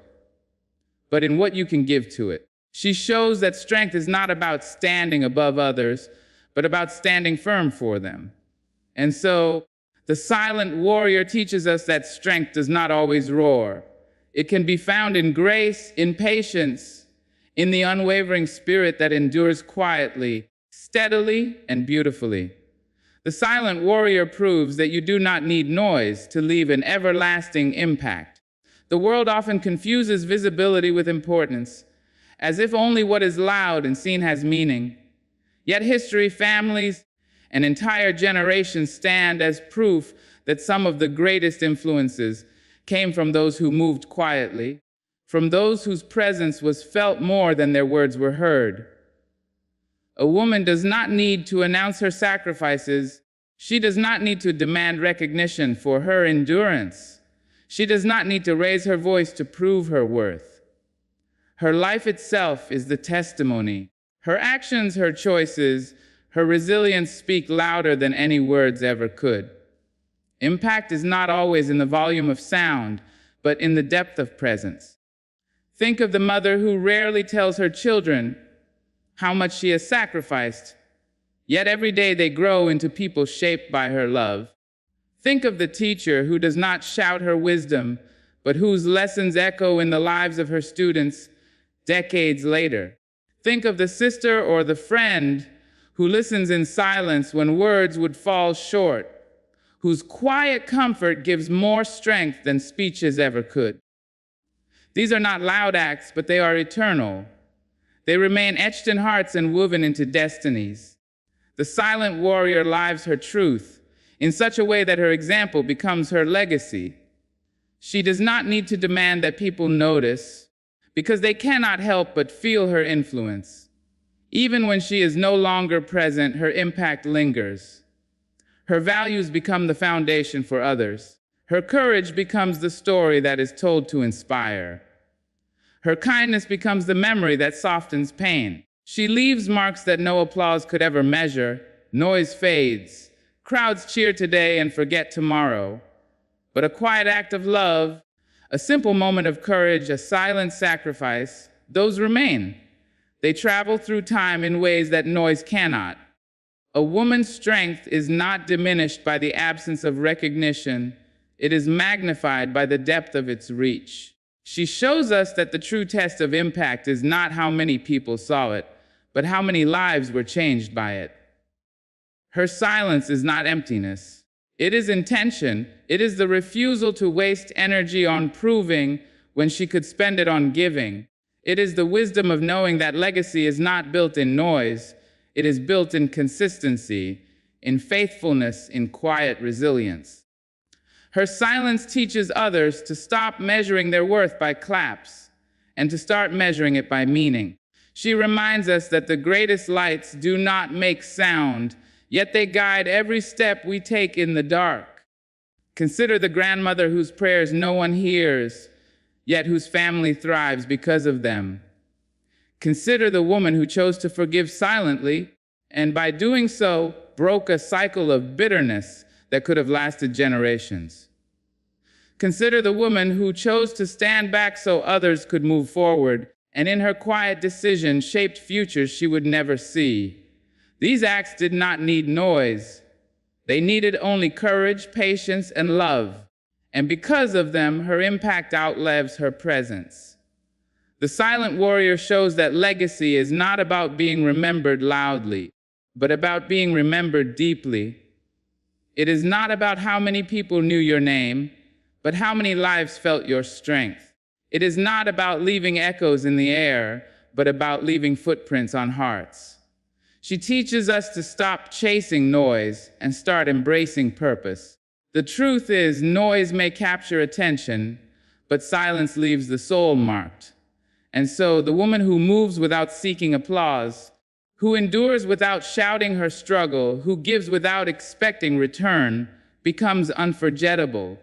but in what you can give to it. She shows that strength is not about standing above others, but about standing firm for them. And so, the silent warrior teaches us that strength does not always roar. It can be found in grace, in patience, in the unwavering spirit that endures quietly, steadily, and beautifully. The silent warrior proves that you do not need noise to leave an everlasting impact. The world often confuses visibility with importance, as if only what is loud and seen has meaning. Yet history, families, and entire generations stand as proof that some of the greatest influences came from those who moved quietly, from those whose presence was felt more than their words were heard. A woman does not need to announce her sacrifices. She does not need to demand recognition for her endurance. She does not need to raise her voice to prove her worth. Her life itself is the testimony. Her actions, her choices, her resilience speak louder than any words ever could. Impact is not always in the volume of sound, but in the depth of presence. Think of the mother who rarely tells her children how much she has sacrificed, yet every day they grow into people shaped by her love. Think of the teacher who does not shout her wisdom, but whose lessons echo in the lives of her students decades later. Think of the sister or the friend who listens in silence when words would fall short, whose quiet comfort gives more strength than speeches ever could. These are not loud acts, but they are eternal. They remain etched in hearts and woven into destinies. The silent warrior lives her truth in such a way that her example becomes her legacy. She does not need to demand that people notice, because they cannot help but feel her influence. Even when she is no longer present, her impact lingers. Her values become the foundation for others. Her courage becomes the story that is told to inspire. Her kindness becomes the memory that softens pain. She leaves marks that no applause could ever measure. Noise fades. Crowds cheer today and forget tomorrow. But a quiet act of love, a simple moment of courage, a silent sacrifice, those remain. They travel through time in ways that noise cannot. A woman's strength is not diminished by the absence of recognition. It is magnified by the depth of its reach. She shows us that the true test of impact is not how many people saw it, but how many lives were changed by it. Her silence is not emptiness. It is intention, It is the refusal to waste energy on proving when she could spend it on giving. It is the wisdom of knowing that legacy is not built in noise. It is built in consistency, in faithfulness, in quiet resilience. Her silence teaches others to stop measuring their worth by claps and to start measuring it by meaning. She reminds us that the greatest lights do not make sound, yet they guide every step we take in the dark. Consider the grandmother whose prayers no one hears, yet whose family thrives because of them. Consider the woman who chose to forgive silently, and by doing so, broke a cycle of bitterness that could have lasted generations. Consider the woman who chose to stand back so others could move forward, and in her quiet decision shaped futures she would never see. These acts did not need noise. They needed only courage, patience, and love. And because of them, her impact outlives her presence. The silent warrior shows that legacy is not about being remembered loudly, but about being remembered deeply. It is not about how many people knew your name, but how many lives felt your strength. It is not about leaving echoes in the air, but about leaving footprints on hearts. She teaches us to stop chasing noise and start embracing purpose. The truth is, noise may capture attention, but silence leaves the soul marked. And so, the woman who moves without seeking applause, who endures without shouting her struggle, who gives without expecting return, becomes unforgettable.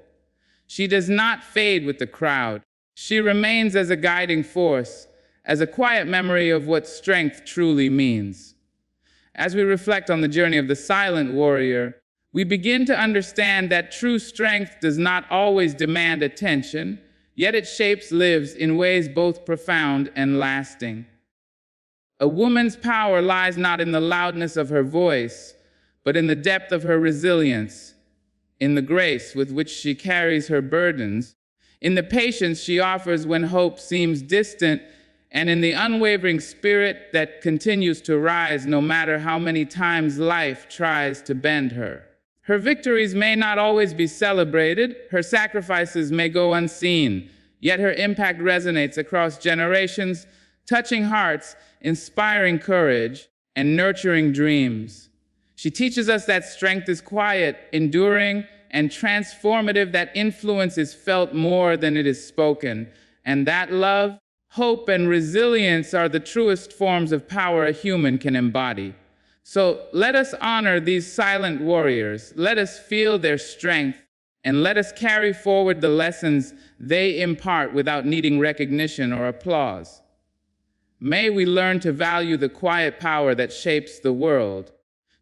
She does not fade with the crowd. She remains as a guiding force, as a quiet memory of what strength truly means. As we reflect on the journey of the silent warrior, we begin to understand that true strength does not always demand attention, yet it shapes lives in ways both profound and lasting. A woman's power lies not in the loudness of her voice, but in the depth of her resilience, in the grace with which she carries her burdens, in the patience she offers when hope seems distant, and in the unwavering spirit that continues to rise no matter how many times life tries to bend her. Her victories may not always be celebrated, her sacrifices may go unseen, yet her impact resonates across generations, touching hearts, inspiring courage, and nurturing dreams. She teaches us that strength is quiet, enduring, and transformative, that influence is felt more than it is spoken, and that love, hope, and resilience are the truest forms of power a human can embody. So let us honor these silent warriors, let us feel their strength, and let us carry forward the lessons they impart without needing recognition or applause. May we learn to value the quiet power that shapes the world,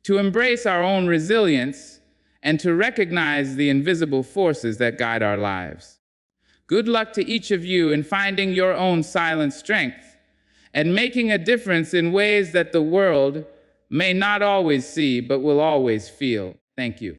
to embrace our own resilience, and to recognize the invisible forces that guide our lives. Good luck to each of you in finding your own silent strength and making a difference in ways that the world may not always see, but will always feel. Thank you.